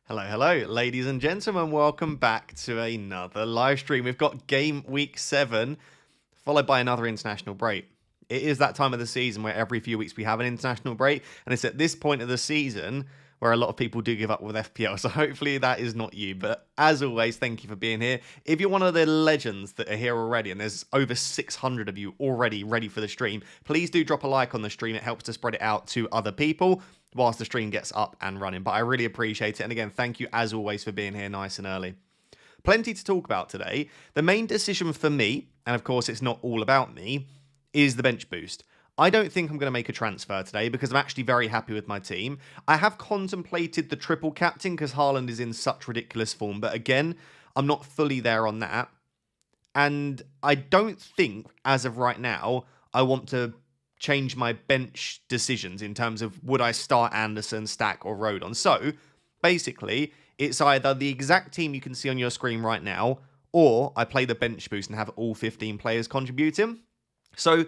Hello, ladies and gentlemen. Welcome back to another live stream. We've got game week 7, followed by another international break. It is that time of the season where every few weeks we have an international break, and it's at this point of the season where a lot of people do give up with FPL. So hopefully that is not you. But as always, thank you for being here. If you're one of the legends that are here already, and there's over 600 of you already ready for the stream, please do drop a like on the stream. It helps to spread it out to other people whilst the stream gets up and running. But I really appreciate it. And again, thank you as always for being here nice and early. Plenty to talk about today. The main decision for me, and of course it's not all about me, is the bench boost. I don't think I'm going to make a transfer today because I'm actually very happy with my team. I have contemplated the triple captain because Haaland is in such ridiculous form. But again, I'm not fully there on that. And I don't think, as of right now, I want to change my bench decisions in terms of would I start Anderson, Stack or Rodon. So basically, it's either the exact team you can see on your screen right now, or I play the bench boost and have all 15 players contributing. So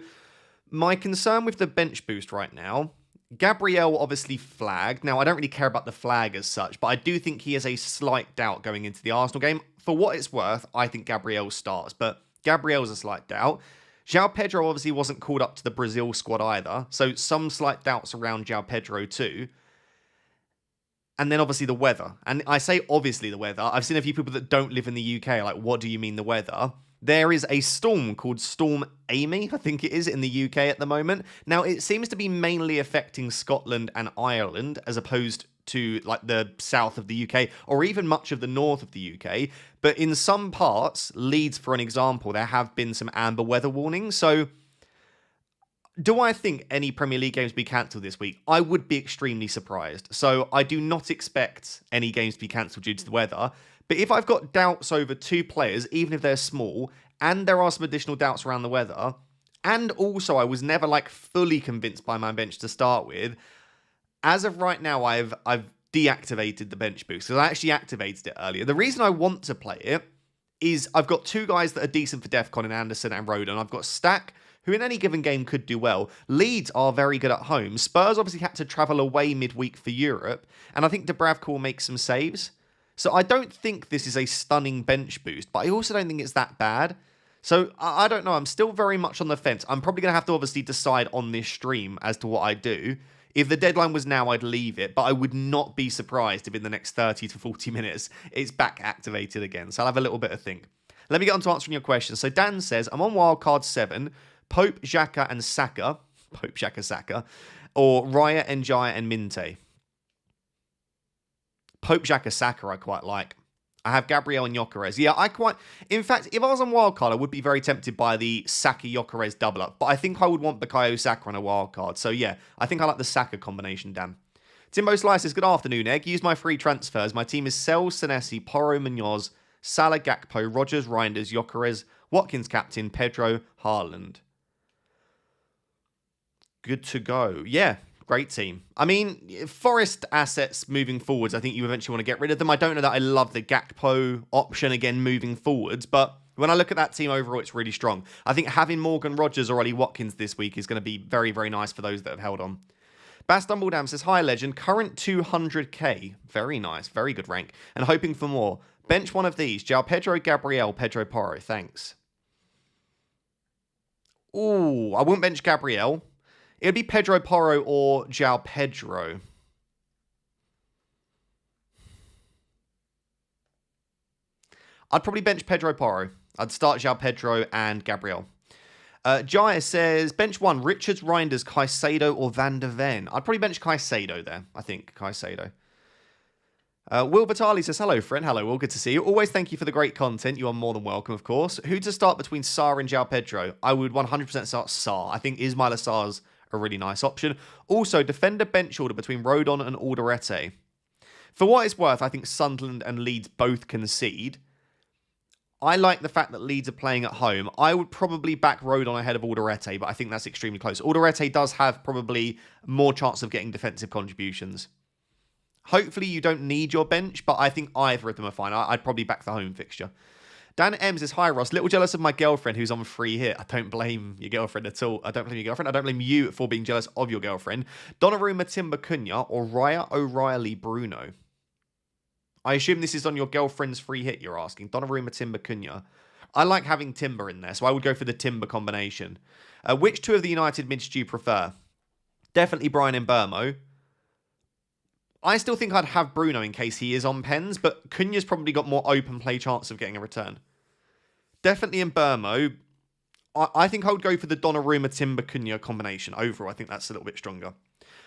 my concern with the bench boost right now, Gabriel obviously flagged. Now, I don't really care about the flag as such, but I do think he has a slight doubt going into the Arsenal game. For what it's worth, I think Gabriel starts, but Gabriel's a slight doubt. João Pedro obviously wasn't called up to the Brazil squad either, so some slight doubts around João Pedro too. And then obviously the weather. And I say obviously the weather. I've seen a few people that don't live in the UK like, what do you mean the weather? There is a storm called Storm Amy, I think it is, in the UK at the moment. Now, it seems to be mainly affecting Scotland and Ireland as opposed to like the south of the UK or even much of the north of the UK. But in some parts, Leeds, for an example, there have been some amber weather warnings. So do I think any Premier League games will be cancelled this week? I would be extremely surprised. So I do not expect any games to be cancelled due to the weather. But if I've got doubts over two players, even if they're small, and there are some additional doubts around the weather, and also I was never like fully convinced by my bench to start with, as of right now, I've deactivated the bench boost because I actually activated it earlier. The reason I want to play it is I've got two guys that are decent for DEFCON in Anderson and Rodon. I've got Stack, who in any given game could do well. Leeds are very good at home. Spurs obviously had to travel away midweek for Europe, and I think Dubravka will make some saves. So I don't think this is a stunning bench boost, but I also don't think it's that bad. So I don't know. I'm still very much on the fence. I'm probably going to have to obviously decide on this stream as to what I do. If the deadline was now, I'd leave it, but I would not be surprised if in the next 30 to 40 minutes, it's back activated again. So I'll have a little bit of think. Let me get on to answering your question. So Dan says, I'm on wildcard 7, Pope, Xhaka and Saka, Pope, Xhaka, Saka, or Raya, Njaya and Minte. Pope, Xhaka, Saka I quite like. I have Gabriel and Gyökeres. Yeah, in fact, if I was on wildcard, I would be very tempted by the Saka-Gyökeres double up. But I think I would want Bukayo Saka on a wildcard. So yeah, I think I like the Saka combination, Dan. Timbo Slices, good afternoon, Egg. Use my free transfers. My team is Sel, Senesi, Porro, Munoz, Salah, Gakpo, Rogers, Reinders, Gyökeres, Watkins captain, Pedro, Haaland. Good to go. Yeah, great team. I mean, Forest assets moving forwards, I think you eventually want to get rid of them. I don't know that I love the Gakpo option again moving forwards, but when I look at that team overall, it's really strong. I think having Morgan Rogers or Ollie Watkins this week is going to be very, very nice for those that have held on. Bass Dumbledam says, hi, legend. Current 200k. Very nice. Very good rank. And hoping for more. Bench one of these. João Pedro, Gabriel, Pedro Porro. Thanks. Ooh, I wouldn't bench Gabriel. It would be Pedro Porro or João Pedro. I'd probably bench Pedro Porro. I'd start João Pedro and Gabriel. Jaya says, bench one, Richards, Reinders, Caicedo or Van der Ven. I'd probably bench Caicedo there, I think, Caicedo. Will Batali says, hello, friend. Hello, Will. Good to see you. Always thank you for the great content. You are more than welcome, of course. Who to start between Sarr and João Pedro? I would 100% start Sarr. I think Ismail Sarr's a really nice option. Also, defender bench order between Rodon and Alderete. For what it's worth, I think Sunderland and Leeds both concede. I like the fact that Leeds are playing at home. I would probably back Rodon ahead of Alderete, but I think that's extremely close. Alderete does have probably more chance of getting defensive contributions. Hopefully you don't need your bench, but I think either of them are fine. I'd probably back the home fixture. Dan M says, hi Ross, little jealous of my girlfriend who's on free hit. I don't blame your girlfriend at all. I don't blame your girlfriend. I don't blame you for being jealous of your girlfriend. Donnarumma, Timber Cunha or Raya O'Reilly Bruno. I assume this is on your girlfriend's free hit you're asking. Donnarumma, Timber, Cunha. I like having Timber in there, so I would go for the Timber combination. Which two of the United mids do you prefer? Definitely Brian and Burmo. I still think I'd have Bruno in case he is on pens, but Cunha's probably got more open play chance of getting a return. Definitely in Burmo. I think I would go for the Donnarumma, Timber, Cunha combination. Overall, I think that's a little bit stronger.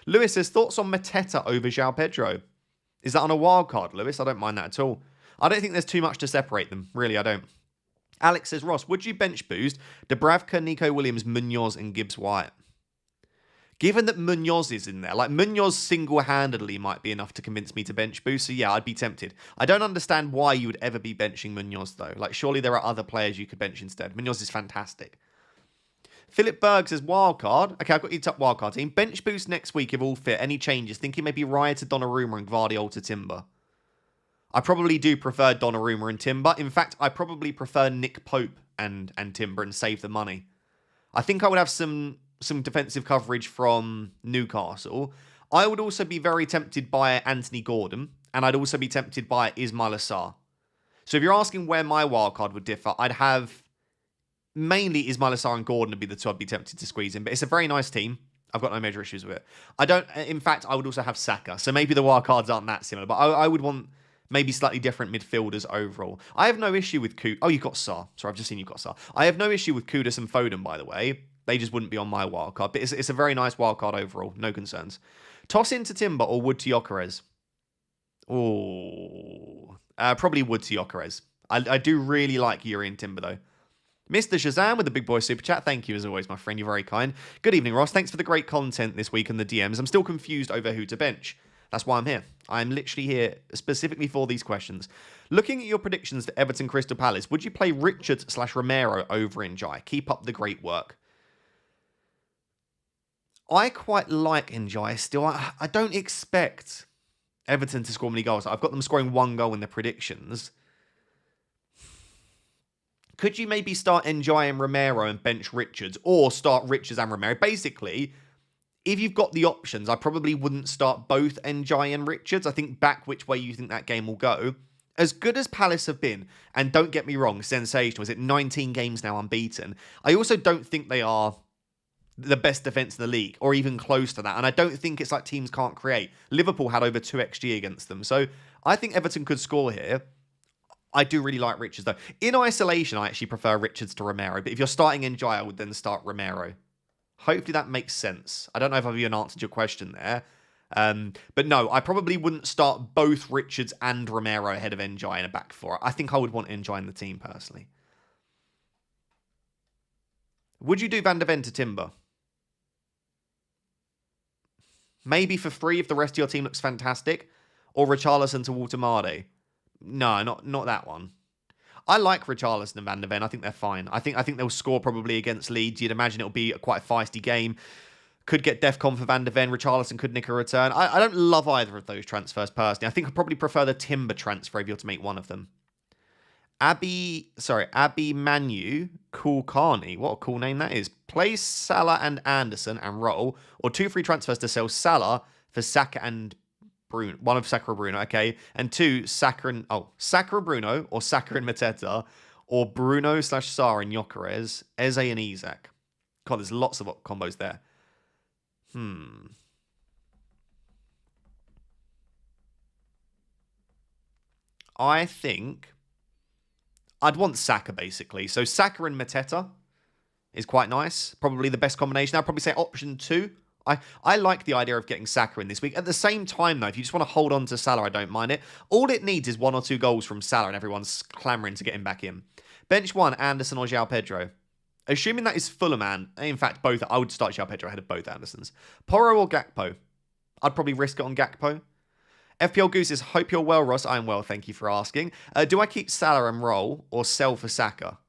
Lewis says, thoughts on Mateta over João Pedro? Is that on a wild card, Lewis? I don't mind that at all. I don't think there's too much to separate them. Really, I don't. Alex says, Ross, would you bench boost Dubravka, Nico Williams, Munoz and Gibbs-White? Given that Munoz is in there, like Munoz single-handedly might be enough to convince me to bench boost, so yeah, I'd be tempted. I don't understand why you would ever be benching Munoz, though. Like, surely there are other players you could bench instead. Munoz is fantastic. Philip Berg says, wildcard. Okay, I've got your top wildcard team. Bench boost next week if all fit. Any changes? Thinking maybe Raya to Donnarumma and Gvardiol to Timber. I probably do prefer Donnarumma and Timber. In fact, I probably prefer Nick Pope and Timber and save the money. I think I would have some defensive coverage from Newcastle. I would also be very tempted by Anthony Gordon, and I'd also be tempted by Ismail Assar. So if you're asking where my wildcard would differ, I'd have mainly Ismail Assar and Gordon would be the two I'd be tempted to squeeze in, but it's a very nice team. I've got no major issues with it. In fact, I would also have Saka, so maybe the wildcards aren't that similar, but I would want maybe slightly different midfielders overall. I have no issue with Kudus. Oh, you've got Sarr. Sorry, I've just seen you've got Sarr. I have no issue with Kudus and Foden, by the way. They just wouldn't be on my wildcard. But it's a very nice wildcard overall. No concerns. Toss into Timber or Wood to Gyökeres? Oh, probably Wood to Gyökeres. I do really like Yuri and Timber, though. Mr. Shazam with the big boy super chat. Thank you as always, my friend. You're very kind. Good evening, Ross. Thanks for the great content this week in the DMs. I'm still confused over who to bench. That's why I'm here. I'm literally here specifically for these questions. Looking at your predictions for Everton Crystal Palace, would you play Richards/Romero over Njai? Keep up the great work. I quite like Njai still. I don't expect Everton to score many goals. I've got them scoring 1 goal in their predictions. Could you maybe start Njai and Romero and bench Richards, or start Richards and Romero? Basically, if you've got the options, I probably wouldn't start both Njai and Richards. I think back which way you think that game will go. As good as Palace have been, and don't get me wrong, sensational. Is it 19 games now unbeaten? I also don't think they are the best defence in the league, or even close to that. And I don't think it's like teams can't create. Liverpool had over 2 XG against them. So I think Everton could score here. I do really like Richards, though. In isolation, I actually prefer Richards to Romero. But if you're starting Njai, I would then start Romero. Hopefully that makes sense. I don't know if I've even answered your question there. But no, I probably wouldn't start both Richards and Romero ahead of Njai in a back four. I think I would want Njai in the team, personally. Would you do Van de Ven to Timber? Maybe for free if the rest of your team looks fantastic. Or Richarlison to Walter-Made. No, not that one. I like Richarlison and Van de Ven. I think they're fine. I think they'll score probably against Leeds. You'd imagine it'll be quite a feisty game. Could get DEFCON for Van de Ven. Richarlison could nick a return. I don't love either of those transfers personally. I think I'd probably prefer the Timber transfer if you're to make one of them. Abby Manu Kulkarni. What a cool name that is. Play Salah and Anderson and roll. Or 2 free transfers to sell Salah for Saka and Bruno. One of Saka or Bruno, okay. And 2, Saka and Bruno, or Saka and Mateta, or Bruno/Sarr and Gyökeres, Eze and Isak. God, there's lots of combos there. I think I'd want Saka, basically. So Saka and Mateta is quite nice. Probably the best combination. I'd probably say option 2. I like the idea of getting Saka in this week. At the same time, though, if you just want to hold on to Salah, I don't mind it. All it needs is 1 or 2 goals from Salah and everyone's clamouring to get him back in. Bench 1, Anderson or João Pedro. Assuming that is Fulham, in fact, both. I would start João Pedro ahead of both Andersons. Porro or Gakpo? I'd probably risk it on Gakpo. FPL Goose says, hope you're well, Ross. I'm well, thank you for asking. Do I keep Salah and roll or sell for Saka?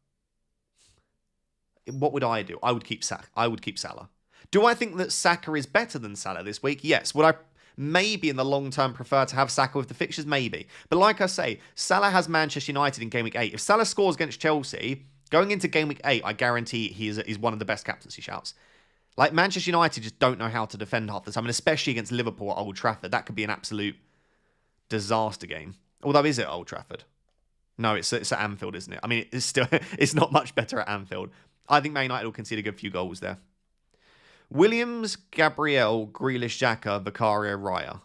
What would I do? I would keep Salah. Do I think that Saka is better than Salah this week? Yes. Would I maybe in the long term prefer to have Saka with the fixtures? Maybe. But like I say, Salah has Manchester United in Game Week 8. If Salah scores against Chelsea, going into Game Week 8, I guarantee he's one of the best captaincy shouts. Like, Manchester United just don't know how to defend half the time, and especially against Liverpool at Old Trafford. That could be an absolute disaster game. Although, is it Old Trafford? No, it's at Anfield, isn't it? I mean, it's still it's not much better at Anfield. I think Man United will concede a good few goals there. Williams, Gabriel, Grealish, Xhaka, Vicario, Raya.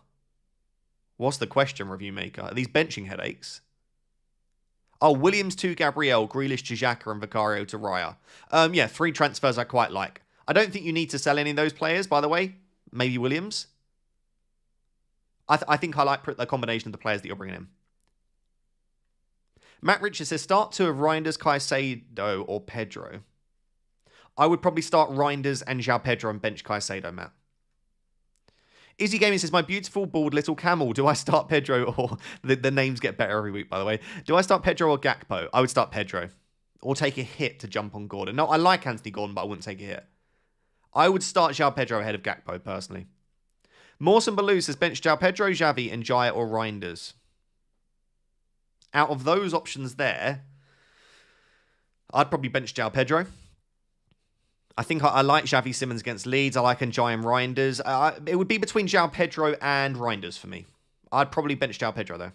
What's the question, review maker? Are these benching headaches? Oh, Williams to Gabriel, Grealish to Xhaka, and Vicario to Raya. Yeah, 3 transfers I quite like. I don't think you need to sell any of those players, by the way. Maybe Williams. I think I like the combination of the players that you're bringing in. Matt Richards says, start 2 of Reinders, Caicedo, or Pedro. I would probably start Reinders and João Pedro and bench Caicedo, Matt. Izzy Gaming says, my beautiful bald little camel. Do I start Pedro or... The names get better every week, by the way. Do I start Pedro or Gakpo? I would start Pedro. Or take a hit to jump on Gordon. No, I like Anthony Gordon, but I wouldn't take a hit. I would start João Pedro ahead of Gakpo, personally. Mawson Baloo says, bench João Pedro, Xavi, and Jaya or Reinders. Out of those options there, I'd probably bench João Pedro. I think I like Xavi Simons against Leeds. I like Njai and Reinders. It would be between João Pedro and Reinders for me. I'd probably bench João Pedro, though.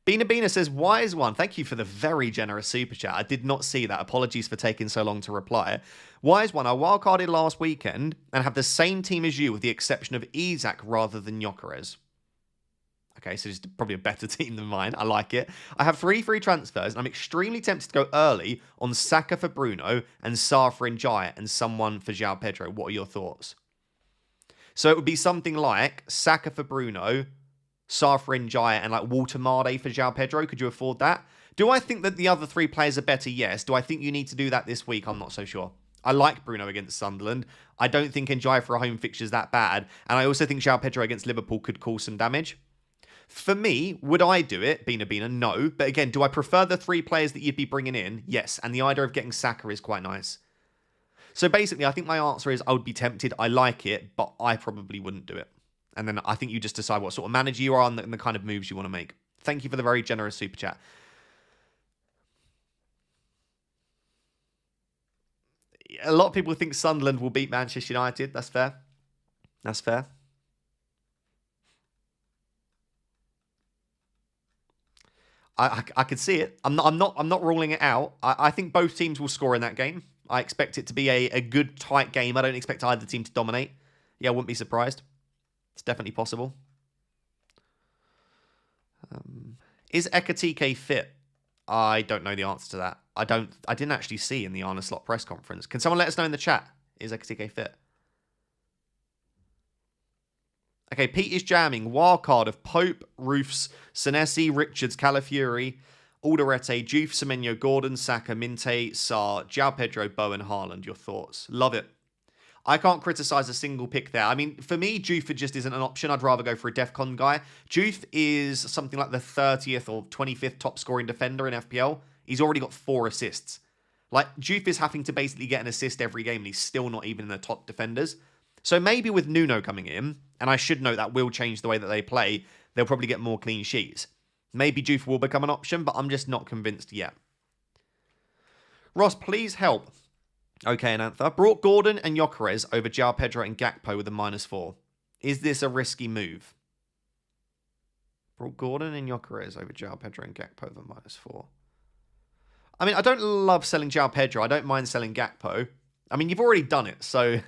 Bina says, wise one. Thank you for the very generous super chat. I did not see that. Apologies for taking so long to reply. Wise one, I wildcarded last weekend and have the same team as you with the exception of Isak rather than Gyökeres. Okay, so it's probably a better team than mine. I like it. I have 3 free transfers, and I'm extremely tempted to go early on Saka for Bruno and Sarr for Njai and someone for João Pedro. What are your thoughts? So it would be something like Saka for Bruno, Sarr for Njai, and like Walter Marde for João Pedro. Could you afford that? Do I think that the other 3 players are better? Yes. Do I think you need to do that this week? I'm not so sure. I like Bruno against Sunderland. I don't think Njai for a home fixture is that bad. And I also think João Pedro against Liverpool could cause some damage. For me, would I do it? Bina, no. But again, do I prefer the 3 players that you'd be bringing in? Yes. And the idea of getting Saka is quite nice. So basically, I think my answer is I would be tempted. I like it, but I probably wouldn't do it. And then I think you just decide what sort of manager you are and the kind of moves you want to make. Thank you for the very generous super chat. A lot of people think Sunderland will beat Manchester United. That's fair. That's fair. I could see it. I'm not ruling it out. I think both teams will score in that game. I expect it to be a good, tight game. I don't expect either team to dominate. Yeah, I wouldn't be surprised. It's definitely possible. Is Ekatike fit? I don't know the answer to that. I didn't actually see in the Arne Slot press conference. Can someone let us know in the chat? Is Ekatike fit? Okay, Pete is jamming. Wildcard of Pope, Roofs, Senesi, Richards, Calafiori, Alderete, Juve, Semenyo, Gordon, Saka, Minte, Sarr, João Pedro, Bowen, Haaland. Your thoughts? Love it. I can't criticise a single pick there. I mean, for me, Juve just isn't an option. I'd rather go for a DEFCON guy. Juve is something like the 30th or 25th top scoring defender in FPL. He's already got 4 assists. Like, Juve is having to basically get an assist every game, and he's still not even in the top defenders. So maybe with Nuno coming in, and I should note that will change the way that they play, they'll probably get more clean sheets. Maybe Juve will become an option, but I'm just not convinced yet. Ross, please help. Okay, and Antha. Brought Gordon and Gyökeres over João Pedro and Gakpo with a -4. Is this a risky move? Brought Gordon and Gyökeres over João Pedro and Gakpo with a -4. I mean, I don't love selling João Pedro. I don't mind selling Gakpo. I mean, you've already done it, so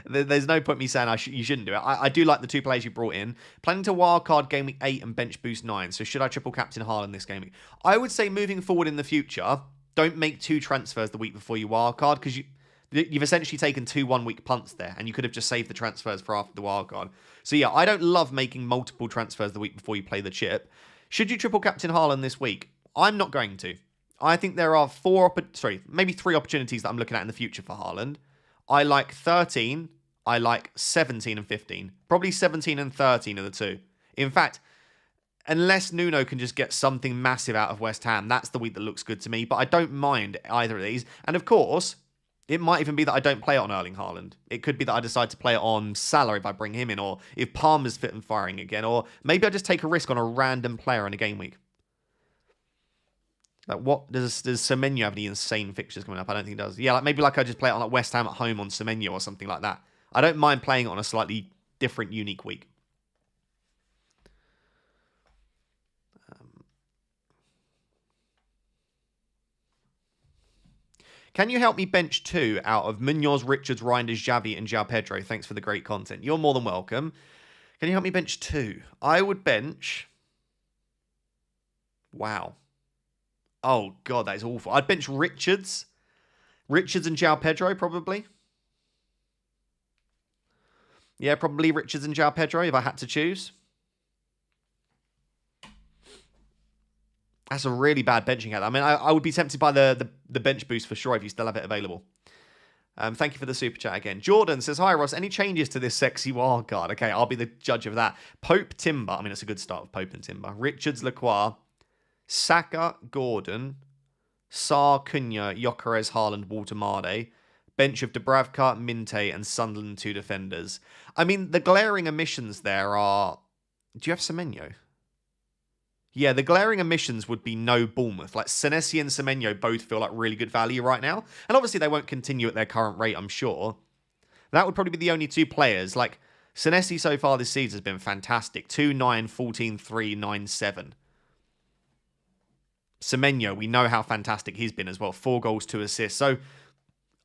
there's no point me saying you shouldn't do it. I do like the 2 players you brought in. Planning to wildcard game week 8 and bench boost 9. So should I triple captain Haaland this game week? I would say moving forward in the future, don't make 2 transfers the week before you wildcard, because you've essentially taken 2 one-week punts there, and you could have just saved the transfers for after the wildcard. So yeah, I don't love making multiple transfers the week before you play the chip. Should you triple captain Haaland this week? I'm not going to. I think there are maybe 3 opportunities that I'm looking at in the future for Haaland. I like 13, I like 17 and 15. Probably 17 and 13 are the 2. In fact, unless Nuno can just get something massive out of West Ham, that's the week that looks good to me. But I don't mind either of these. And of course, it might even be that I don't play it on Erling Haaland. It could be that I decide to play it on Salah if I bring him in, or if Palmer's fit and firing again, or maybe I just take a risk on a random player in a game week. Like, what does Semenyo have any insane fixtures coming up? I don't think he does. Yeah, maybe I just play it on like West Ham at home on Semenyo or something like that. I don't mind playing it on a slightly different, unique week. Can you help me bench 2 out of Munoz, Richards, Reinders, Xavi, and João Pedro? Thanks for the great content. You're more than welcome. Can you help me bench 2? I would bench... Wow. Oh, God, that is awful. I'd bench Richards. Richards and João Pedro, probably. Yeah, probably Richards and João Pedro if I had to choose. That's a really bad benching hat. I mean, I would be tempted by the bench boost for sure if you still have it available. Thank you for the super chat again. Jordan says, hi, Ross. Any changes to this sexy wild card? Okay, I'll be the judge of that. Pope, Timber. I mean, it's a good start with Pope and Timber. Richards, Lacroix, Saka, Gordon, Sarr, Cunha, Gyökeres, Haaland, Walter Marde. Bench of Dubravka, Minte, and Sunderland 2 defenders. I mean, the glaring omissions there are... Do you have Semenyo? Yeah, the glaring omissions would be no Bournemouth. Like, Senesi and Semenyo both feel like really good value right now. And obviously they won't continue at their current rate, I'm sure. That would probably be the only 2 players. Like, Senesi so far this season has been fantastic. 2-9, 14-3, 9-7. Semenyo, we know how fantastic he's been as well. 4 goals, 2 assists. So,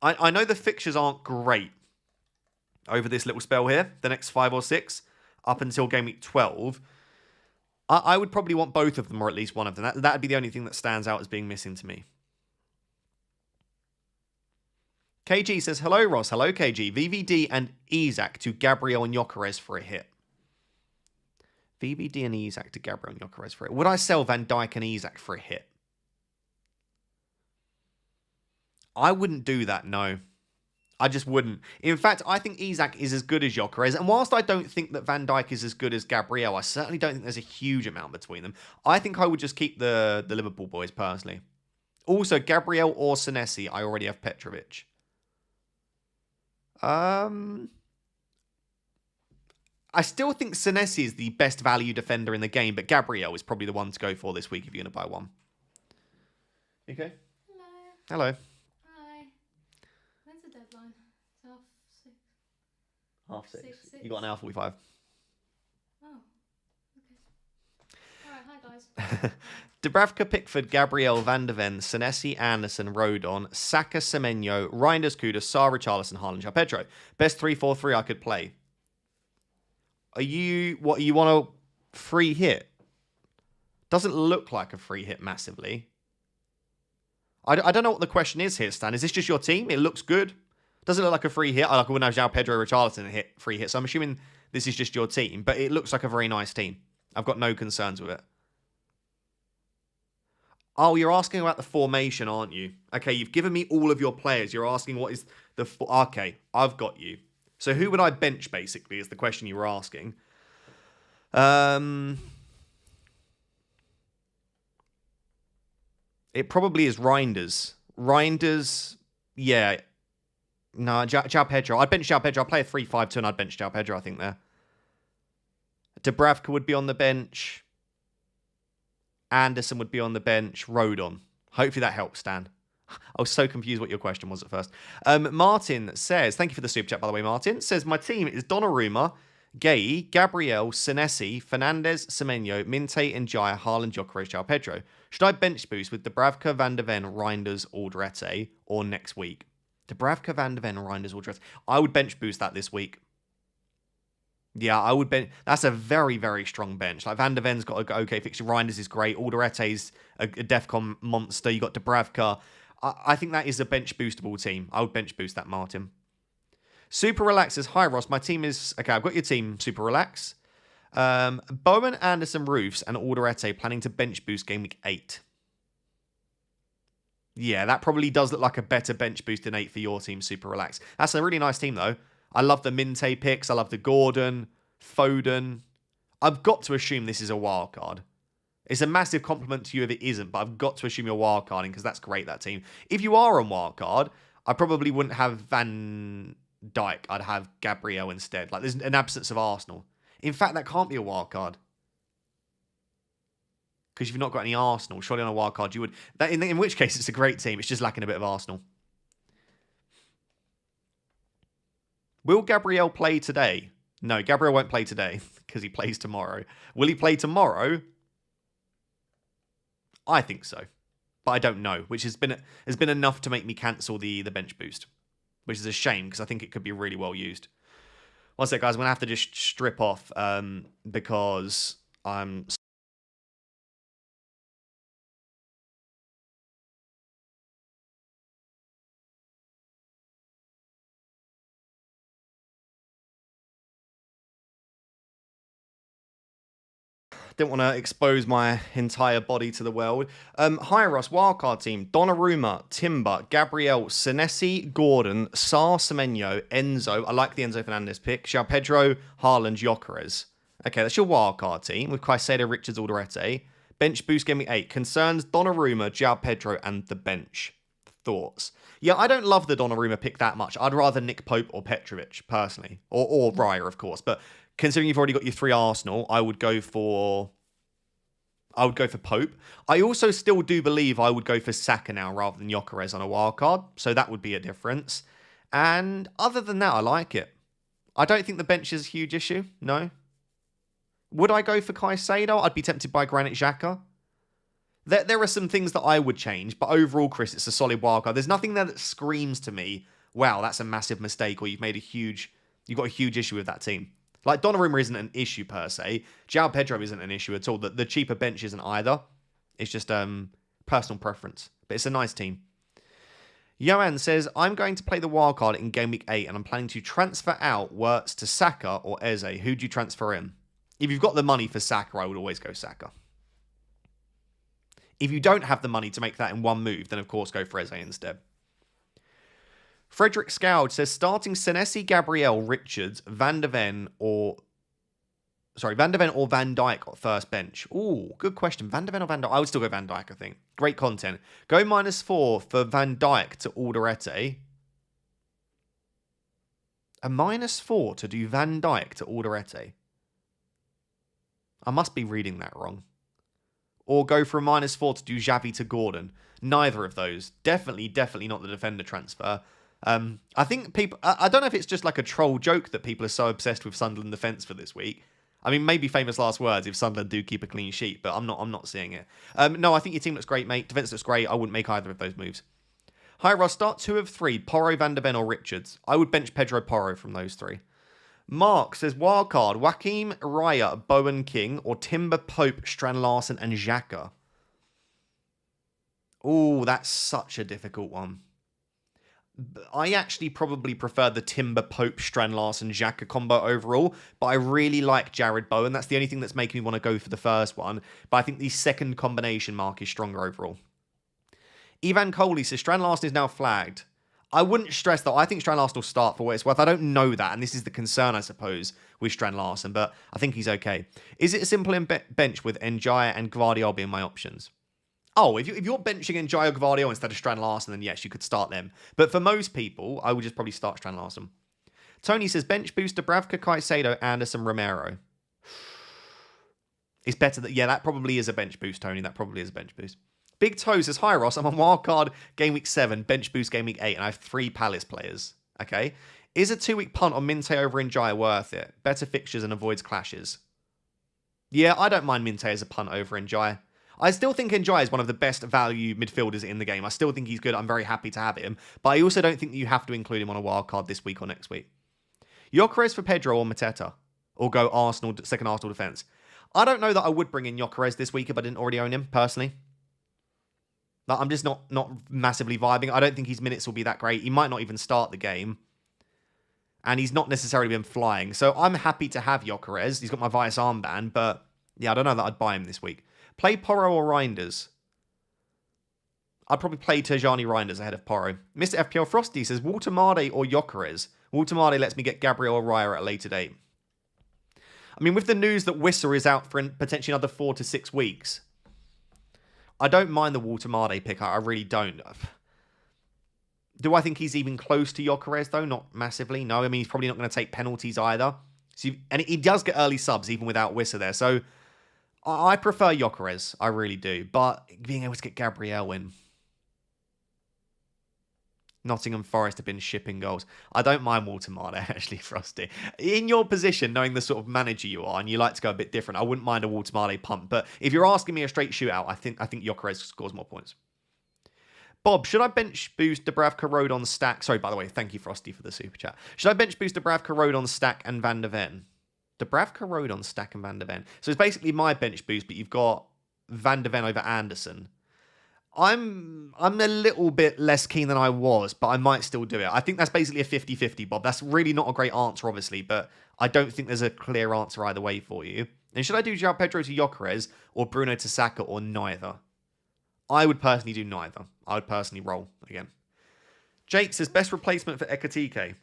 I know the fixtures aren't great over this little spell here. The next 5 or 6, up until game week 12. I would probably want both of them, or at least one of them. That'd be the only thing that stands out as being missing to me. KG says, hello, Ross. Hello, KG. VVD and Isak to Gabriel and Gyökeres for a hit. VVD and Isak to Gabriel and Gyökeres for a hit. Would I sell Van Dijk and Isak for a hit? I wouldn't do that, no. I just wouldn't. In fact, I think Isak is as good as Gyökeres. And whilst I don't think that Van Dijk is as good as Gabriel, I certainly don't think there's a huge amount between them. I think I would just keep the Liverpool boys, personally. Also, Gabriel or Senesi, I already have Petrovic. I still think Senesi is the best value defender in the game, but Gabriel is probably the one to go for this week if you're going to buy one. Okay. Hello. Deadline. It's 6:30. 6:30. You got an hour 45. Oh, okay. Alright, hi guys. Dubravka, Pickford, Gabriel, Van der Ven, Senesi, Anderson, Rodon, Saka, Semenyo, Reinders, Kudus, Sarr, Richarlison, Haaland, João Pedro. Best 3-4-3 I could play. You want a free hit? Doesn't look like a free hit massively. I don't know what the question is here, Stan. Is this just your team? It looks good. Doesn't look like a free hit. I wouldn't have João Pedro, Richarlison free hit. So I'm assuming this is just your team. But it looks like a very nice team. I've got no concerns with it. Oh, you're asking about the formation, aren't you? Okay, you've given me all of your players. You're asking what is the... Okay, I've got you. So who would I bench, basically, is the question you were asking. It probably is Reinders. Reinders, yeah. No, João Pedro. I'd bench João Pedro. I'd play a 3-5-2 and I'd bench João Pedro, I think, there. Dubravka would be on the bench. Anderson would be on the bench. Rodon. Hopefully that helps, Stan. I was so confused what your question was at first. Martin says, thank you for the super chat, by the way, Martin. Says, my team is Donnarumma, Gay, Gabriel, Senesi, Fernandez, Semenyo, Minte, and Jaya, Haaland, Gyökeres, João Pedro. Should I bench boost with Dubravka, Van der Ven, Reinders, Alderete, or next week? Dubravka, Van der Ven, Reinders, Alderete. I would bench boost that this week. Yeah, I would bench. That's a very, very strong bench. Like, Van der Ven's got a okay fixture. Reinders is great. Alderete's a DEFCON monster. You got Dubravka. I think that is a bench boostable team. I would bench boost that, Martin. Super Relax says, hi, Ross. My team is... Okay, I've got your team, Super Relax. Bowen, Anderson, Roofs, and Alderete planning to bench boost game week 8. Yeah, that probably does look like a better bench boost than 8 for your team, Super Relax. That's a really nice team, though. I love the Minte picks. I love the Gordon, Foden. I've got to assume this is a wild card. It's a massive compliment to you if it isn't, but I've got to assume you're wild carding because that's great, that team. If you are on wild card, I probably wouldn't have Van Dijk. I'd have Gabriel instead. Like, there's an absence of Arsenal. In fact, that can't be a wild card. Because you've not got any Arsenal. Surely on a wild card you would. That, in which case, it's a great team. It's just lacking a bit of Arsenal. Will Gabriel play today? No, Gabriel won't play today because he plays tomorrow. Will he play tomorrow? I think so. but I don't know, which has been enough to make me cancel the bench boost, which is a shame because I think it could be really well used. One sec, guys. I'm gonna have to just strip off because I'm. Didn't want to expose my entire body to the world. Hi, Ross. Wildcard team. Donnarumma, Timber, Gabriel, Senesi, Gordon, Sar, Semenyo, Enzo. I like the Enzo Fernandez pick. João Pedro, Haaland, Gyökeres. Okay, that's your wildcard team with Caicedo, Richards, Alderete. Bench boost gave me 8. Concerns, Donnarumma, João Pedro, and the bench. Thoughts? Yeah, I don't love the Donnarumma pick that much. I'd rather Nick Pope or Petrovic, personally. Or Raya, of course. But considering you've already got your 3 Arsenal, I would go for Pope. I also still do believe I would go for Saka now rather than Gyökeres on a wild card, so that would be a difference. And other than that, I like it. I don't think the bench is a huge issue. No. Would I go for Caicedo? I'd be tempted by Granit Xhaka. There are some things that I would change, but overall, Chris, it's a solid wild card. There's nothing there that screams to me, wow, that's a massive mistake, or you've got a huge issue with that team. Like, Donnarumma isn't an issue per se. João Pedro isn't an issue at all. The cheaper bench isn't either. It's just personal preference. But it's a nice team. Johan says, I'm going to play the wildcard in Game Week 8 and I'm planning to transfer out Wirtz to Saka or Eze. Who do you transfer in? If you've got the money for Saka, I would always go Saka. If you don't have the money to make that in one move, then of course go for Eze instead. Frederick Scoud says, starting Senesi, Gabriel, Richards, Van de Ven or Van Dijk at first bench. Ooh, good question. Van de Ven or Van Dijk? I would still go Van Dijk, I think. Great content. Go -4 for Van Dijk to Alderete. A -4 to do Van Dijk to Alderete. I must be reading that wrong. Or go for a -4 to do Xavi to Gordon. Neither of those. Definitely not the defender transfer. I think people... I don't know if it's just like a troll joke that people are so obsessed with Sunderland defence for this week. I mean, maybe famous last words if Sunderland do keep a clean sheet, but I'm not seeing it. No, I think your team looks great, mate. Defence looks great. I wouldn't make either of those moves. Hi, Ross. Start 2 of 3. Porro, Van de Ven or Richards. I would bench Pedro Porro from those 3. Mark says, wildcard, Joachim, Raya, Bowen King, or Timber, Pope, Strand Larsen, and Xhaka. Ooh, that's such a difficult one. I actually probably prefer the Timber, Pope, Strand Larsen, Xhaka combo overall, but I really like Jared Bowen. That's the only thing that's making me want to go for the first one, but I think the second combination, Mark, is stronger overall. Ivan Coley says, Strand Larsen is now flagged. I wouldn't stress that. I think Strand Larsen will start for what it's worth. I don't know that, and this is the concern, I suppose, with Strand Larsen, but I think he's okay. Is it a simple bench with Njaya and Gvardiol being my options? Oh, if you're benching Njaya or Gvardiol instead of Strand Larsen, then yes, you could start them. But for most people, I would just probably start Strand Larsen. Tony says, bench boost Dubravka, Caicedo, Anderson, Romero. It's better that... Yeah, that probably is a bench boost, Tony. That probably is a bench boost. Big Toe says, hi Ross, I'm on wildcard Game Week 7, bench boost Game Week 8, and I have 3 Palace players. Okay. Is a 2-week punt on Minte over Njaya worth it? Better fixtures and avoids clashes. Yeah, I don't mind Minte as a punt over Njaya. I still think Njaya is one of the best value midfielders in the game. I still think he's good. I'm very happy to have him. But I also don't think that you have to include him on a wildcard this week or next week. Gyökeres for Pedro or Mateta? Or go second Arsenal defence? I don't know that I would bring in Gyökeres this week if I didn't already own him, personally. I'm just not massively vibing. I don't think his minutes will be that great. He might not even start the game. And he's not necessarily been flying. So I'm happy to have Gyökeres. He's got my Vice armband. But yeah, I don't know that I'd buy him this week. Play Porro or Reinders? I'd probably play Tejani Reinders ahead of Porro. Mr. FPL Frosty says, Walter-Made or Gyökeres? Walter-Made lets me get Gabriel Raya at a later date. I mean, with the news that Wissa is out for potentially another 4 to 6 weeks, I don't mind the Walter-Made pick. I really don't. Do I think he's even close to Gyökeres, though? Not massively. No, I mean, he's probably not going to take penalties either. And he does get early subs, even without Wissa there. So I prefer Gyökeres. I really do. But being able to get Gabriel in. Nottingham Forest have been shipping goals. I don't mind Walter-Made, actually, Frosty. In your position, knowing the sort of manager you are, and you like to go a bit different, I wouldn't mind a Walter-Made punt. But if you're asking me a straight shootout, I think Gyökeres scores more points. Bob, should I bench boost Dubravka, Rodon, Stack? Sorry, by the way, thank you, Frosty, for the super chat. Should I bench boost Dubravka, Rodon, Stack, and Van der Ven? Dubravka, Rodon, Stack, and Van der Ven. So it's basically my bench boost, but you've got Van der Ven over Anderson. I'm a little bit less keen than I was, but I might still do it. I think that's basically a 50-50, Bob. That's really not a great answer, obviously, but I don't think there's a clear answer either way for you. And should I do João Pedro to Gyökeres or Bruno to Saka or neither? I would personally do neither. I would personally roll again. Jake says, best replacement for Ekatike?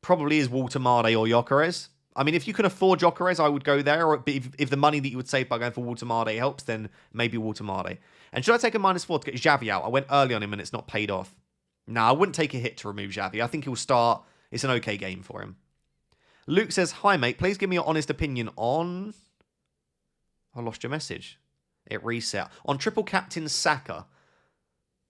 Probably is Walter Made or Gyökeres. I mean, if you can afford Gyökeres, I would go there. Or if the money that you would save by going for Walter Made helps, then maybe Walter Made. And should I take a -4 to get Xavi out? I went early on him and it's not paid off. No, I wouldn't take a hit to remove Xavi. I think he'll start. It's an okay game for him. Luke says, hi, mate. Please give me your honest opinion on... I lost your message. It reset. On triple captain Saka.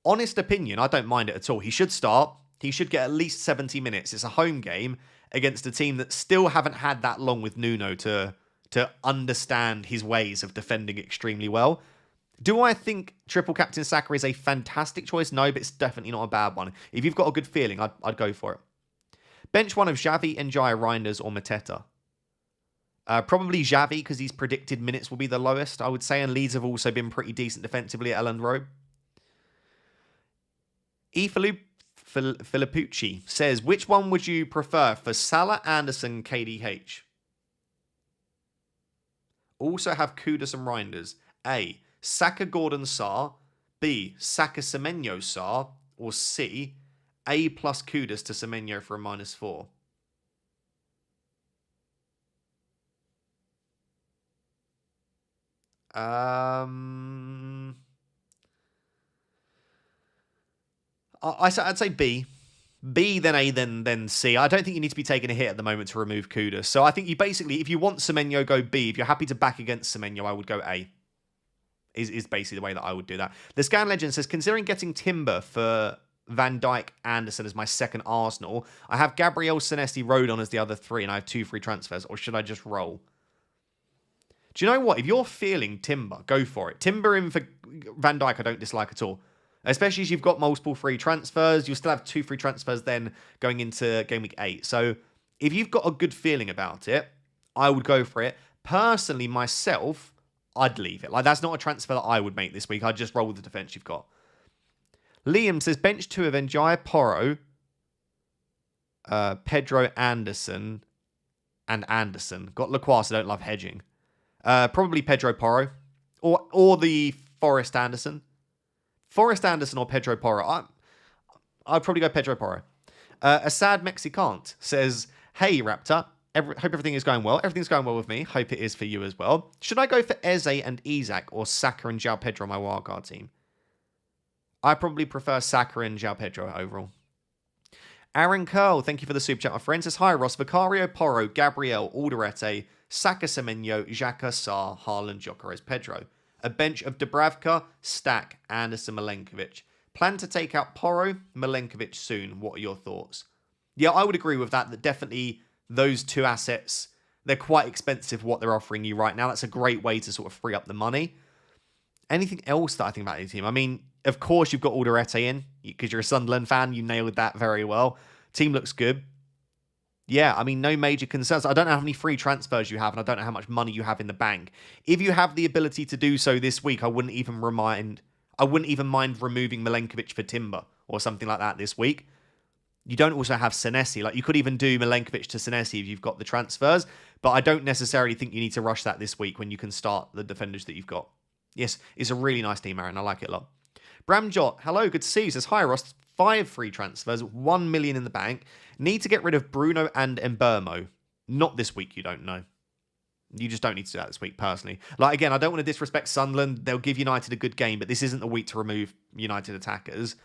Honest opinion, I don't mind it at all. He should start. He should get at least 70 minutes. It's a home game against a team that still haven't had that long with Nuno to understand his ways of defending extremely well. Do I think triple captain Saka is a fantastic choice? No, but it's definitely not a bad one. If you've got a good feeling, I'd go for it. Bench one of Xavi, Njaya, Reinders, or Mateta. Probably Xavi, because his predicted minutes will be the lowest, I would say, and Leeds have also been pretty decent defensively at Elland Road. Filippucci says, which one would you prefer for Salah, Anderson, KDH? Also have Kudus and Reinders. A. Saka, Gordon, Sarr. B. Saka, Semenyo, Sarr. Or C. A plus Kudus to Semenyo for a -4. I'd say B. B, then A, then C. I don't think you need to be taking a hit at the moment to remove Kudus. So I think you basically, if you want Semenyo, go B. If you're happy to back against Semenyo, I would go A. Is basically the way that I would do that. The Scan Legend says, considering getting Timber for Van Dijk, Anderson as my second Arsenal, I have Gabriel, Senesi, Rodon as the other three, and I have 2 free transfers. Or should I just roll? Do you know what? If you're feeling Timber, go for it. Timber in for Van Dijk, I don't dislike at all. Especially as you've got multiple free transfers. You'll still have 2 free transfers then going into Game Week 8. So if you've got a good feeling about it, I would go for it. Personally, myself, I'd leave it. Like, that's not a transfer that I would make this week. I'd just roll with the defense you've got. Liam says, bench 2 of Njaya, Porro, Pedro, Anderson, and Anderson. Got Lacroix, so I don't love hedging. Probably Pedro Porro. Or the Forrest Anderson. Forrest Anderson or Pedro Porro. I'd probably go Pedro Porro. Assad Mexicant says, hey, Raptor. Hope everything is going well. Everything's going well with me. Hope it is for you as well. Should I go for Eze and Isak or Saka and João Pedro on my wildcard team? I probably prefer Saka and João Pedro overall. Aaron Curl, thank you for the super chat, my friend. Says, hi, Ross. Vicario, Porro, Gabriel, Alderete, Saka, Semenyo, Xhaka, Sarr, Haaland, Gyökeres, Pedro. A bench of Dubravka, Stack, Anderson, Milenkovic. Plan to take out Porro, Milenkovic soon. What are your thoughts? Yeah, I would agree with that. That definitely those 2 assets, they're quite expensive what they're offering you right now. That's a great way to sort of free up the money. Anything else that I think about your team? I mean, of course, you've got Alderete in because you're a Sunderland fan. You nailed that very well. Team looks good. Yeah, I mean, no major concerns. I don't know how many free transfers you have, and I don't know how much money you have in the bank. If you have the ability to do so this week, I wouldn't even mind removing Milenkovic for Timber or something like that this week. You don't also have Senesi. Like, you could even do Milenkovic to Senesi if you've got the transfers, but I don't necessarily think you need to rush that this week when you can start the defenders that you've got. Yes, it's a really nice team, Aaron. I like it a lot. Bramjot, hello, good to see you. Says, hi, Ross. 5 free transfers, 1 million in the bank. Need to get rid of Bruno and Mbermo. Not this week, you don't know. You just don't need to do that this week, personally. Like, again, I don't want to disrespect Sunderland. They'll give United a good game, but this isn't the week to remove United attackers.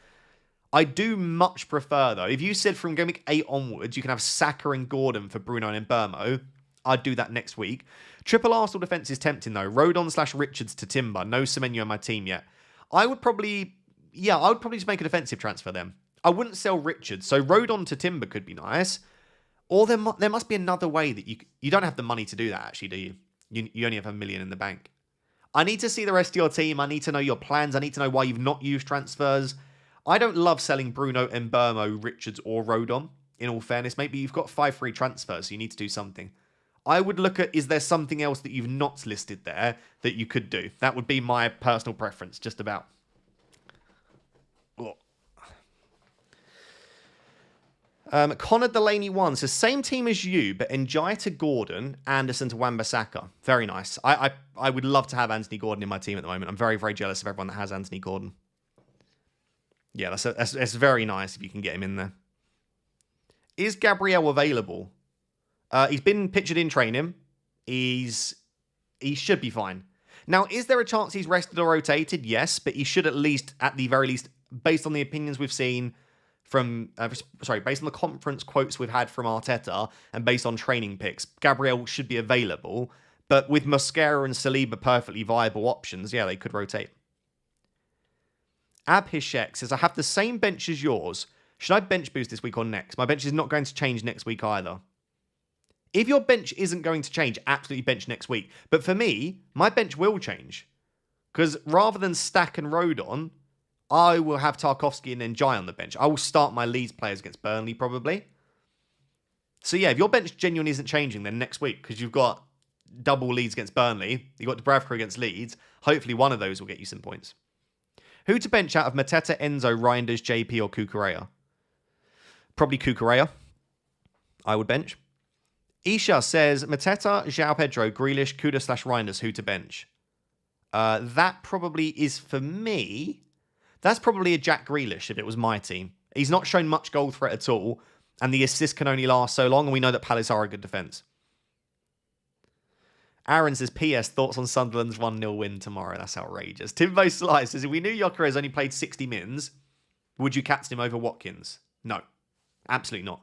I do much prefer, though, if you said from Game Week 8 onwards, you can have Saka and Gordon for Bruno and Mbermo, I'd do that next week. Triple Arsenal defence is tempting, though. Rodon/Richards to Timber. No Semenyo on my team yet. I would probably just make a defensive transfer then. I wouldn't sell Richards, so Rodon to Timber could be nice. Or there must be another way that you don't have the money to do that, actually, do you? You only have 1 million in the bank. I need to see the rest of your team. I need to know your plans. I need to know why you've not used transfers. I don't love selling Bruno, Mbermo, Richards, or Rodon, in all fairness. Maybe you've got 5 free transfers, so you need to do something. I would look at, is there something else that you've not listed there that you could do? That would be my personal preference, just about. Connor Delaney 1 says, same team as you, but Njai to Gordon, Anderson to Wan-Bissaka. Very nice. I would love to have Anthony Gordon in my team at the moment. I'm very, very jealous of everyone that has Anthony Gordon. Yeah, that's very nice if you can get him in there. Is Gabriel available? He's been pictured in training. He should be fine. Now, is there a chance he's rested or rotated? Yes, but he should at the very least, based on the opinions we've seen from, based on the conference quotes we've had from Arteta and based on training picks, Gabriel should be available. But with Mosquera and Saliba perfectly viable options, yeah, they could rotate. Abhishek says, I have the same bench as yours. Should I bench boost this week or next? My bench is not going to change next week either. If your bench isn't going to change, absolutely bench next week. But for me, my bench will change. Because rather than Stack and Rodon, I will have Tarkovsky and Njai on the bench. I will start my Leeds players against Burnley, probably. So yeah, if your bench genuinely isn't changing, then next week, because you've got double Leeds against Burnley, you've got Dubravka against Leeds, hopefully one of those will get you some points. Who to bench out of Mateta, Enzo, Reinders, JP, or Kukurea? Probably Kukurea. I would bench. Isha says, Mateta, João Pedro, Grealish, Kuda/Reinders, who to bench? That probably is, for me, that's probably a Jack Grealish if it was my team. He's not shown much goal threat at all, and the assist can only last so long, and we know that Palace are a good defence. Aaron says, PS, thoughts on Sunderland's 1-0 win tomorrow? That's outrageous. Timbo Slice says, if we knew Gyökeres only played 60 mins, would you captain him over Watkins? No. Absolutely not.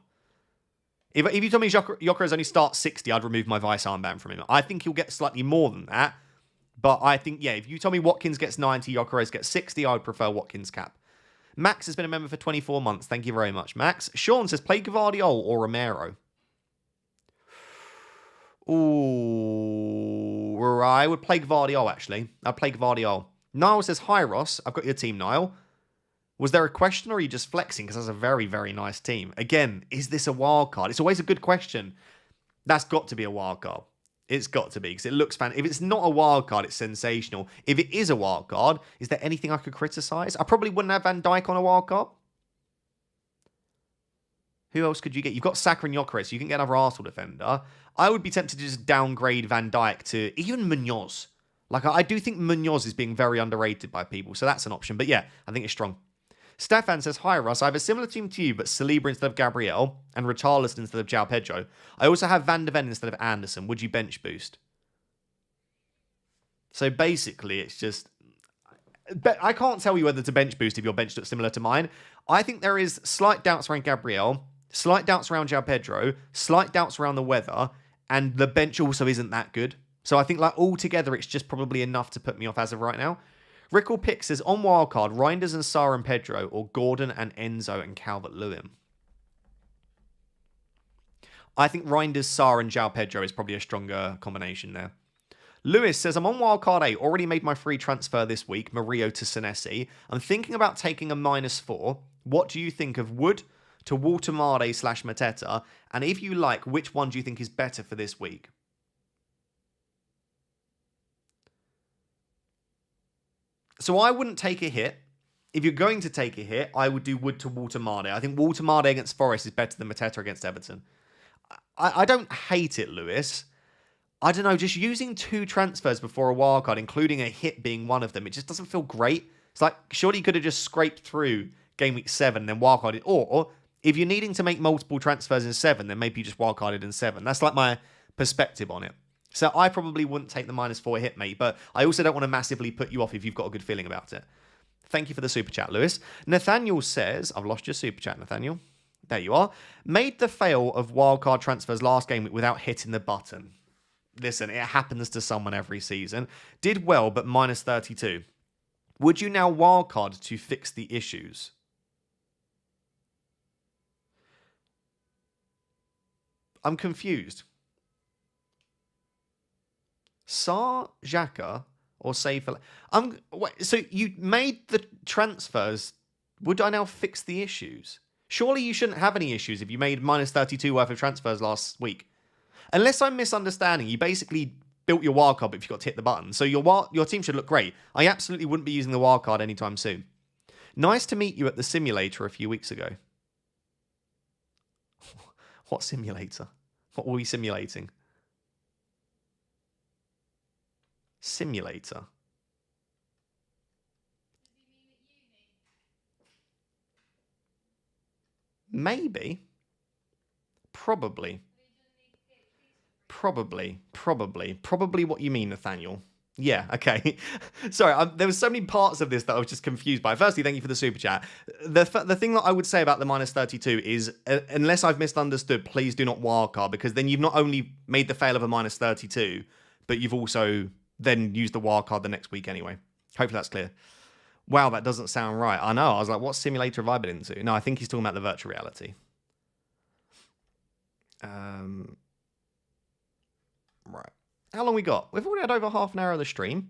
If you told me Gyökeres only starts 60, I'd remove my Vice armband from him. I think he'll get slightly more than that. But I think, yeah, if you told me Watkins gets 90, Gyökeres gets 60, I would prefer Watkins cap. Max has been a member for 24 months. Thank you very much, Max. Sean says, play Gvardiol or Romero? Ooh, I would play Gvardiol, actually. I'd play Gvardiol. Niall says, hi, Ross. I've got your team, Niall. Was there a question or are you just flexing? Because that's a very, very nice team. Again, is this a wild card? It's always a good question. That's got to be a wild card. It's got to be, because it looks fantastic. If it's not a wild card, it's sensational. If it is a wild card, is there anything I could criticise? I probably wouldn't have Van Dijk on a wild card. Who else could you get? You've got Saka and Gyökeres. You can get another Arsenal defender. I would be tempted to just downgrade Van Dijk to even Munoz. Like, I do think Munoz is being very underrated by people, so that's an option. But yeah, I think it's strong. Stefan says, hi, Russ. I have a similar team to you, but Saliba instead of Gabriel and Richarlison instead of João Pedro. I also have Van de Ven instead of Anderson. Would you bench boost? So basically, it's just... I can't tell you whether to bench boost if your bench looks similar to mine. I think there is slight doubts around Gabriel, slight doubts around João Pedro, slight doubts around the weather, and the bench also isn't that good. So I think, like, altogether, it's just probably enough to put me off as of right now. Rickle Pick says, on wildcard, Reinders and Sarr and Pedro, or Gordon and Enzo and Calvert-Lewin. I think Reinders, Sarr and João Pedro is probably a stronger combination there. Lewis says, I'm on wildcard 8, already made my free transfer this week, Murillo to Senesi. I'm thinking about taking a -4. What do you think of Wood to Walter/Mateta? And if you like, which one do you think is better for this week? So I wouldn't take a hit. If you're going to take a hit, I would do Wood to Walter. I think Walter against Forest is better than Mateta against Everton. I don't hate it, Lewis. I don't know, just using 2 transfers before a wildcard, including a hit being one of them, it just doesn't feel great. It's like, surely you could have just scraped through game week 7 and then wildcarded. Or if you're needing to make multiple transfers in 7, then maybe you just wildcarded in 7. That's like my perspective on it. So I probably wouldn't take the -4 hit, mate, but I also don't want to massively put you off if you've got a good feeling about it. Thank you for the super chat, Lewis. Nathaniel says, I've lost your super chat, Nathaniel. There you are. Made the fail of wildcard transfers last game week without hitting the button. Listen, it happens to someone every season. Did well, but -32. Would you now wildcard to fix the issues? I'm confused. Sarr, Xhaka, or save for... So you made the transfers. Would I now fix the issues? Surely you shouldn't have any issues if you made minus 32 worth of transfers last week. Unless I'm misunderstanding, you basically built your wildcard, but if you got to hit the button. So your team should look great. I absolutely wouldn't be using the wildcard anytime soon. Nice to meet you at the simulator a few weeks ago. What simulator? What were we simulating? Simulator. Maybe. Probably what you mean, Nathaniel. Yeah, okay. Sorry, there was so many parts of this that I was just confused by. Firstly, thank you for the super chat. The thing that I would say about the minus 32 is, unless I've misunderstood, please do not wildcard, because then you've not only made the fail of a minus 32, but you've also then used the wildcard the next week anyway. Hopefully that's clear. Wow, that doesn't sound right. I know, I was like, what simulator have I been into? No, I think he's talking about the virtual reality. Right. How long we got? We've already had over half an hour of the stream.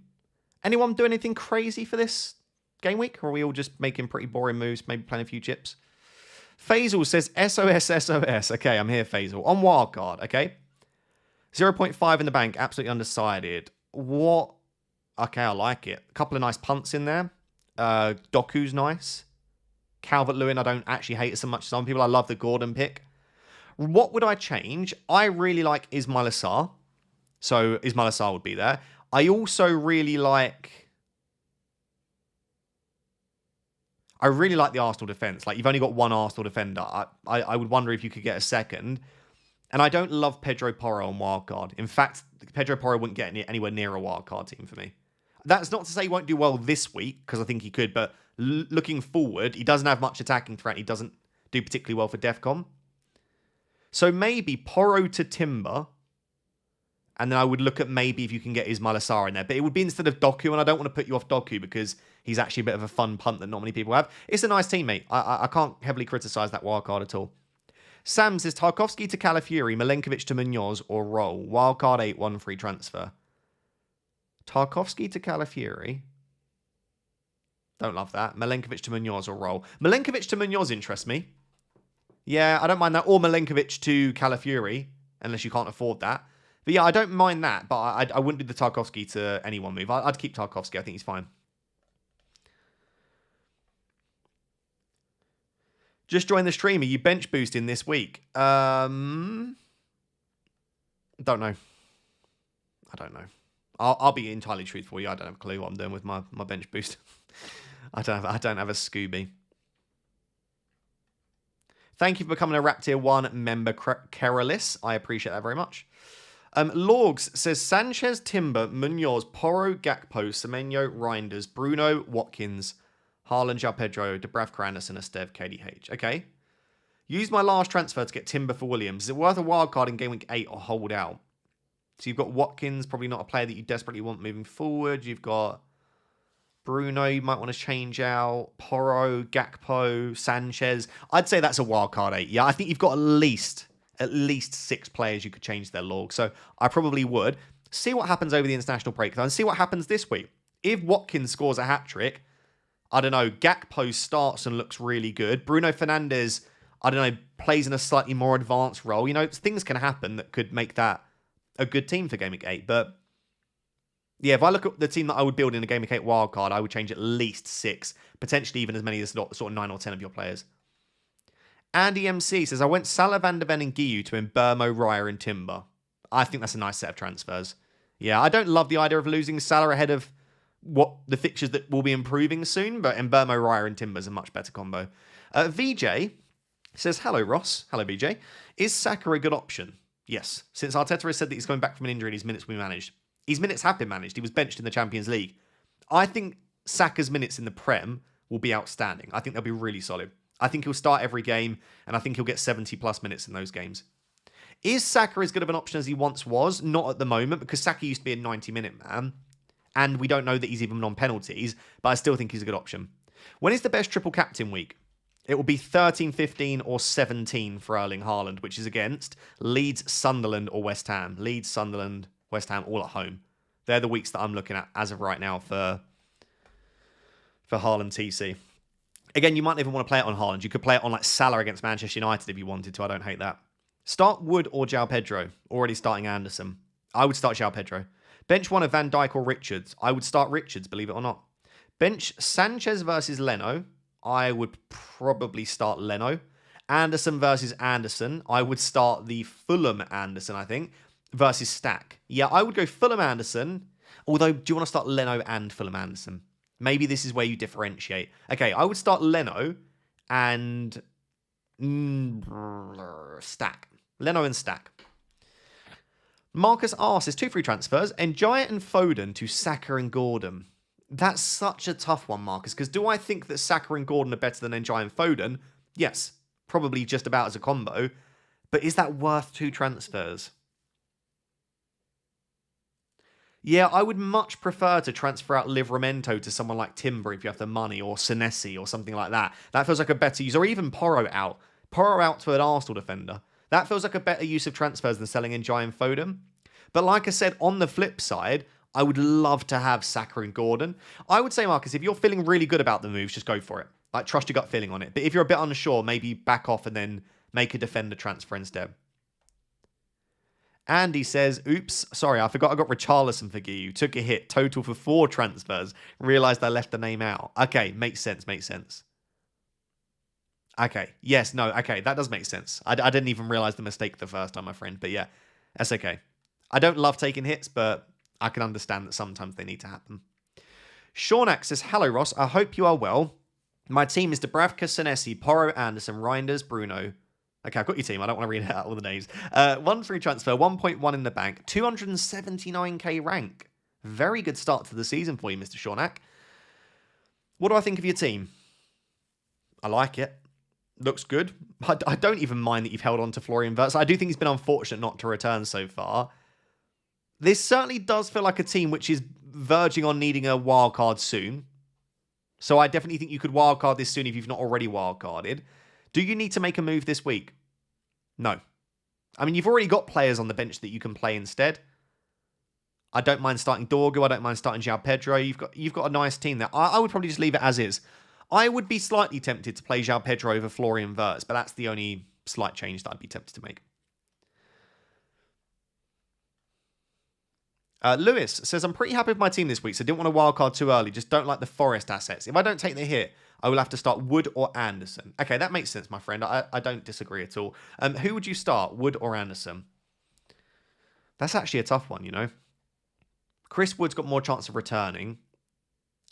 Anyone do anything crazy for this game week? Or are we all just making pretty boring moves, maybe playing a few chips? Faisal says SOS, SOS. Okay, I'm here, Faisal. On wildcard, okay? 0.5 in the bank, absolutely undecided. What? Okay, I like it. A couple of nice punts in there. Doku's nice. Calvert-Lewin, I don't actually hate it so much as some people. I love the Gordon pick. What would I change? I really like Ismail Assar. So Ismail Assar would be there. I also really like... I really like the Arsenal defence. Like, you've only got one Arsenal defender. I would wonder if you could get a second. And I don't love Pedro Porro on wildcard. In fact, Pedro Porro wouldn't get anywhere near a wildcard team for me. That's not to say he won't do well this week, because I think he could. But looking forward, he doesn't have much attacking threat. He doesn't do particularly well for DEFCON. So maybe Porro to Timber... And then I would look at maybe if you can get Ismail Assar in there. But it would be instead of Doku, and I don't want to put you off Doku because he's actually a bit of a fun punt that not many people have. It's a nice teammate. I can't heavily criticise that wildcard at all. Sam says Tarkovsky to Calafiori, Milenkovic to Munoz, or Roll. Wildcard 8, 1 free transfer. Tarkovsky to Calafiori. Don't love that. Milenkovic to Munoz or Roll. Milenkovic to Munoz interests me. Yeah, I don't mind that. Or Milenkovic to Calafiori, unless you can't afford that. But yeah, I don't mind that, but I wouldn't do the Tarkovsky to anyone move. I'd keep Tarkovsky. I think he's fine. Just join the stream. Are you bench boosting this week? Don't know. I don't know. I'll be entirely truthful with you. I don't have a clue what I'm doing with my bench boost. I don't have a Scooby. Thank you for becoming a Rap Tier 1 member, Kerelis. I appreciate that very much. Lorgs says Sanchez, Timber, Munoz, Porro, Gakpo, Semenyo, Reinders, Bruno, Watkins, Haaland, João Pedro, Dubravka, Anderson, Esteve, KDH. Okay. Use my last transfer to get Timber for Williams. Is it worth a wild card in game week 8 or hold out? So you've got Watkins, probably not a player that you desperately want moving forward. You've got Bruno, you might want to change out. Porro, Gakpo, Sanchez. I'd say that's a wild card 8. Yeah, I think you've got at least 6 players you could change their log. So I probably would. See what happens over the international break, though, and see what happens this week. If Watkins scores a hat-trick, I don't know, Gakpo starts and looks really good. Bruno Fernandes, I don't know, plays in a slightly more advanced role. You know, things can happen that could make that a good team for Game Week 8. But yeah, if I look at the team that I would build in a Game Week 8 wildcard, I would change at least 6, potentially even as many as sort of 9 or 10 of your players. Andy MC says, I went Salah, Van de Ven and Guiu to Mbermo, Raya and Timber. I think that's a nice set of transfers. Yeah, I don't love the idea of losing Salah ahead of what the fixtures that will be improving soon, but Mbermo, Raya and Timber is a much better combo. VJ says, hello Ross. Hello VJ. Is Saka a good option? Yes. Since Arteta has said that he's coming back from an injury and his minutes will be managed. His minutes have been managed. He was benched in the Champions League. I think Saka's minutes in the Prem will be outstanding. I think they'll be really solid. I think he'll start every game, and I think he'll get 70 plus minutes in those games. Is Saka as good of an option as he once was? Not at the moment, because Saka used to be a 90-minute man, and we don't know that he's even on penalties, but I still think he's a good option. When is the best triple captain week? It will be 13, 15, or 17 for Erling Haaland, which is against Leeds, Sunderland, or West Ham. Leeds, Sunderland, West Ham, all at home. They're the weeks that I'm looking at as of right now for Haaland TC. Again, you might even want to play it on Haaland. You could play it on like Salah against Manchester United if you wanted to. I don't hate that. Start Wood or João Pedro. Already starting Anderson. I would start João Pedro. Bench one of Van Dijk or Richards. I would start Richards, believe it or not. Bench Sanchez versus Leno. I would probably start Leno. Anderson versus Anderson. I would start the Fulham Anderson, I think, versus Stack. Yeah, I would go Fulham Anderson. Although, do you want to start Leno and Fulham Anderson? Maybe this is where you differentiate. Okay, I would start Leno and Stack. Leno and Stack. Marcus asks, is 2 free transfers. Njaya and Foden to Saka and Gordon. That's such a tough one, Marcus, because do I think that Saka and Gordon are better than Njaya and Foden? Yes, probably just about as a combo. But is that worth 2 transfers? Yeah, I would much prefer to transfer out Livramento to someone like Timber if you have the money, or Senesi or something like that. That feels like a better use. Or even Porro out. Porro out to an Arsenal defender. That feels like a better use of transfers than selling in Njaya and Foden. But like I said, on the flip side, I would love to have Saka and Gordon. I would say, Marcus, if you're feeling really good about the moves, just go for it. Like, trust your gut feeling on it. But if you're a bit unsure, maybe back off and then make a defender transfer instead. Andy says, oops, sorry, I forgot I got Richarlison for you. Took a hit, total for 4 transfers. Realised I left the name out. Okay, makes sense, makes sense. Okay, yes, no, okay, that does make sense. I didn't even realise the mistake the first time, my friend. But yeah, that's okay. I don't love taking hits, but I can understand that sometimes they need to happen. Shaunak says, hello, Ross. I hope you are well. My team is Dubravka, Senesi, Porro, Anderson, Reinders, Bruno. Okay, I've got your team. I don't want to read out all the names. 1 free transfer, 1.1 in the bank, 279k rank. Very good start to the season for you, Mr. Shaunak. What do I think of your team? I like it. Looks good. I don't even mind that you've held on to Florian Wirtz. I do think he's been unfortunate not to return so far. This certainly does feel like a team which is verging on needing a wildcard soon. So I definitely think you could wildcard this soon if you've not already wildcarded. Do you need to make a move this week? No. I mean, you've already got players on the bench that you can play instead. I don't mind starting Dorgu. I don't mind starting João Pedro. You've got a nice team there. I would probably just leave it as is. I would be slightly tempted to play João Pedro over Florian Wirtz, but that's the only slight change that I'd be tempted to make. Lewis says, I'm pretty happy with my team this week, so I didn't want to wildcard too early. Just don't like the Forest assets. If I don't take the hit, I will have to start Wood or Anderson. Okay, that makes sense, my friend. I don't disagree at all. Who would you start, Wood or Anderson? That's actually a tough one, you know. Chris Wood's got more chance of returning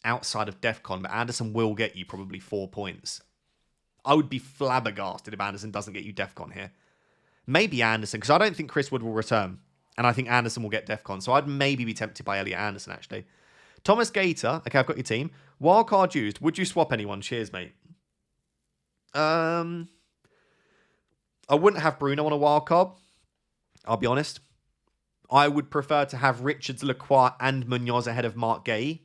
outside of DEFCON, but Anderson will get you probably 4 points. I would be flabbergasted if Anderson doesn't get you DEFCON here. Maybe Anderson, because I don't think Chris Wood will return. And I think Anderson will get DEFCON. So I'd maybe be tempted by Elliot Anderson, actually. Thomas Gator. Okay, I've got your team. Wildcard used. Would you swap anyone? Cheers, mate. I wouldn't have Bruno on a wildcard. I'll be honest. I would prefer to have Richards, Lacroix, and Munoz ahead of Mark Gay.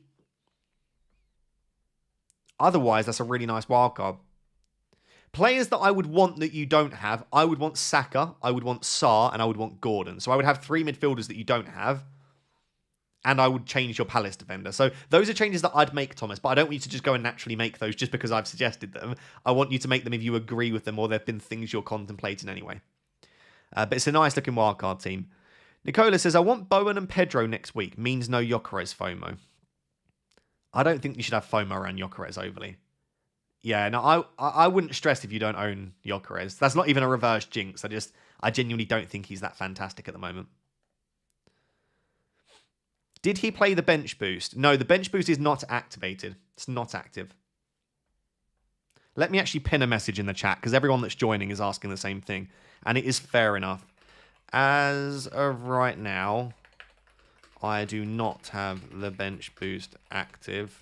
Otherwise, that's a really nice wildcard. Players that I would want that you don't have, I would want Saka, I would want Sarr, and I would want Gordon. So I would have 3 midfielders that you don't have, and I would change your Palace defender. So those are changes that I'd make, Thomas, but I don't want you to just go and naturally make those just because I've suggested them. I want you to make them if you agree with them or there have been things you're contemplating anyway. But it's a nice-looking wildcard team. Nicola says, I want Bowen and Pedro next week. Means no Gyökeres FOMO. I don't think you should have FOMO around Gyökeres overly. Yeah, no, I wouldn't stress if you don't own Gyökeres. That's not even a reverse jinx. I genuinely don't think he's that fantastic at the moment. Did he play the bench boost? No, the bench boost is not activated. It's not active. Let me actually pin a message in the chat because everyone that's joining is asking the same thing. And it is fair enough. As of right now, I do not have the bench boost active.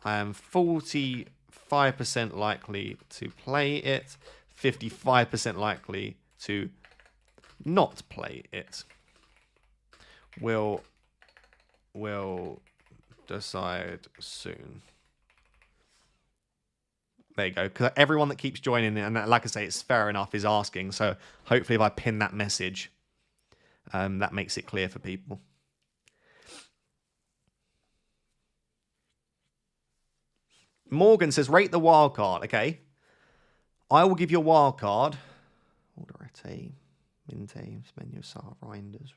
I am 45% likely to play it, 55% likely to not play it. We'll decide soon. There you go. Because everyone that keeps joining, and like I say, it's fair enough, is asking. So hopefully if I pin that message, That makes it clear for people. Morgan says, rate the wild card. Okay. I will give you a wild card. Alderete, Minte, Smenyo, Sar, Reinders,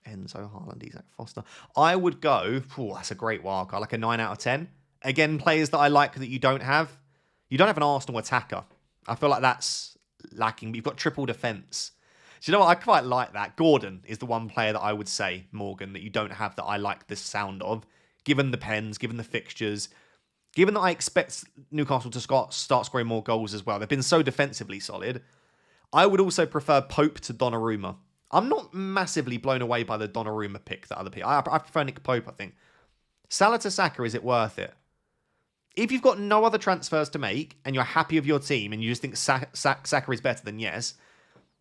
Enzo, Haaland, Isaac, Foster. I would go, that's a great wild card, like a 9 out of 10. Again, players that I like that you don't have. You don't have an Arsenal attacker. I feel like that's lacking, but you've got triple defence. Do you know what? I quite like that. Gordon is the one player that I would say, Morgan, that you don't have that I like the sound of, given the pens, given the fixtures, given that I expect Newcastle to start scoring more goals as well. They've been so defensively solid. I would also prefer Pope to Donnarumma. I'm not massively blown away by the Donnarumma pick that other people. I prefer Nick Pope, I think. Salah to Saka, is it worth it? If you've got no other transfers to make and you're happy with your team and you just think Saka is better, then yes.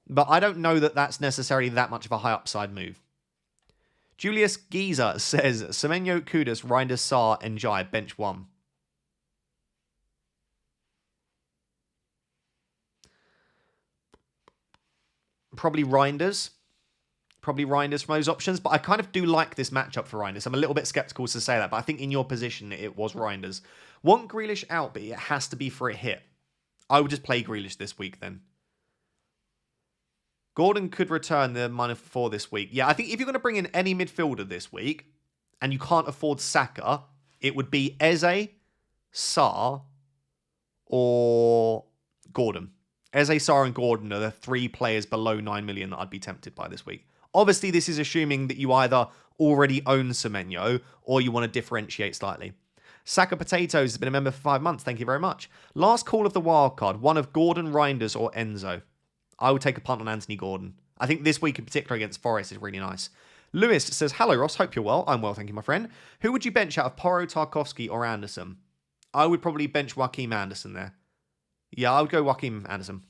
But I don't know that that's necessarily that much of a high upside move. Julius Giza says, Semenyo, Kudus, Reinders, Sarr, and Jai, bench 1. Probably Reinders. Probably Reinders from those options. But I kind of do like this matchup for Reinders. I'm a little bit skeptical to say that. But I think in your position, it was Reinders. Want Grealish out, but it has to be for a hit. I would just play Grealish this week then. Gordon could return the -4 this week. Yeah, I think if you're going to bring in any midfielder this week, and you can't afford Saka, it would be Eze, Sarr, or Gordon. Eze, Sarr, and Gordon are the 3 players below 9 million that I'd be tempted by this week. Obviously, this is assuming that you either already own Semenyo or you want to differentiate slightly. Saka Potatoes has been a member for 5 months. Thank you very much. Last call of the wildcard. One of Gordon, Reinders, or Enzo. I would take a punt on Anthony Gordon. I think this week in particular against Forest is really nice. Lewis says, hello Ross, hope you're well. I'm well, thank you, my friend. Who would you bench out of Porro, Tarkowski, or Anderson? I would probably bench Joaquim Anderson there. Yeah, I would go Joaquim Anderson.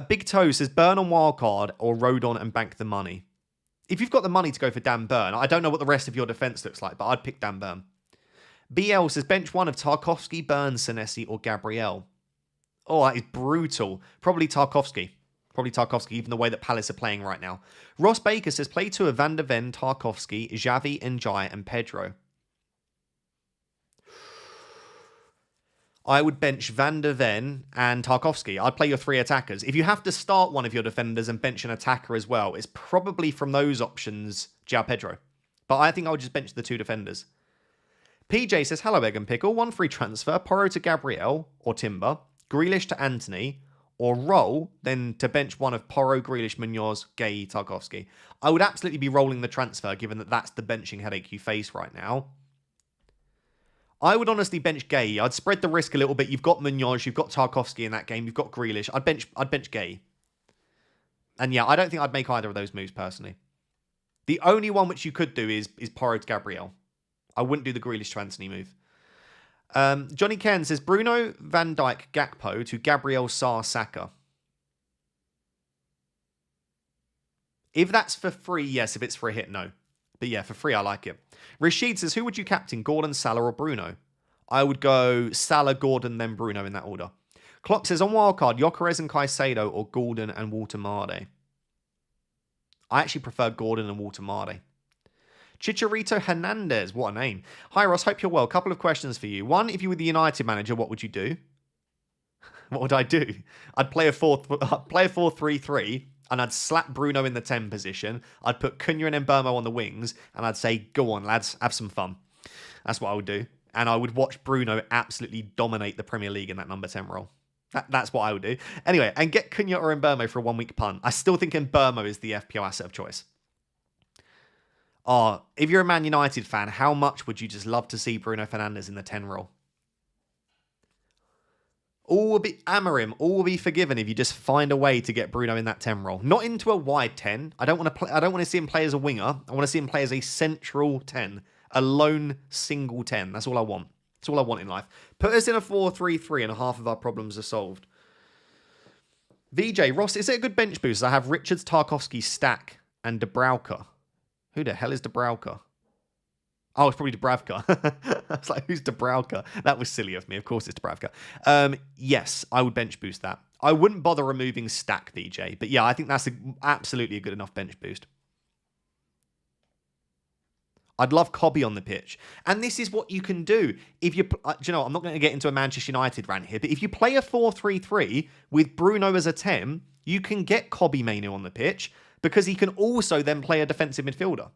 Big Toe says, burn on wildcard or Rodon and bank the money. If you've got the money to go for Dan Burn, I don't know what the rest of your defence looks like, but I'd pick Dan Burn. BL says, bench 1 of Tarkowski, Burns, Senesi, or Gabriel. Oh, that is brutal. Probably Tarkowski. Even the way that Palace are playing right now. Ross Baker says, play 2 of Van der Ven, Tarkowski, Xavi, Njai, and Pedro. I would bench Van der Ven and Tarkowski. I'd play your 3 attackers. If you have to start one of your defenders and bench an attacker as well, it's probably from those options, João Pedro. But I think I would just bench the 2 defenders. PJ says, hello, Egg and Pickle. 1 free transfer, Porro to Gabriel or Timber, Grealish to Anthony, or roll, then to bench 1 of Porro, Grealish, Munoz, Gay, Tarkowski. I would absolutely be rolling the transfer, given that that's the benching headache you face right now. I would honestly bench Gay. I'd spread the risk a little bit. You've got Munoz, you've got Tarkowski in that game, you've got Grealish. I'd bench Gay. And yeah, I don't think I'd make either of those moves personally. The only one which you could do is Porro to Gabriel. I wouldn't do the Grealish to Anthony move. Johnny Ken says, Bruno, Van Dijk, Gakpo to Gabriel, Sarr, Saka. If that's for free, yes. If it's for a hit, no. But yeah, for free, I like it. Rashid says, who would you captain, Gordon, Salah, or Bruno? I would go Salah, Gordon, then Bruno in that order. Klopp says, on wildcard, Gyökeres and Caicedo or Gordon and Walter-Made. I actually prefer Gordon and Walter-Made. Chicharito Hernandez, what a name. Hi Ross, hope you're well. Couple of questions for you. 1, if you were the United manager, what would you do? What would I do? I'd play a 4-3-3 and I'd slap Bruno in the 10 position. I'd put Cunha and Mbeumo on the wings and I'd say, go on lads, have some fun. That's what I would do. And I would watch Bruno absolutely dominate the Premier League in that number 10 role. That's what I would do. Anyway, and get Cunha or Mbeumo for a 1-week punt. I still think Mbeumo is the FPL asset of choice. Oh, if you're a Man United fan, how much would you just love to see Bruno Fernandes in the 10 role? All will be Amarim. All will be forgiven if you just find a way to get Bruno in that 10 role, not into a wide 10. I don't want to see him play as a winger. I want to see him play as a central 10, a lone single 10. That's all I want. That's all I want in life. Put us in a 4-3-3 and half of our problems are solved. VJ Ross, is it a good bench boost? I have Richards, Tarkowski, Stack, and Dubravka. Who the hell is Dubravka? Oh, it's probably Dubravka. I was like, who's Dubravka? That was silly of me. Of course it's Dubravka. Yes, I would bench boost that. I wouldn't bother removing Stack VJ, but yeah, I think that's absolutely a good enough bench boost. I'd love Cobby on the pitch. And this is what you can do. If you, do you know, I'm not going to get into a Manchester United rant here, but if you play a 4-3-3 with Bruno as a 10, you can get Cobby Mainoo on the pitch because he can also then play a defensive midfielder,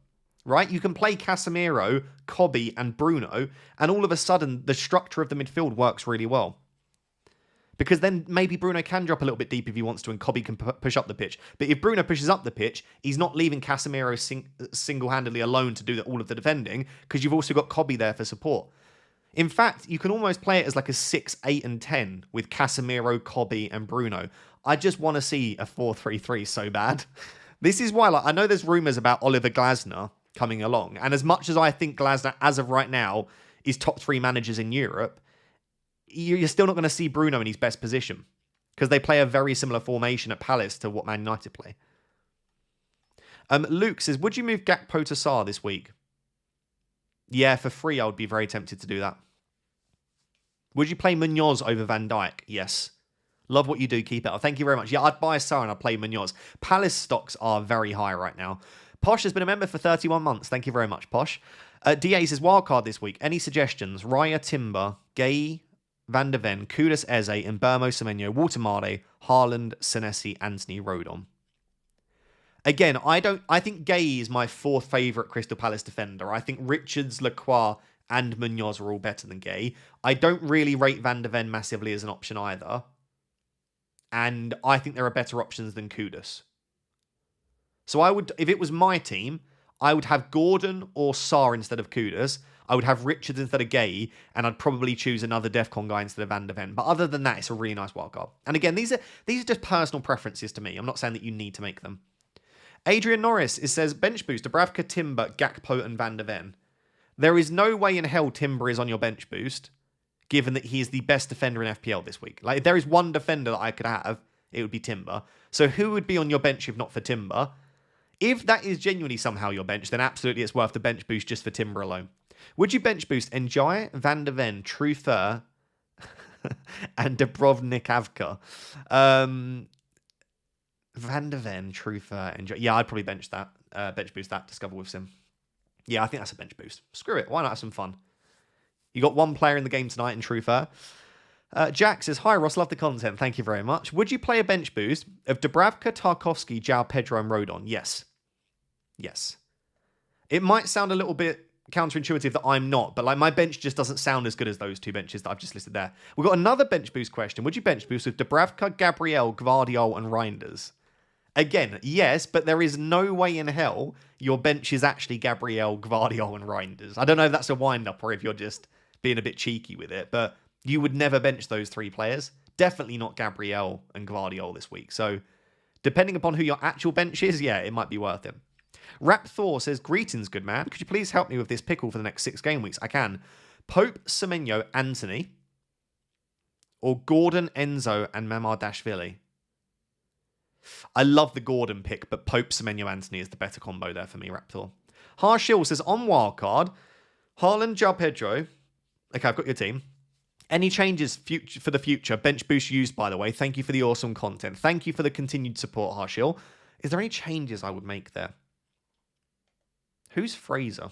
right? You can play Casemiro, Cobby, and Bruno, and all of a sudden the structure of the midfield works really well. Because then maybe Bruno can drop a little bit deep if he wants to, and Cobby can push up the pitch. But if Bruno pushes up the pitch, he's not leaving Casemiro single-handedly alone to do all of the defending, because you've also got Cobby there for support. In fact, you can almost play it as like a 6, 8, and 10 with Casemiro, Cobby, and Bruno. I just want to see a 4-3-3 so bad. This is why, like, I know there's rumours about Oliver Glasner coming along, and as much as I think Glasner, as of right now, is top 3 managers in Europe, you're still not going to see Bruno in his best position because they play a very similar formation at Palace to what Man United play. Luke says, would you move Gakpo to Sarr this week? Yeah, for free, I would be very tempted to do that. Would you play Munoz over Van Dijk? Yes. Love what you do. Keep it up. Thank you very much. Yeah, I'd buy Sarr and I'd play Munoz. Palace stocks are very high right now. Posh has been a member for 31 months. Thank you very much, Posh. DA says, wildcard this week. Any suggestions? Raya, Timber, Gay, Van de Ven, Kudus Eze, Mbermo Semenyo, Watermare, Haaland, Senesi, Anthony, Rodon. Again, I think Gay is my 4th favourite Crystal Palace defender. I think Richards, Lacroix, and Munoz are all better than Gay. I don't really rate Van de Ven massively as an option either. And I think there are better options than Kudus. So I would, if it was my team, I would have Gordon or Sarr instead of Kudus. I would have Richards instead of Gay, and I'd probably choose another DEFCON guy instead of Van de Ven. But other than that, it's a really nice wildcard. And again, these are just personal preferences to me. I'm not saying that you need to make them. Adrian Norris says, bench boost, Dubravka, Timber, Gakpo, and Van de Ven. There is no way in hell Timber is on your bench boost, given that he is the best defender in FPL this week. Like, if there is one defender that I could have, it would be Timber. So who would be on your bench if not for Timber? If that is genuinely somehow your bench, then absolutely it's worth the bench boost just for Timber alone. Would you bench boost Njai, Van de Ven, Trufer, and Dubrovnikavka? Van de Ven, Trufer, Njai. Yeah, I'd probably bench that. Bench boost that. Discover with Sim. Yeah, I think that's a bench boost. Screw it. Why not have some fun? You got one player in the game tonight in Trufer. Jack says, hi Ross, love the content. Thank you very much. Would you play a bench boost of Dubravka, Tarkovsky, João Pedro, and Rodon? Yes. Yes. It might sound a little bit counterintuitive that I'm not, but like my bench just doesn't sound as good as those 2 benches that I've just listed there. We've got another bench boost question. Would you bench boost with Dubravka, Gabriel, Gvardiol, and Reinders? Again, yes, but there is no way in hell your bench is actually Gabriel, Gvardiol, and Reinders. I don't know if that's a wind-up or if you're just being a bit cheeky with it, but you would never bench those 3 players. Definitely not Gabriel and Gvardiol this week. So depending upon who your actual bench is, yeah, it might be worth it. Rap Thor says, greetings, good man. Could you please help me with this pickle for the next 6 game weeks? I can. Pope, Semenyo, Anthony, or Gordon, Enzo, and Mamardashvili. I love the Gordon pick, but Pope, Semenyo, Anthony is the better combo there for me, Raptor. Harshil says, on wildcard, Haaland, João Pedro. Okay, I've got your team. Any changes for the future? Bench boost used, by the way. Thank you for the awesome content. Thank you for the continued support, Harshil. Is there any changes I would make there? Who's Fraser?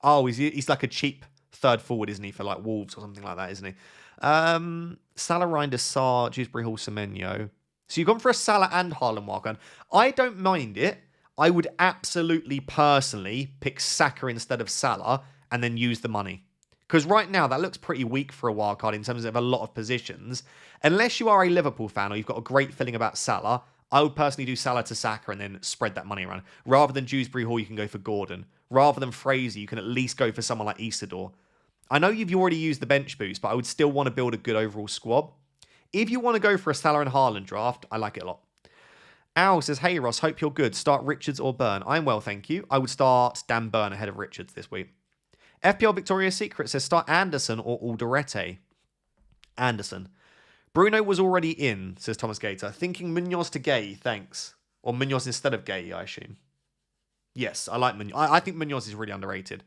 Oh, he's like a cheap 3rd forward, isn't he, for like Wolves or something like that, isn't he? Salah, Reinders, Sarr, Dewsbury Hall, Semenyo. So you've gone for a Salah and Haaland wildcard. I don't mind it. I would absolutely personally pick Saka instead of Salah and then use the money. Because right now, that looks pretty weak for a wildcard in terms of a lot of positions. Unless you are a Liverpool fan or you've got a great feeling about Salah, I would personally do Salah to Saka and then spread that money around. Rather than Dewsbury Hall, you can go for Gordon. Rather than Fraser, you can at least go for someone like Isidore. I know you've already used the bench boost, but I would still want to build a good overall squad. If you want to go for a Salah and Haaland draft, I like it a lot. Al says, hey Ross, hope you're good. Start Richards or Burn? I'm well, thank you. I would start Dan Burn ahead of Richards this week. FPL Victoria's Secret says, start Anderson or Alderete. Anderson. Bruno was already in, says Thomas Gator. Thinking Munoz to Gay, thanks. Or Munoz instead of Gay, I assume. Yes, I like Munoz. I think Munoz is really underrated.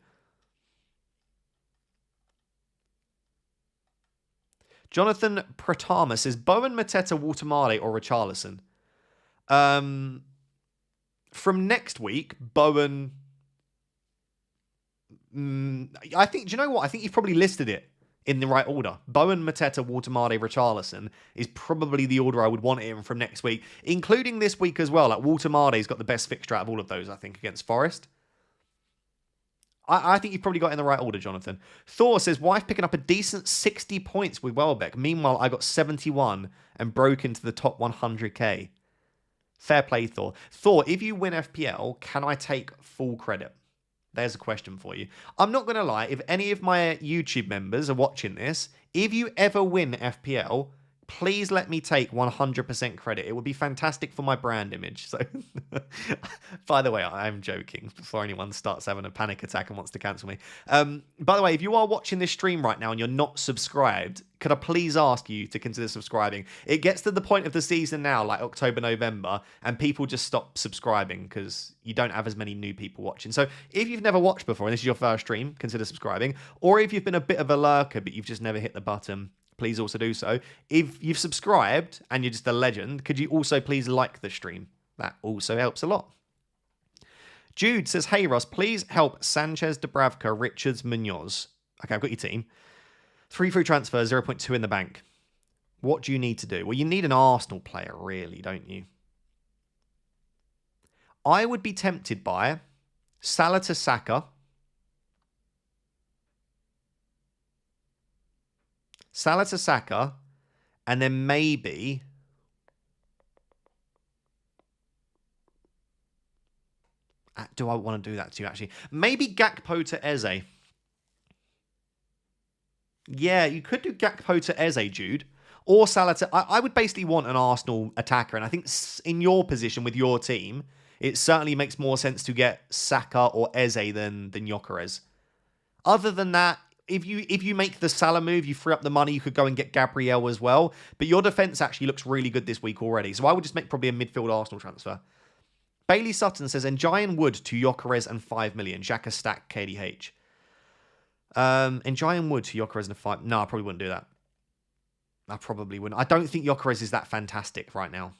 Jonathan Pratama says Bowen, Mateta, Watermale, or Richarlison. From next week, Bowen. I think. Do you know what? I think you've probably listed it in the right order. Bowen, Mateta, Watermale, Richarlison is probably the order I would want it in from next week, including this week as well. Like Watermale's got the best fixture out of all of those, I think, against Forest. I think you've probably got it in the right order, Jonathan. Thor says, wife picking up a decent 60 points with Welbeck. Meanwhile, I got 71 and broke into the top 100k. Fair play, Thor. Thor, if you win FPL, can I take full credit? There's a question for you. I'm not going to lie, if any of my YouTube members are watching this, if you ever win FPL, please let me take 100% credit. It would be fantastic for my brand image. So, by the way, I'm joking before anyone starts having a panic attack and wants to cancel me. By the way, if you are watching this stream right now and you're not subscribed, could I please ask you to consider subscribing? It gets to the point of the season now, like October, November, and people just stop subscribing because you don't have as many new people watching. So if you've never watched before and this is your first stream, consider subscribing. Or if you've been a bit of a lurker but you've just never hit the button, please also do so. If you've subscribed and you're just a legend, could you also please like the stream? That also helps a lot. Jude says, hey Ross, please help Sanchez, Dubravka, Richards, Munoz. Okay, I've got your team. 3 free transfers, 0.2 in the bank. What do you need to do? Well, you need an Arsenal player, really, don't you? I would be tempted by Salah to Saka. Salah to Saka, and then maybe do I want to do that too, actually? Maybe Gakpo to Eze. Yeah, you could do Gakpo to Eze, Jude. Or Salah to... I would basically want an Arsenal attacker, and I think in your position with your team, it certainly makes more sense to get Saka or Eze than Gyökeres. Other than that, if you make the Salah move, you free up the money, you could go and get Gabriel as well. But your defence actually looks really good this week already. So I would just make probably a midfield Arsenal transfer. Bailey Sutton says, Njayan Wood to Gyökeres and 5 million. Xhaka stack KDH. Njayan Wood to Gyökeres and 5... No, I probably wouldn't do that. I probably wouldn't. I don't think Gyökeres is that fantastic right now.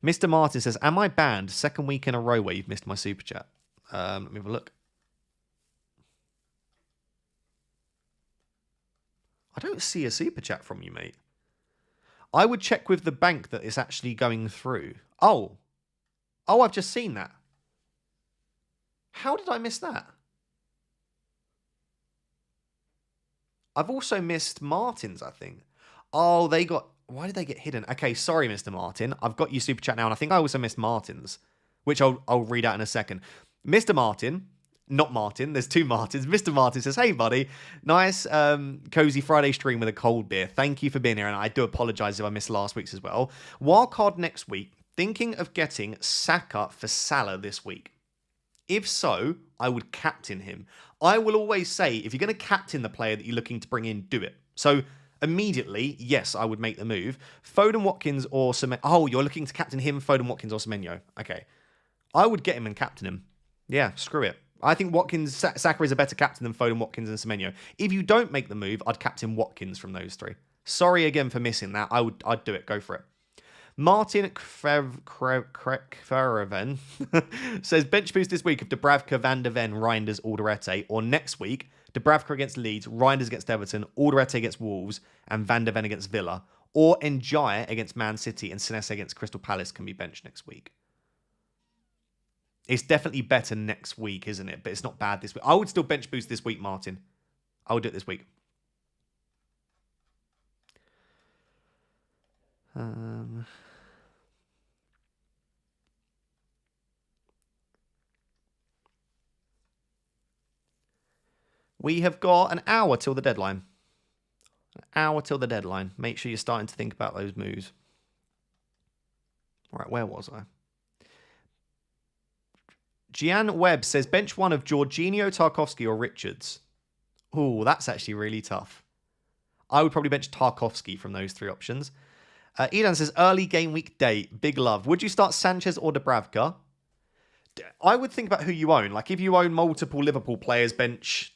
Mr. Martin says, am I banned? Second week in a row where you've missed my super chat. Let me have a look. I don't see a super chat from you, mate. I would check with the bank that it's actually going through. Oh, I've just seen that. How did I miss that? I've also missed Martin's, I think. Oh, they got... Why did they get hidden? Okay, sorry, Mr. Martin. I've got your super chat now, and I think I also missed Martin's, which I'll read out in a second. Mr. Martin, not Martin, there's 2 Martins. Mr. Martin says, hey, buddy, nice cozy Friday stream with a cold beer. Thank you for being here, and I do apologise if I missed last week's as well. Wildcard next week, thinking of getting Saka for Salah this week. If so, I would captain him. I will always say, if you're going to captain the player that you're looking to bring in, do it. So immediately, yes, I would make the move. Foden, Watkins, or Semenyo. Oh, you're looking to captain him, Foden, Watkins, or Semenyo. Okay. I would get him and captain him. Yeah, screw it. I think Saka is a better captain than Foden, Watkins, and Semenyo. If you don't make the move, I'd captain Watkins from those 3. Sorry again for missing that. I'd do it. Go for it. Martin Kvereven says, bench boost this week of Dubravka, Van de Ven, Reinders, Alderete, or next week, Dubravka against Leeds, Reinders against Everton, Alderete against Wolves, and Van de Ven against Villa, or Njai against Man City and Senesi against Crystal Palace can be benched next week. It's definitely better next week, isn't it? But it's not bad this week. I would still bench boost this week, Martin. I would do it this week. We have got an hour till the deadline. An hour till the deadline. Make sure you're starting to think about those moves. All right, where was I? Gian Webb says, bench one of Jorginho, Tarkowski, or Richards. Oh, that's actually really tough. I would probably bench Tarkowski from those 3 options. Edan says, early game week date, big love. Would you start Sanchez or Dubravka? I would think about who you own. Like, if you own multiple Liverpool players, bench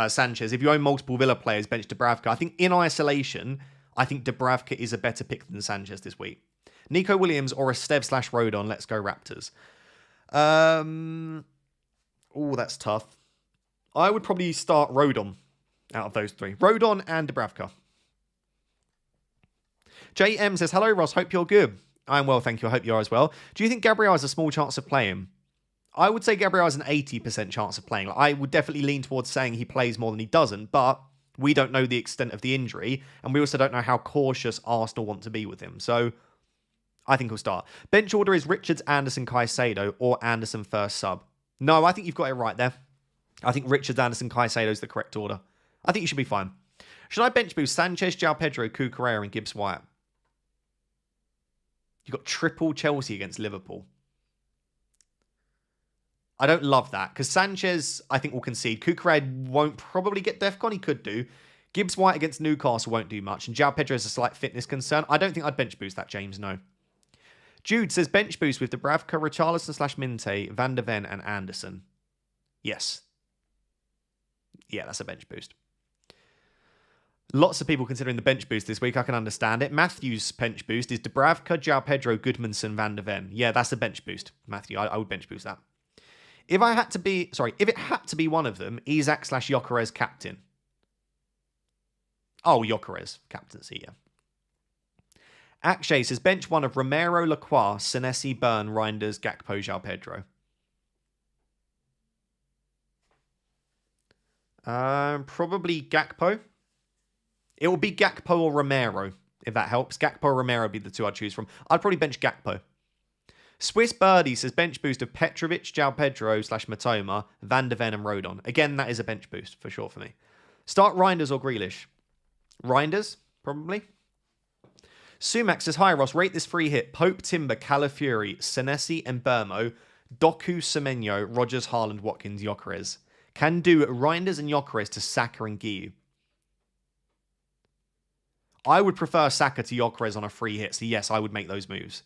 Sanchez. If you own multiple Villa players, bench Dubravka. I think in isolation, I think Dubravka is a better pick than Sanchez this week. Nico Williams or a Stev/Rodon. Let's go Raptors. Oh, that's tough. I would probably start Rodon out of those three. Rodon and Dubravka. JM says, hello, Ross. Hope you're good. I'm well, thank you. I hope you are as well. Do you think Gabriel has a small chance of playing? I would say Gabriel has an 80% chance of playing. Like, I would definitely lean towards saying he plays more than he doesn't, but we don't know the extent of the injury, and we also don't know how cautious Arsenal want to be with him. So I think he'll start. Bench order is Richards, Anderson, Caicedo, or Anderson first sub. No, I think you've got it right there. I think Richards, Anderson, Caicedo is the correct order. I think you should be fine. Should I bench boost Sanchez, João Pedro, Cucurella, and Gibbs White? You've got triple Chelsea against Liverpool. I don't love that because Sanchez, I think, will concede. Cucurella won't probably get DEFCON. He could do. Gibbs White against Newcastle won't do much. And João Pedro has a slight fitness concern. I don't think I'd bench boost that, James. No. Jude says bench boost with Dubravka, Richarlison/Minte, Van der Ven, and Anderson. Yes. Yeah, that's a bench boost. Lots of people considering the bench boost this week. I can understand it. Matthew's bench boost is Dubravka, João Pedro, Goodmanson, Van der Ven. Yeah, that's a bench boost, Matthew. I would bench boost that. If it had to be one of them, Isak/Gyökeres captain. Oh, Gyökeres captaincy, yeah. Akshay says bench one of Romero, Lacroix, Senesi, Byrne, Reinders, Gakpo, João Pedro. Probably Gakpo. It will be Gakpo or Romero, if that helps. Gakpo or Romero would be the two I'd choose from. I'd probably bench Gakpo. Swiss Birdie says bench boost of Petrovic, João Pedro/Matoma, Van der Ven and Rodon. Again, that is a bench boost for sure for me. Start Reinders or Grealish? Reinders, probably. Sumac says, hi Ross, rate this free hit. Pope, Timber, Calafiori, Senesi and Bermo, Doku, Semenyo, Rogers, Haaland, Watkins, Gyökeres. Can do Reinders and Gyökeres to Saka and Guiu. I would prefer Saka to Gyökeres on a free hit, so yes, I would make those moves.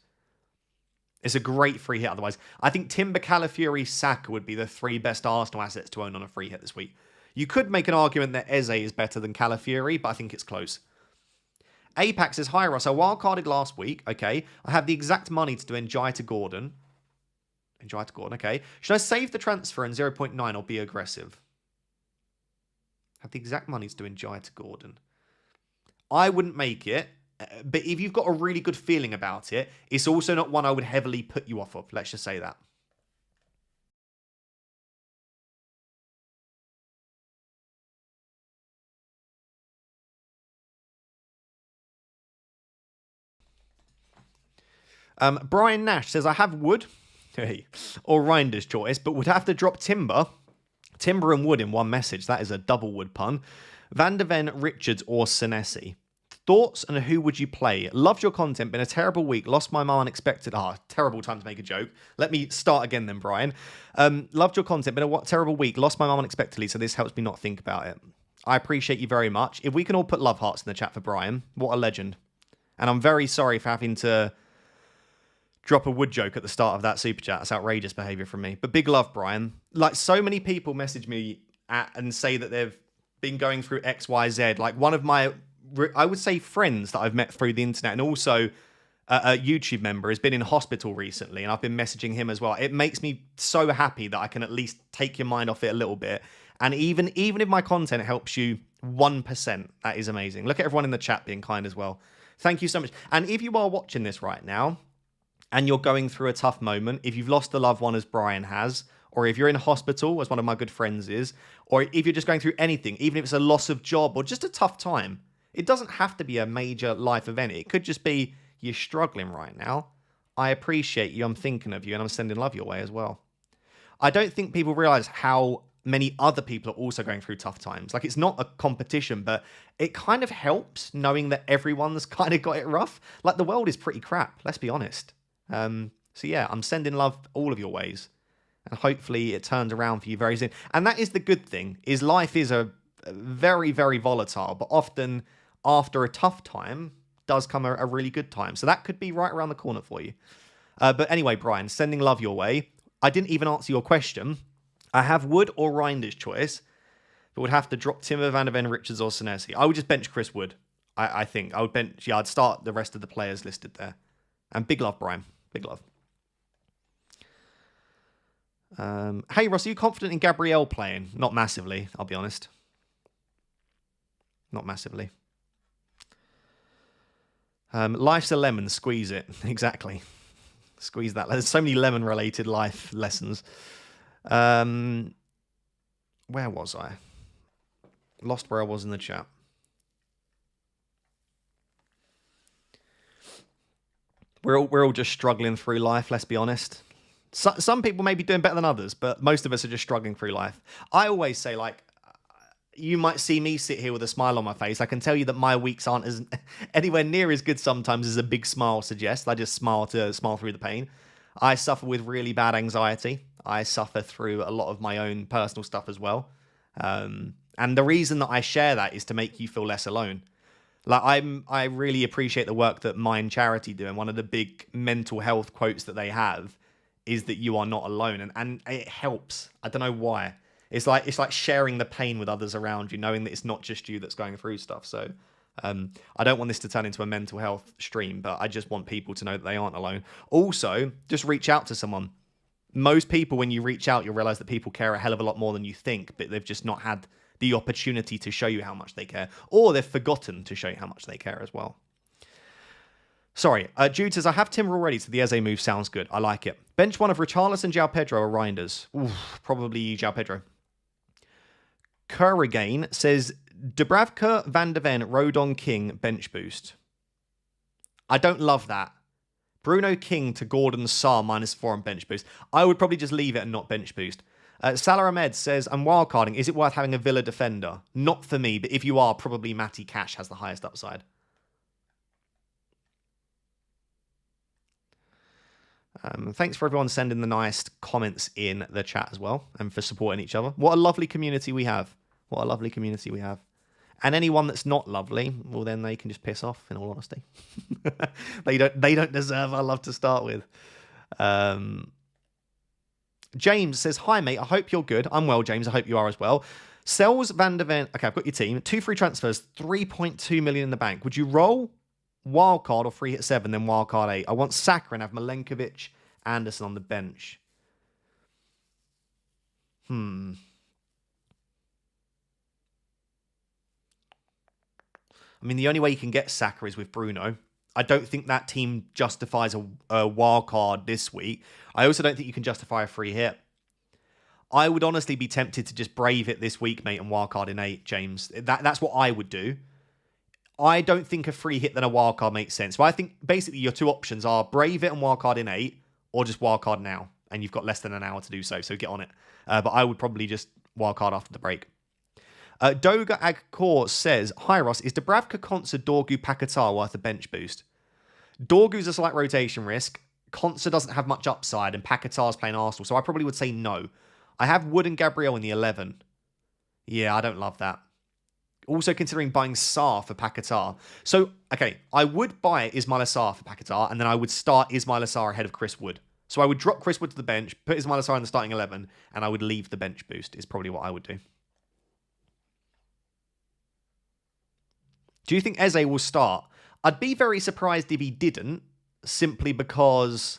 It's a great free hit otherwise. I think Timber, Calafiori, Saka would be the three best Arsenal assets to own on a free hit this week. You could make an argument that Eze is better than Calafiori, but I think it's close. Apax says, hi Ross, I wildcarded last week, okay. I have the exact money to do Njai to Gordon. Njai to Gordon, okay. Should I save the transfer in 0.9 or be aggressive? Have the exact money to do Njai to Gordon. I wouldn't make it, but if you've got a really good feeling about it, it's also not one I would heavily put you off of. Let's just say that. Brian Nash says, I have Wood or Reinders choice, but would have to drop Timber and Wood in one message. That is a double Wood pun. Van der Ven, Richards or Senesi. Thoughts and who would you play? Loved your content. Been a terrible week. Lost my mum unexpected. Terrible time to make a joke. Let me start again then, Brian. Loved your content. Been a terrible week. Lost my mum unexpectedly, so this helps me not think about it. I appreciate you very much. If we can all put love hearts in the chat for Brian, what a legend. And I'm very sorry for having to drop a Wood joke at the start of that super chat. That's outrageous behaviour from me. But big love, Brian. Like, so many people message me and say that they've been going through X, Y, Z. Like, one of my, I would say, friends that I've met through the internet, and also a YouTube member, has been in hospital recently, and I've been messaging him as well. It makes me so happy that I can at least take your mind off it a little bit. And even if my content helps you 1%, that is amazing. Look at everyone in the chat being kind as well. Thank you so much. And if you are watching this right now, and you're going through a tough moment, if you've lost a loved one as Brian has, or if you're in hospital, as one of my good friends is, or if you're just going through anything, even if it's a loss of job or just a tough time, it doesn't have to be a major life event. It could just be you're struggling right now. I appreciate you. I'm thinking of you, and I'm sending love your way as well. I don't think people realize how many other people are also going through tough times. Like, it's not a competition, but it kind of helps knowing that everyone's kind of got it rough. Like, the world is pretty crap, let's be honest. So yeah, I'm sending love all of your ways, and hopefully it turns around for you very soon. And that is the good thing, is life is a very, very volatile, but often after a tough time does come a really good time. So that could be right around the corner for you. But anyway, Brian, sending love your way. I didn't even answer your question. I have Wood or Reinders choice. but would have to drop Timber, Van der Ven, Richards, or Senesi. I would just bench Chris Wood. I think I would bench. Yeah, I'd start the rest of the players listed there. And big love, Brian. Big love. Hey, Ross, are you confident in Gabriel playing? Not massively, I'll be honest. Not massively. Life's a lemon, squeeze it. Exactly. Squeeze that. There's so many lemon-related life lessons. Where was I? Lost where I was in the chat. We're all just struggling through life, let's be honest. Some people may be doing better than others, but most of us are just struggling through life. I always say, like, you might see me sit here with a smile on my face. I can tell you that my weeks aren't as anywhere near as good sometimes as a big smile suggests. I just smile through the pain. I suffer with really bad anxiety. I suffer through a lot of my own personal stuff as well. And the reason that I share that is to make you feel less alone. Like I really appreciate the work that Mind Charity do, and one of the big mental health quotes that they have is that you are not alone, and it helps. I don't know why. It's like sharing the pain with others around you, knowing that it's not just you that's going through stuff. So I don't want this to turn into a mental health stream, but I just want people to know that they aren't alone. Also, just reach out to someone. Most people, when you reach out, you'll realize that people care a hell of a lot more than you think, but they've just not had the opportunity to show you how much they care, or they've forgotten to show you how much they care as well. Sorry, Jude says, I have Timber already, so the Eze move sounds good. I like it. Bench one of Richarlison, João Pedro, or Reinders. Oof, probably João Pedro. Kurrigain says, Dubravka, Van der Ven, Rodon, King, bench boost. I don't love that. Bruno King to Gordon Sarr -4 on bench boost. I would probably just leave it and not bench boost. Salah Ahmed says, I'm wildcarding. Is it worth having a Villa defender? Not for me, but if you are, probably Matty Cash has the highest upside. Thanks for everyone sending the nice comments in the chat as well, and for supporting each other. What a lovely community we have. What a lovely community we have. And anyone that's not lovely, well, then they can just piss off, in all honesty. They don't deserve our love to start with. James says, hi, mate. I hope you're good. I'm well, James. I hope you are as well. Sells Van der Ven. Okay, I've got your team. 2 free transfers, 3.2 million in the bank. Would you roll wildcard or free hit 7, then wildcard 8? I want Saka and have Milenkovic, Anderson on the bench. I mean, the only way you can get Saka is with Bruno. I don't think that team justifies a wild card this week. I also don't think you can justify a free hit. I would honestly be tempted to just brave it this week, mate, and wild card in 8, James. That's what I would do. I don't think a free hit than a wild card makes sense. So I think basically your two options are brave it and wild card in 8, or just wild card now, and you've got less than an hour to do so. So get on it. But I would probably just wild card after the break. Doga Agkor says, hi Ross, is Dubravka, Konsa, Dorgu, Paquetá worth a bench boost? Dorgu's a slight rotation risk. Konsa doesn't have much upside, and Paquetá's playing Arsenal, so I probably would say no. I have Wood and Gabriel in the 11. Yeah, I don't love that. Also considering buying Sarr for Paquetá. So, okay, I would buy Ismaila Sarr for Paquetá, and then I would start Ismaila Sarr ahead of Chris Wood. So I would drop Chris Wood to the bench, put Ismaila Sarr in the starting 11, and I would leave the bench boost, is probably what I would do. Do you think Eze will start? I'd be very surprised if he didn't, simply because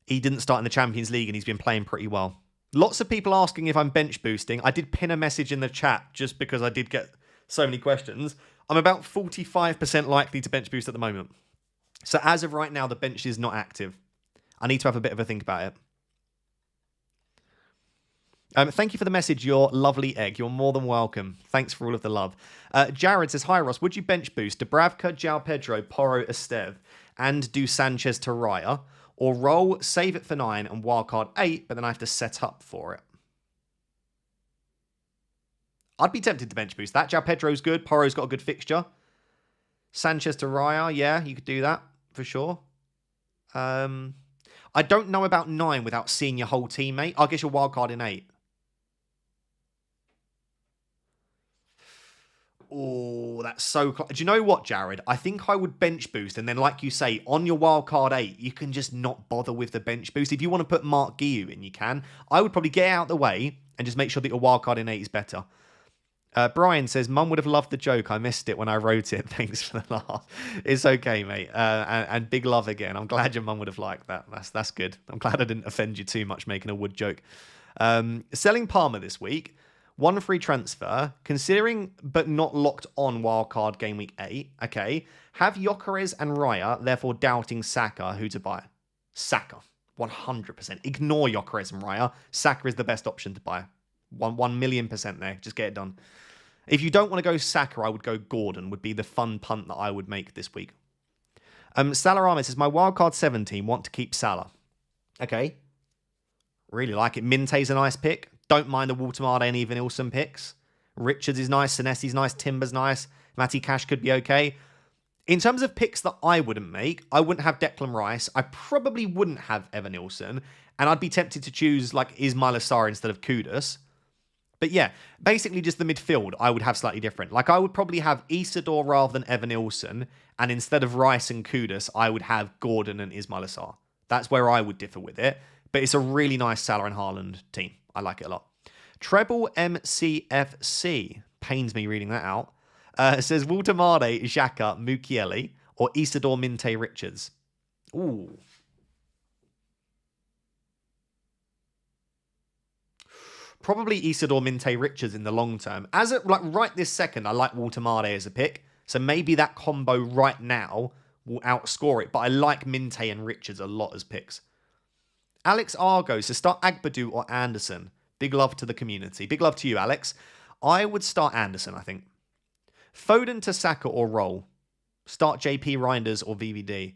he didn't start in the Champions League and he's been playing pretty well. Lots of people asking if I'm bench boosting. I did pin a message in the chat just because I did get so many questions. I'm about 45% likely to bench boost at the moment. So as of right now, the bench is not active. I need to have a bit of a think about it. Thank you for the message, your lovely egg. You're more than welcome. Thanks for all of the love. Jared says, hi Ross, would you bench boost Dubravka, João Pedro, Porro, Esteve, and do Sanchez to Raya? Or roll, save it for 9, and wildcard 8, but then I have to set up for it? I'd be tempted to bench boost that. João Pedro's good. Porro's got a good fixture. Sanchez to Raya, yeah, you could do that for sure. I don't know about 9 without seeing your whole team, mate. I'll get your wildcard in 8. Oh, that's so close. Do you know what, Jared? I think I would bench boost, and then, like you say, on your wildcard 8, you can just not bother with the bench boost. If you want to put Mark Guiu in, you can. I would probably get out of the way and just make sure that your wildcard in 8 is better. Brian says, Mum would have loved the joke. I missed it when I wrote it. Thanks for the laugh. It's okay, mate. And big love again. I'm glad your mum would have liked that. That's good. I'm glad I didn't offend you too much making a wood joke. Selling Palmer this week. 1 free transfer. Considering but not locked on wildcard game week 8. Okay. Have Gyökeres and Raya, therefore doubting Saka, who to buy? Saka. 100%. Ignore Gyökeres and Raya. Saka is the best option to buy. 1 million % there. Just get it done. If you don't want to go Saka, I would go Gordon, would be the fun punt that I would make this week. Salah Ahmed says, my wildcard 17 want to keep Salah. Okay. Really like it. Minte's a nice pick. Don't mind the Waltemade and even Ilson picks. Richards is nice. Senesi's nice. Timber's nice. Matty Cash could be okay. In terms of picks that I wouldn't make, I wouldn't have Declan Rice. I probably wouldn't have Evan Ilson. And I'd be tempted to choose like Ismail Assar instead of Kudus. But yeah, basically just the midfield I would have slightly different. Like I would probably have Isidore rather than Evan Ilson. And instead of Rice and Kudus, I would have Gordon and Ismail Assar. That's where I would differ with it. But it's a really nice Salah and Haaland team. I like it a lot. Treble MCFC. Pains me reading that out. It says Waltemade, Xhaka, Mukiele, or Isidore Minte Richards. Ooh. Probably Isidore Minte Richards in the long term. As a, like right this second, I like Waltemade as a pick. So maybe that combo right now will outscore it. But I like Minte and Richards a lot as picks. Alex Argo says start Agbadu or Anderson. Big love to the community. Big love to you, Alex. I would start Anderson, I think. Foden to Saka or Roll. Start JP Reinders or VVD.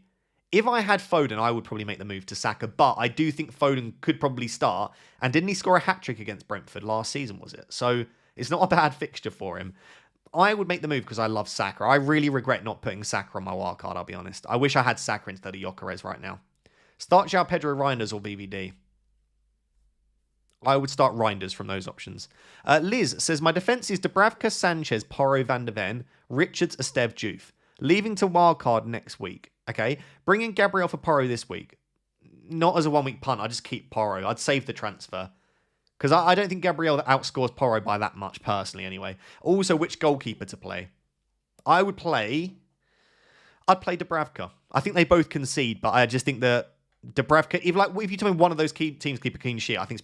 If I had Foden, I would probably make the move to Saka, but I do think Foden could probably start. And didn't he score a hat-trick against Brentford last season, was it? So it's not a bad fixture for him. I would make the move because I love Saka. I really regret not putting Saka on my wildcard, I'll be honest. I wish I had Saka instead of Gyökeres right now. Start João Pedro Reinders or VVD. I would start Reinders from those options. Liz says, my defence is Dubravka, Sanchez, Porro, Van de Ven, Richards, Esteve, Juve. Leaving to wildcard next week. Okay, bring in Gabriel for Porro this week. Not as a 1 week punt. I just keep Porro. I'd save the transfer. Because I don't think Gabriel outscores Porro by that much, personally, anyway. Also, which goalkeeper to play? I'd play Dubravka. I think they both concede, but I just think that Dubravka, if you tell me one of those teams keep a clean sheet, I think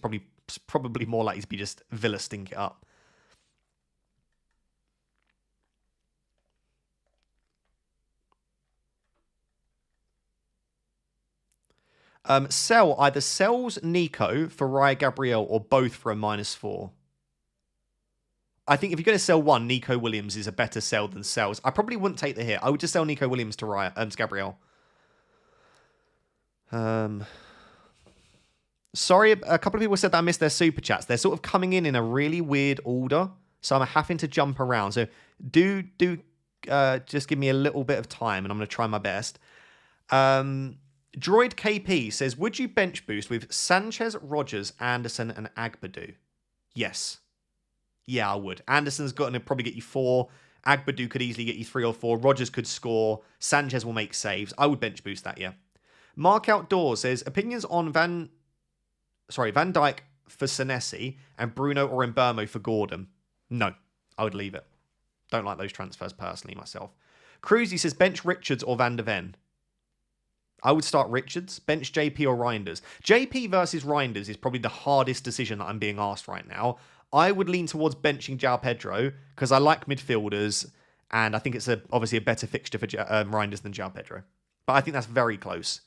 it's probably more likely to be just Villa stink it up. Sell either sells Nico for Raya Gabriel or both for a -4. I think if you're going to sell one, Nico Williams is a better sell than sells. I probably wouldn't take the hit. I would just sell Nico Williams to to Gabriel. Sorry, a couple of people said that I missed their super chats. They're sort of coming in a really weird order, so I'm having to jump around. So do just give me a little bit of time, and I'm going to try my best. Droid KP says, would you bench boost with Sanchez, Rogers, Anderson, and Agbadu? Yes. Yeah, I would. Anderson's going to probably get you 4. Agbadu could easily get you 3 or 4. Rogers could score. Sanchez will make saves. I would bench boost that, yeah. Mark Outdoors says, opinions on Van Dijk for Senesi and Bruno or Mbeumo for Gordon? No, I would leave it. Don't like those transfers personally myself. Cruzy says, bench Richards or Van de Ven? I would start Richards, bench JP or Reinders. JP versus Reinders is probably the hardest decision that I'm being asked right now. I would lean towards benching João Pedro because I like midfielders and I think it's obviously a better fixture for Reinders than João Pedro. But I think that's very close.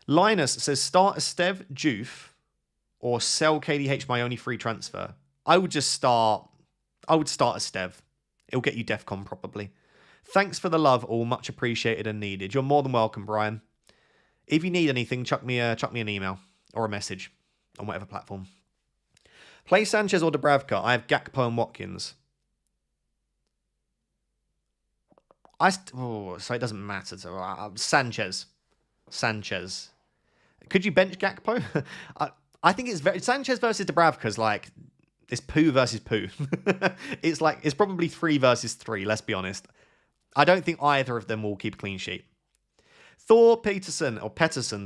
Linus says start Esteve, Juve or sell KDH my only free transfer. I would start Esteve. It'll get you DEFCON probably. Thanks for the love, all much appreciated and needed. You're more than welcome, Brian. If you need anything, chuck me an email or a message on whatever platform. Play Sanchez or Dubravka. I have Gakpo and Watkins. So it doesn't matter. So Sanchez. Could you bench Gakpo? I think it's Sanchez versus Dubravka's like it's poo versus poo. it's probably 3 versus 3. Let's be honest. I don't think either of them will keep a clean sheet. Thor Peterson,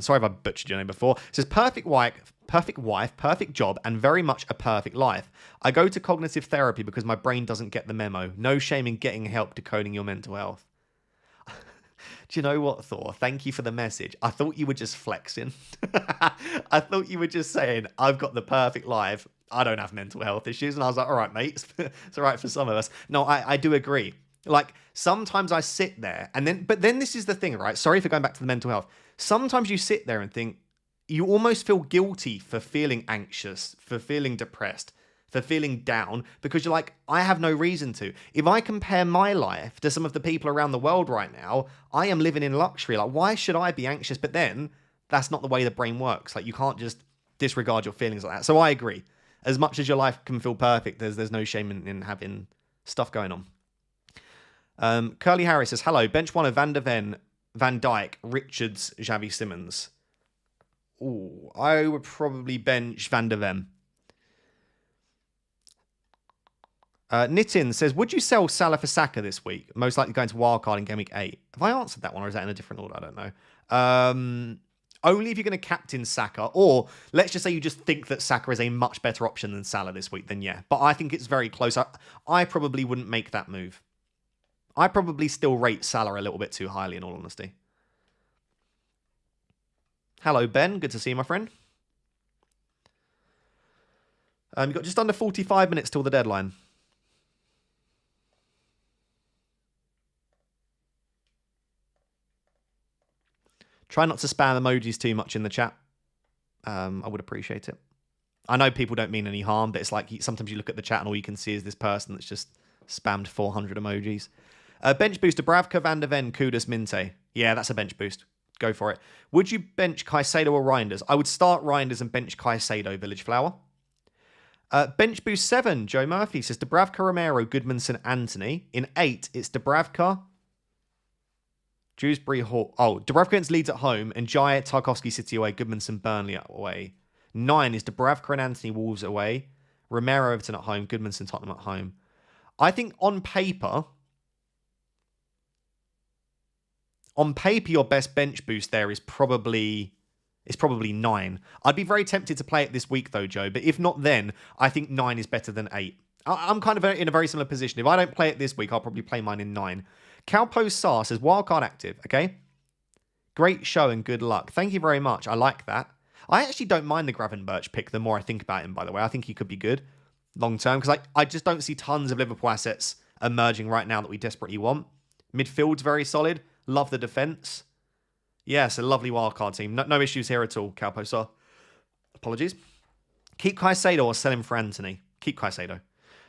sorry if I butchered your name before, says perfect perfect wife, perfect job, and very much a perfect life. I go to cognitive therapy because my brain doesn't get the memo. No shame in getting help decoding your mental health. Do you know what, Thor? Thank you for the message. I thought you were just flexing. I thought you were just saying, I've got the perfect life. I don't have mental health issues. And I was like, all right, mate. It's all right for some of us. No, I do agree. Like, sometimes I sit there but then this is the thing, right? Sorry for going back to the mental health. Sometimes you sit there and think, you almost feel guilty for feeling anxious, for feeling depressed, for feeling down, because you're like, I have no reason to. If I compare my life to some of the people around the world right now, I am living in luxury. Like, why should I be anxious? But then that's not the way the brain works. Like, you can't just disregard your feelings like that. So I agree. As much as your life can feel perfect, there's no shame in having stuff going on. Curly Harris says, hello, bench one of Van der Ven, Van Dijk, Richards, Xavi Simons. Ooh, I would probably bench Van der Ven. Nitin says, would you sell Salah for Saka this week? Most likely going to wildcard in Game Week 8. Have I answered that one, or is that in a different order? I don't know. Only if you're going to captain Saka, or let's just say you just think that Saka is a much better option than Salah this week, then yeah. But I think it's very close. I probably wouldn't make that move. I probably still rate Salah a little bit too highly, in all honesty. Hello, Ben. Good to see you, my friend. You've got just under 45 minutes till the deadline. Try not to spam emojis too much in the chat. I would appreciate it. I know people don't mean any harm, but it's like sometimes you look at the chat and all you can see is this person that's just spammed 400 emojis. Bench boost to Bravka, Van der Ven, Kudus, Minte. Yeah, that's a bench boost. Go for it. Would you bench Caicedo or Reinders? I would start Reinders and bench Caicedo, Village Flower. Bench boost 7, Joe Murphy says Dubravka, Romero, Goodmanson, Anthony. In 8, it's Dubravka, Dewsbury Hall. Oh, Dubravka against Leeds at home, and Jai, Tarkovsky, City away, Goodmanson, Burnley away. 9 is Dubravka and Anthony, Wolves away. Romero, Everton at home, Goodmanson, Tottenham at home. I think on paper, your best bench boost there is probably 9. I'd be very tempted to play it this week though, Joe. But if not, then I think 9 is better than 8. I'm kind of in a very similar position. If I don't play it this week, I'll probably play mine in 9. Calpo Sar says wildcard active. Okay, great show and good luck. Thank you very much. I like that. I actually don't mind the Gravenberch pick. The more I think about him, by the way, I think he could be good long term because I just don't see tons of Liverpool assets emerging right now that we desperately want. Midfield's very solid. Love the defence. Yes, a lovely wildcard team. No issues here at all, Calpo. Apologies. Keep Caicedo or sell him for Anthony. Keep Caicedo.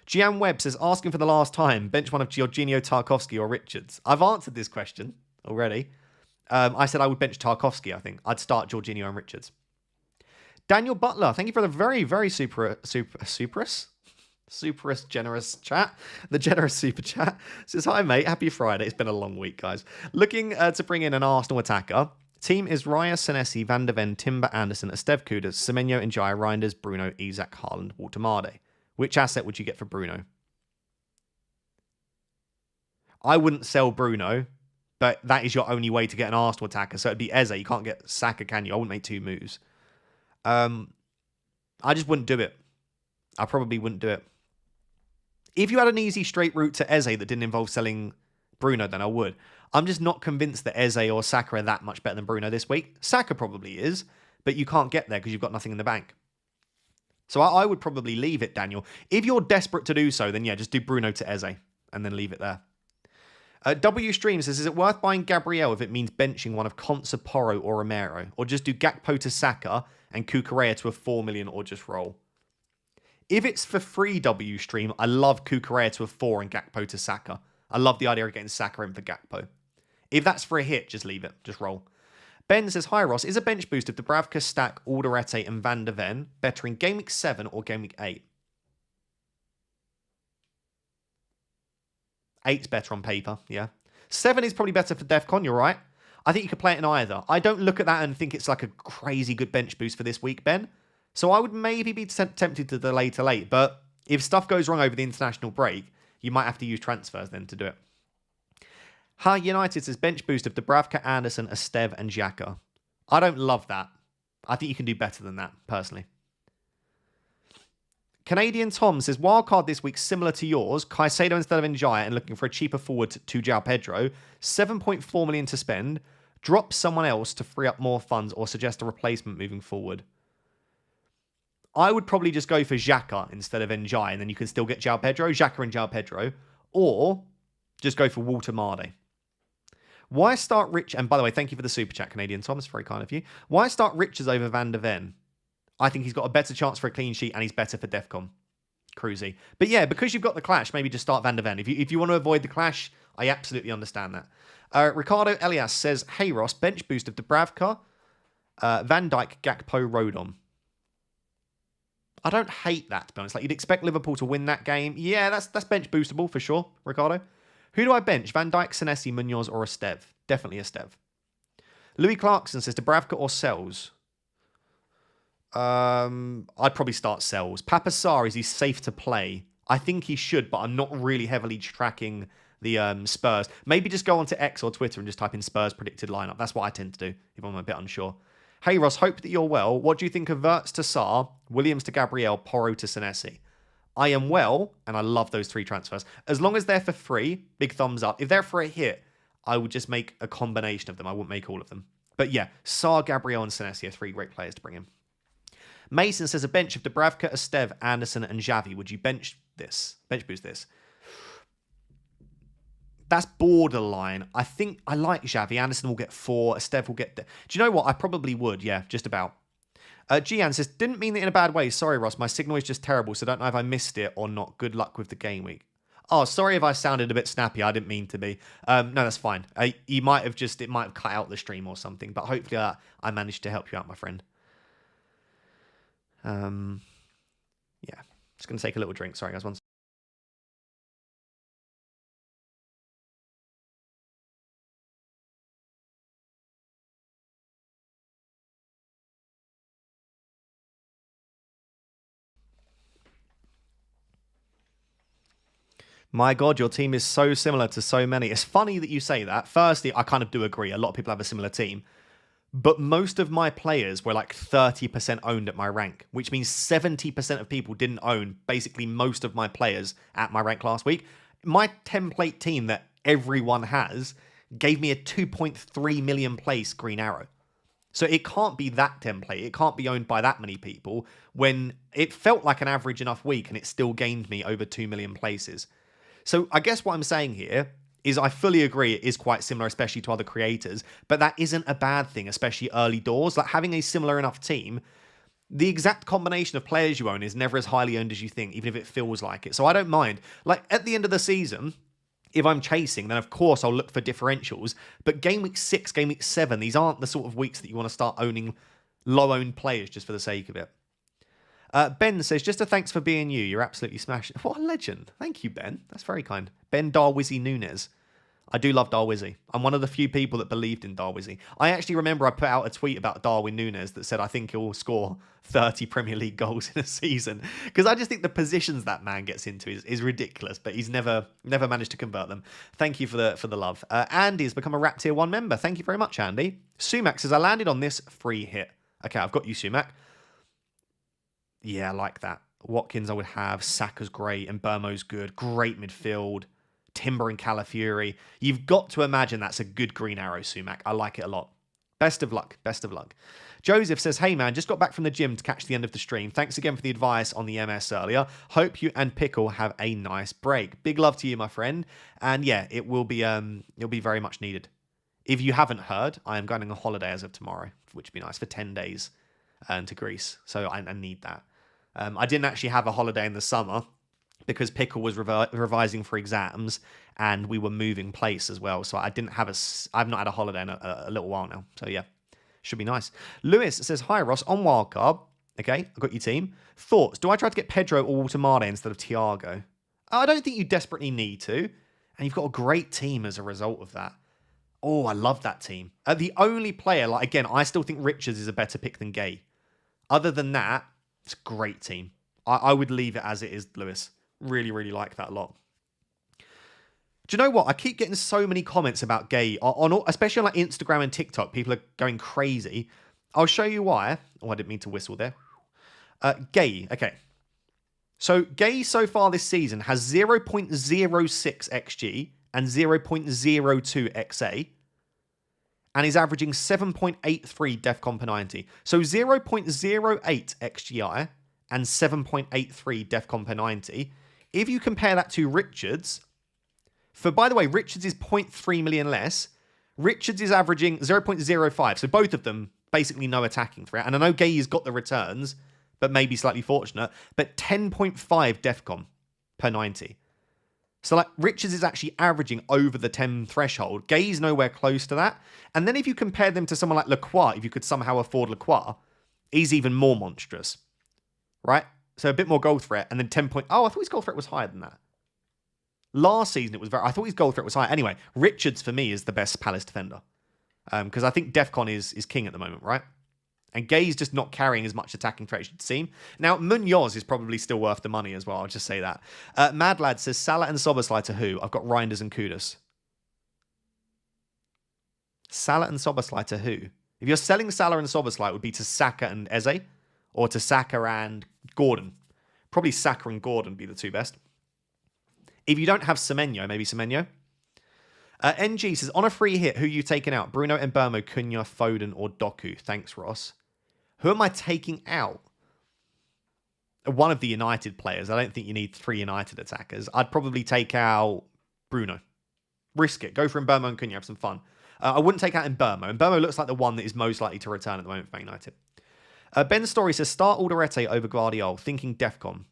Gian Webb says, asking for the last time, bench one of Jorginho, Tarkovsky or Richards. I've answered this question already. I said I would bench Tarkovsky, I think. I'd start Jorginho and Richards. Daniel Butler, thank you for the very, very superous generous chat. The generous super chat says, hi, mate. Happy Friday. It's been a long week, guys. Looking to bring in an Arsenal attacker. Team is Raya, Senesi, Van der Ven, Timber, Anderson, Esteve Kudas, Semenyo, Njaya, Reinders, Bruno, Isak, Haaland, Walter Marde. Which asset would you get for Bruno? I wouldn't sell Bruno, but that is your only way to get an Arsenal attacker. So it'd be Eze. You can't get Saka, can you? I wouldn't make 2 moves. I just wouldn't do it. I probably wouldn't do it. If you had an easy straight route to Eze that didn't involve selling Bruno, then I would. I'm just not convinced that Eze or Saka are that much better than Bruno this week. Saka probably is, but you can't get there because you've got nothing in the bank. So I would probably leave it, Daniel. If you're desperate to do so, then yeah, just do Bruno to Eze and then leave it there. W Stream says, is it worth buying Gabriel if it means benching one of Konsa, Porro or Romero? Or just do Gakpo to Saka and Kukurea to a 4 million or just roll? If it's for free W Stream, I love Kukurea to a 4 and Gakpo to Saka. I love the idea of getting Saka in for Gakpo. If that's for a hit, just leave it. Just roll. Ben says, hi Ross, is a bench boost of Dubravka, Stack, Alderete and Van der Ven better in Game Week 7 or Game Week 8? 8's better on paper, yeah. 7 is probably better for DEFCON, you're right. I think you could play it in either. I don't look at that and think it's like a crazy good bench boost for this week, Ben. So I would maybe be tempted to delay to late, but if stuff goes wrong over the international break, you might have to use transfers then to do it. Hi United says bench boost of Dubravka, Anderson, Esteve and Xhaka. I don't love that. I think you can do better than that, personally. Canadian Tom says, wildcard this week similar to yours. Caicedo instead of Njaya and looking for a cheaper forward to João Pedro. 7.4 million to spend. Drop someone else to free up more funds or suggest a replacement moving forward. I would probably just go for Xhaka instead of Njaya, and then you can still get João Pedro, Xhaka and João Pedro. Or just go for Walter Marde. Why start Rich? And by the way, thank you for the super chat, Canadian Tom. It's very kind of you. Why start Richards over Van der Ven? I think he's got a better chance for a clean sheet and he's better for Defcon. Cruisy. But yeah, because you've got the clash, maybe just start Van der Ven. If you want to avoid the clash, I absolutely understand that. Ricardo Elias says, hey Ross, bench boost of Dubravka, Van Dijk, Gakpo, Rodon. I don't hate that, to be honest. Like, you'd expect Liverpool to win that game. Yeah, that's bench boostable for sure, Ricardo. Who do I bench? Van Dijk, Senesi, Munoz, or Estev? Definitely Estev. Louis Clarkson says, Dubravka or Sells? I'd probably start Sells. Papasar, is he safe to play? I think he should, but I'm not really heavily tracking the Spurs. Maybe just go onto X or Twitter and just type in Spurs predicted lineup. That's what I tend to do if I'm a bit unsure. Hey Ross, hope that you're well. What do you think of Wirtz to Sarr, Williams to Gabriel, Porro to Senesi? I am well, and I love those 3 transfers. As long as they're for free, big thumbs up. If they're for a hit, I would just make a combination of them. I wouldn't make all of them. But yeah, Sarr, Gabriel, and Senesi are 3 great players to bring in. Mason says a bench of Dubravka, Estev, Anderson, and Xavi. Would you bench boost this? That's borderline. I think I like Xavi. Anderson will get 4. Estev will get... Do you know what? I probably would. Yeah, just about. Gian says, didn't mean it in a bad way. Sorry, Ross. My signal is just terrible, so don't know if I missed it or not. Good luck with the game week. Oh, sorry if I sounded a bit snappy. I didn't mean to be. No, that's fine. It might have cut out the stream or something, but hopefully I managed to help you out, my friend. Yeah. Just going to take a little drink. Sorry, guys. One second. My God, your team is so similar to so many. It's funny that you say that. Firstly, I kind of do agree. A lot of people have a similar team. But most of my players were like 30% owned at my rank, which means 70% of people didn't own basically most of my players at my rank last week. My template team that everyone has gave me a 2.3 million place green arrow. So it can't be that template. It can't be owned by that many people when it felt like an average enough week and it still gained me over 2 million places. So I guess what I'm saying here is I fully agree it is quite similar, especially to other creators, but that isn't a bad thing, especially early doors. Like having a similar enough team, the exact combination of players you own is never as highly owned as you think, even if it feels like it. So I don't mind. Like at the end of the season, if I'm chasing, then of course I'll look for differentials. But game week 6, game week 7, these aren't the sort of weeks that you want to start owning low-owned players just for the sake of it. Ben says, just a thanks for being you. You're absolutely smashing. What a legend. Thank you, Ben. That's very kind. Ben Darwizzy Nunes. I do love Darwizzy. I'm one of the few people that believed in Darwizzy. I actually remember I put out a tweet about Darwin Nunes that said I think he'll score 30 Premier League goals in a season. Because I just think the positions that man gets into is ridiculous, but he's never managed to convert them. Thank you for the love. Andy's become a Rap Tier 1 member. Thank you very much, Andy. Sumac says, I landed on this free hit. Okay, I've got you, Sumac. Yeah, I like that. Watkins I would have. Saka's great. And Burmo's good. Great midfield. Timber and Calafiori. You've got to imagine that's a good green arrow, Sumac. I like it a lot. Best of luck. Best of luck. Joseph says, hey man, just got back from the gym to catch the end of the stream. Thanks again for the advice on the MS earlier. Hope you and Pickle have a nice break. Big love to you, my friend. And yeah, it'll be very much needed. If you haven't heard, I am going on a holiday as of tomorrow, which would be nice, for 10 days to Greece. So I need that. I didn't actually have a holiday in the summer because Pickle was revising for exams and we were moving place as well. So I've not had a holiday in a little while now. So yeah, should be nice. Lewis says, hi Ross, on wildcard. Okay, I've got your team. Thoughts, do I try to get Pedro or Walter Marde instead of Thiago? I don't think you desperately need to. And you've got a great team as a result of that. Oh, I love that team. The only player, like again, I still think Richards is a better pick than Gay. Other than that, it's a great team. I would leave it as it is, Lewis. Really, really like that a lot. Do you know what? I keep getting so many comments about Gay, especially on like Instagram and TikTok. People are going crazy. I'll show you why. Oh, I didn't mean to whistle there. Gay. Okay. So Gay so far this season has 0.06 XG and 0.02 XA. And he's averaging 7.83 DEFCON per 90. So 0.08 XGI and 7.83 DEFCON per 90. If you compare that to Richards, by the way, Richards is 0.3 million less. Richards is averaging 0.05. So both of them basically no attacking threat. And I know Gay's got the returns, but maybe slightly fortunate. But 10.5 DEFCON per 90. So like Richards is actually averaging over the 10 threshold. Gay's nowhere close to that. And then if you compare them to someone like Lacroix, if you could somehow afford Lacroix, he's even more monstrous. Right? So a bit more goal threat. And then 10 point... Oh, I thought his goal threat was higher than that. Last season it was very... I thought his goal threat was higher. Anyway, Richards for me is the best Palace defender. Because I think DEFCON is king at the moment, right? And Gay's just not carrying as much attacking threat as you'd seem. Now, Munoz is probably still worth the money as well. I'll just say that. Mad Lad says, Salah and Soboslai to who? I've got Reinders and Kudus. Salah and Soboslai to who? If you're selling Salah and Soboslai, it would be to Saka and Eze. Or to Saka and Gordon. Probably Saka and Gordon would be the two best. If you don't have Semenyo, maybe Semenyo. NG says, on a free hit, who are you taking out? Bruno, Mbeumo, Cunha, Foden, or Doku? Thanks, Ross. Who am I taking out? One of the United players. I don't think you need 3 United attackers. I'd probably take out Bruno. Risk it. Go for Mbeumo and Cunha. Have some fun. I wouldn't take out Mbeumo. Mbeumo looks like the one that is most likely to return at the moment for Man United. Ben Story says, start Alderete over Guardiola. Thinking DEFCON.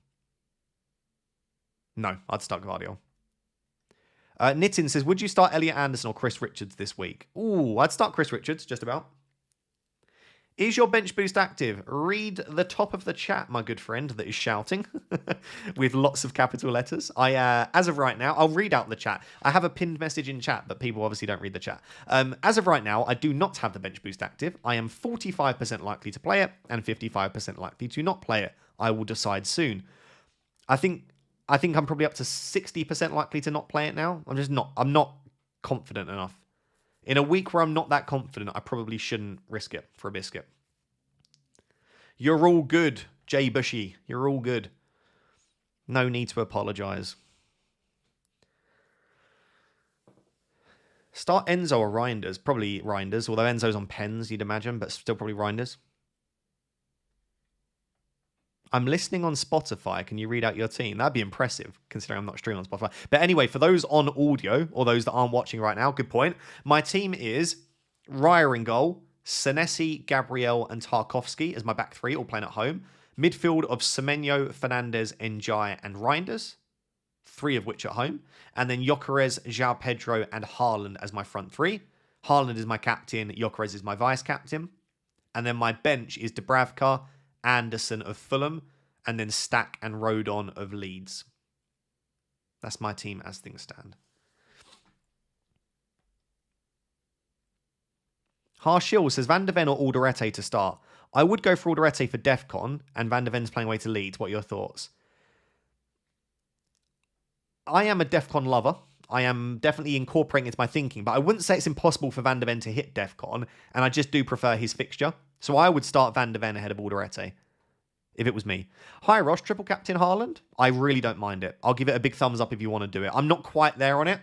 No, I'd start Guardiola. Nitin says, would you start Elliot Anderson or Chris Richards this week? Ooh, I'd start Chris Richards, just about. Is your bench boost active? Read the top of the chat, my good friend, that is shouting with lots of capital letters. As of right now, I'll read out the chat. I have a pinned message in chat, but people obviously don't read the chat. As of right now, I do not have the bench boost active. I am 45% likely to play it and 55% likely to not play it. I will decide soon. I think I'm probably up to 60% likely to not play it now. I'm not confident enough. In a week where I'm not that confident, I probably shouldn't risk it for a biscuit. You're all good, Jay Bushy. You're all good. No need to apologise. Start Enzo or Reinders. Probably Reinders, although Enzo's on pens, you'd imagine, but still probably Reinders. I'm listening on Spotify. Can you read out your team? That'd be impressive, considering I'm not streaming on Spotify. But anyway, for those on audio, or those that aren't watching right now, good point. My team is Raya in goal, Senesi, Gabriel, and Tarkovsky as my back three, all playing at home. Midfield of Semenyo, Fernandes, Njai, and Reinders, 3 of which at home. And then Gyökeres, João Pedro, and Haaland as my front 3. Haaland is my captain, Gyökeres is my vice-captain. And then my bench is Dubravka, Anderson of Fulham, and then Stack and Rodon of Leeds. That's my team as things stand. Harshil says, Van de Ven or Alderete to start? I would go for Alderete for DEFCON, and Van de Ven's playing away to Leeds. What are your thoughts? I am a DEFCON lover. I am definitely incorporating it into my thinking, but I wouldn't say it's impossible for Van de Ven to hit DEFCON, and I just do prefer his fixture. So I would start Van de Ven ahead of Alderete, if it was me. Hi, Ross, triple captain Haaland? I really don't mind it. I'll give it a big thumbs up if you want to do it. I'm not quite there on it.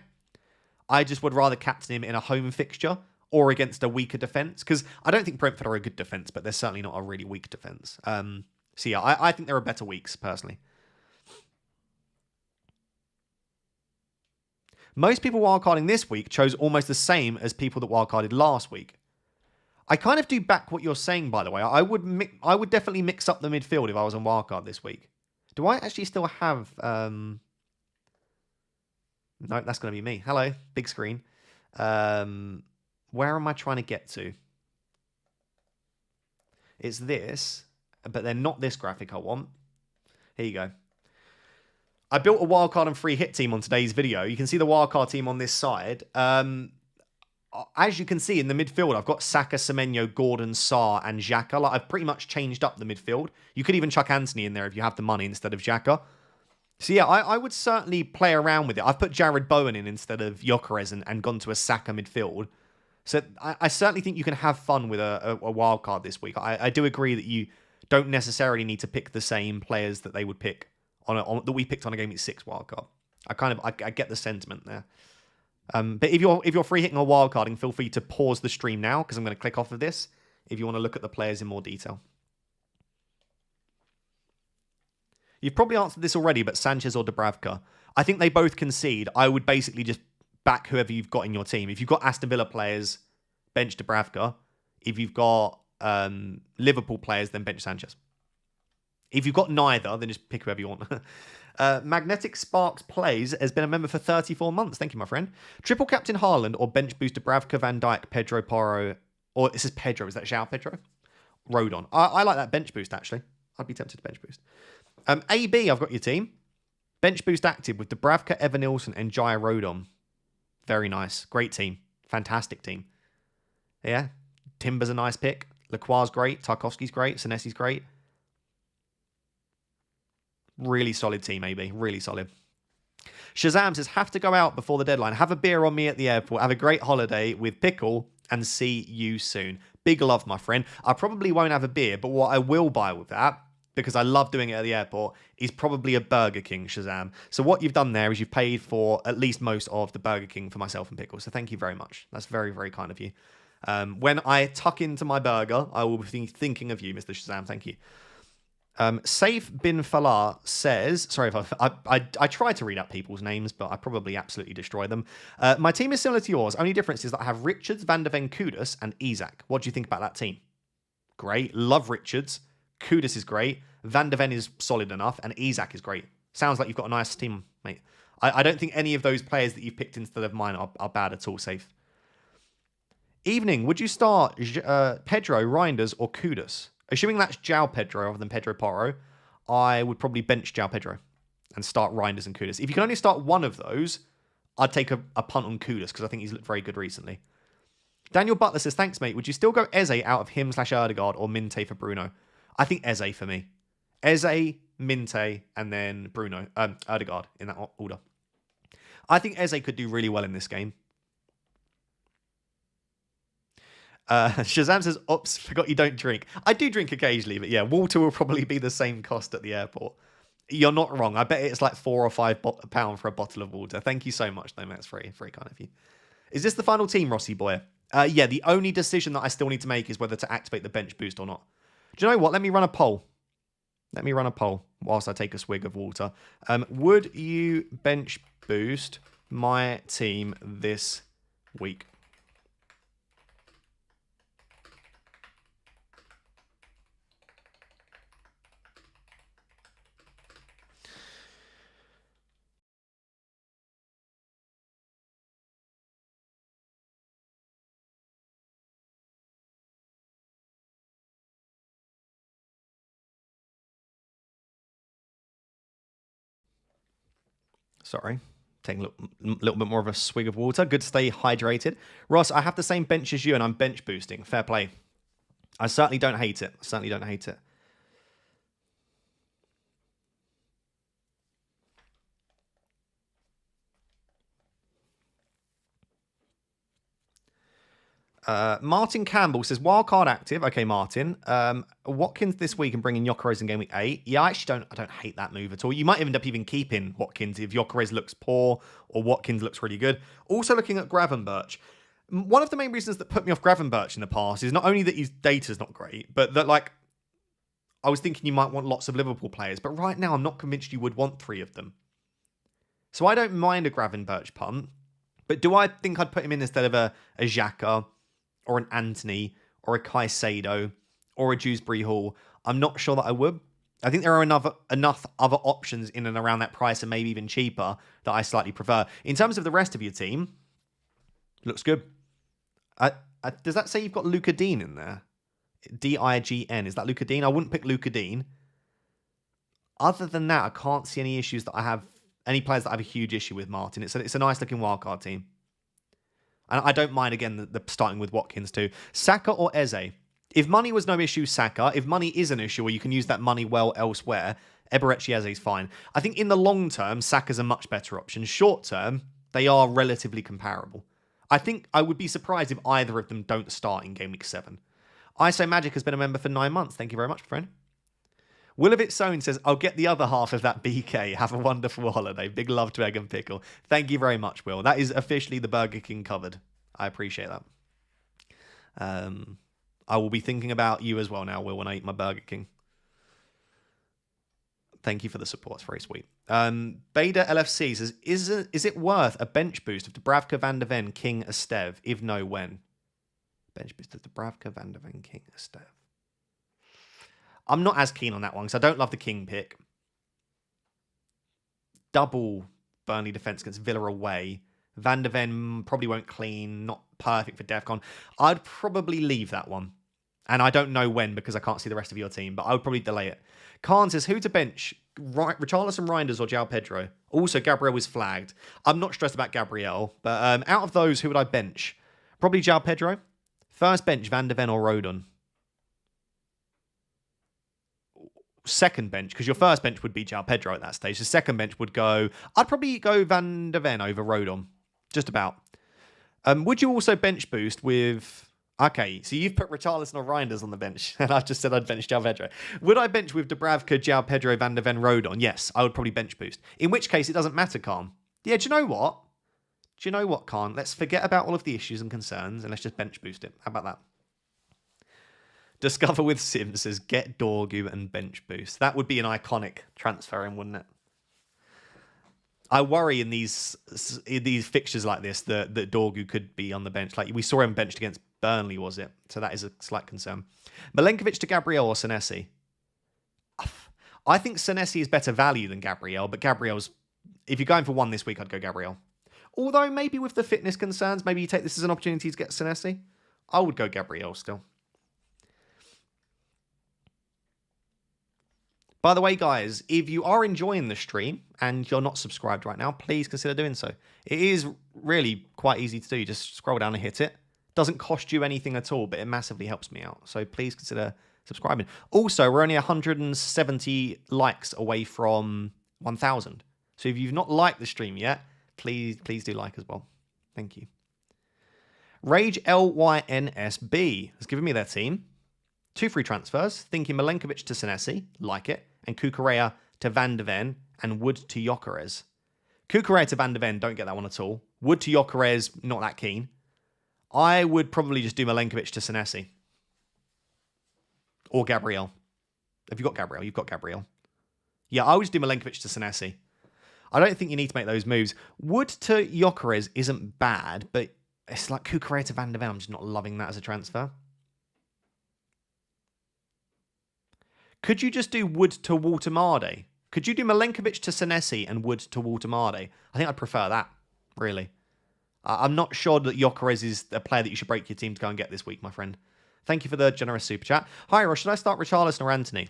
I just would rather captain him in a home fixture or against a weaker defence, because I don't think Brentford are a good defence, but they're certainly not a really weak defence. So yeah, I think there are better weeks, personally. Most people wildcarding this week chose almost the same as people that wildcarded last week. I kind of do back what you're saying, by the way. I would definitely mix up the midfield if I was on wildcard this week. Do I actually still have... No, that's going to be me. Hello, big screen. Where am I trying to get to? It's this, but they're not this graphic I want. Here you go. I built a wildcard and free hit team on today's video. You can see the wildcard team on this side. As you can see in the midfield, I've got Saka, Semenyo, Gordon, Sarr, and Xhaka. Like, I've pretty much changed up the midfield. You could even chuck Anthony in there if you have the money instead of Xhaka. So yeah, I would certainly play around with it. I've put Jared Bowen in instead of Gyökeres and gone to a Saka midfield. So I certainly think you can have fun with a wild card this week. I do agree that you don't necessarily need to pick the same players that they would pick that we picked on a Game Week 6 wild card. I get the sentiment there. But if you're free hitting a wild carding, feel free to pause the stream now because I'm going to click off of this if you want to look at the players in more detail. You've probably answered this already, but Sanchez or Dubravka. I think they both concede. I would basically just back whoever you've got in your team. If you've got Aston Villa players, bench Dubravka. If you've got Liverpool players, then bench Sanchez. If you've got neither, then just pick whoever you want. Magnetic Sparks Plays has been a member for 34 months. Thank you, my friend. Triple Captain Haaland or bench boost Dubravka, Van Dijk, Pedro Porro. Or this is Pedro. Is that João Pedro? Rodon. I like that bench boost, actually. I'd be tempted to bench boost. AB, I've got your team. Bench boost active with Dubravka, Evan Nilsson, and Jaya Rodon. Very nice. Great team. Fantastic team. Yeah. Timber's a nice pick. Lacroix's great. Tarkovsky's great. Senesi's great. Really solid team, AB. Really solid. Shazam says, have to go out before the deadline. Have a beer on me at the airport. Have a great holiday with Pickle and see you soon. Big love, my friend. I probably won't have a beer, but what I will buy with that, because I love doing it at the airport, is probably a Burger King, Shazam. So what you've done there is you've paid for at least most of the Burger King for myself and Pickle. So thank you very much. That's very, very kind of you. When I tuck into my burger, I will be thinking of you, Mr. Shazam. Thank you. Saif bin Falah says, sorry if I try to read out people's names, but I probably absolutely destroy them. My team is similar to yours. Only difference is that I have Richards, Van der Ven, Kudus, and Isak. What do you think about that team? Great. Love Richards. Kudus is great. Van der Ven is solid enough. And Isak is great. Sounds like you've got a nice team, mate. I don't think any of those players that you've picked instead of mine are bad at all. Safe. Evening. Would you start Pedro, Reinders, or Kudus? Assuming that's João Pedro rather than Pedro Porro, I would probably bench João Pedro and start Reinders and Kudus. If you can only start one of those, I'd take a punt on Kudus because I think he's looked very good recently. Daniel Butler says, thanks, mate. Would you still go Eze out of him/Odegaard or Minte for Bruno? I think Eze for me. Eze, Minte, and then Bruno. Odegaard in that order. I think Eze could do really well in this game. Shazam says, oops, forgot you don't drink. I do drink occasionally, but yeah, water will probably be the same cost at the airport. You're not wrong. I bet it's like £4 or £5 for a bottle of water. Thank you so much, though, mate. That's very, very kind of you. Is this the final team, Rossi boy? Yeah, the only decision that I still need to make is whether to activate the bench boost or not. Do you know what? Let me run a poll. Let me run a poll whilst I take a swig of water. Would you bench boost my team this week? Sorry. Taking a little bit more of a swig of water. Good to stay hydrated. Ross, I have the same bench as you and I'm bench boosting. Fair play. I certainly don't hate it. I certainly don't hate it. Martin Campbell says, wildcard active. Okay, Martin. Watkins this week and bringing Gyökeres in game week 8. Yeah, I don't hate that move at all. You might end up even keeping Watkins if Gyökeres looks poor or Watkins looks really good. Also looking at Gravenberch. One of the main reasons that put me off Gravenberch in the past is not only that his data's not great, but that, like, I was thinking you might want lots of Liverpool players, but right now I'm not convinced you would want 3 of them. So I don't mind a Gravenberch punt, but do I think I'd put him in instead of a Xhaka or an Anthony, or a Caicedo, or a Dewsbury Hall? I'm not sure that I would. I think there are enough other options in and around that price, and maybe even cheaper, that I slightly prefer. In terms of the rest of your team, looks good. Does that say you've got Luca Dean in there? D-I-G-N. Is that Luca Dean? I wouldn't pick Luca Dean. Other than that, I can't see any issues that I have, any players that I have a huge issue with, Martin. It's a nice looking wildcard team. And I don't mind, again, the starting with Watkins too. Saka or Eze? If money was no issue, Saka. If money is an issue, or you can use that money well elsewhere, Eberechi Eze is fine. I think in the long term, Saka's a much better option. Short term, they are relatively comparable. I think I would be surprised if either of them don't start in game week 7. ISO Magic has been a member for 9 months. Thank you very much, friend. Will of Its Own says, I'll get the other half of that BK. Have a wonderful holiday. Big love to Egg and Pickle. Thank you very much, Will. That is officially the Burger King covered. I appreciate that. I will be thinking about you as well now, Will, when I eat my Burger King. Thank you for the support. It's very sweet. Bader LFC says, is it worth a bench boost of Dubravka, Van de Ven, King, Estev? If no, when? Bench boost of Dubravka, Van de Ven, King, Estev. I'm not as keen on that one because I don't love the King pick. Double Burnley defence against Villa away. Van de Ven probably won't clean. Not perfect for DEFCON. I'd probably leave that one. And I don't know when because I can't see the rest of your team, but I would probably delay it. Khan says, who to bench? Richarlison, Reinders or João Pedro? Also, Gabriel was flagged. I'm not stressed about Gabriel, but out of those, who would I bench? Probably João Pedro. First bench, Van de Ven or Rodon. Second bench, because your first bench would be João Pedro at that stage. The second bench would go... I'd probably go Van de Ven over Rodon. Just about. Would you also bench boost with... Okay, so you've put Richarlison or Reinders on the bench, and I've just said I'd bench João Pedro. Would I bench with Dubravka, João Pedro, Van de Ven, Rodon? Yes, I would probably bench boost. In which case, it doesn't matter, Khan. Yeah, do you know what? Do you know what, Khan? Let's forget about all of the issues and concerns, and let's just bench boost it. How about that? Discover with Sim says, get Dorgu and bench boost. That would be an iconic transfer, wouldn't it? I worry in these fixtures like this that Dorgu could be on the bench. Like we saw him benched against Burnley, was it? So that is a slight concern. Milenkovic to Gabriel or Senesi? I think Senesi is better value than Gabriel, but Gabriel's... If you're going for one this week, I'd go Gabriel. Although maybe with the fitness concerns, maybe you take this as an opportunity to get Senesi. I would go Gabriel still. By the way, guys, if you are enjoying the stream and you're not subscribed right now, please consider doing so. It is really quite easy to do. You just scroll down and hit it. Doesn't cost you anything at all, but it massively helps me out. So please consider subscribing. Also, we're only 170 likes away from 1,000. So if you've not liked the stream yet, please do like as well. Thank you. Rage LYNSB has given me their team. 2 free transfers. Thinking Milenkovic to Senesi. Like it. And Cucurella to Van de Ven and Wood to Gyökeres. Cucurella to Van de Ven, don't get that one at all. Wood to Gyökeres, not that keen. I would probably just do Milenkovic to Senesi. Or Gabriel. Have you got Gabriel? You've got Gabriel. Yeah, I would just do Milenkovic to Senesi. I don't think you need to make those moves. Wood to Gyökeres isn't bad, but it's like Cucurella to Van de Ven. I'm just not loving that as a transfer. Could you just do Wood to Walter-Marde? Could you do Milenkovic to Senesi and Wood to Walter-Marde? I think I'd prefer that, really. I'm not sure that Gyökeres is a player that you should break your team to go and get this week, my friend. Thank you for the generous super chat. Hi, Ross. Should I start Richarlison or Anthony?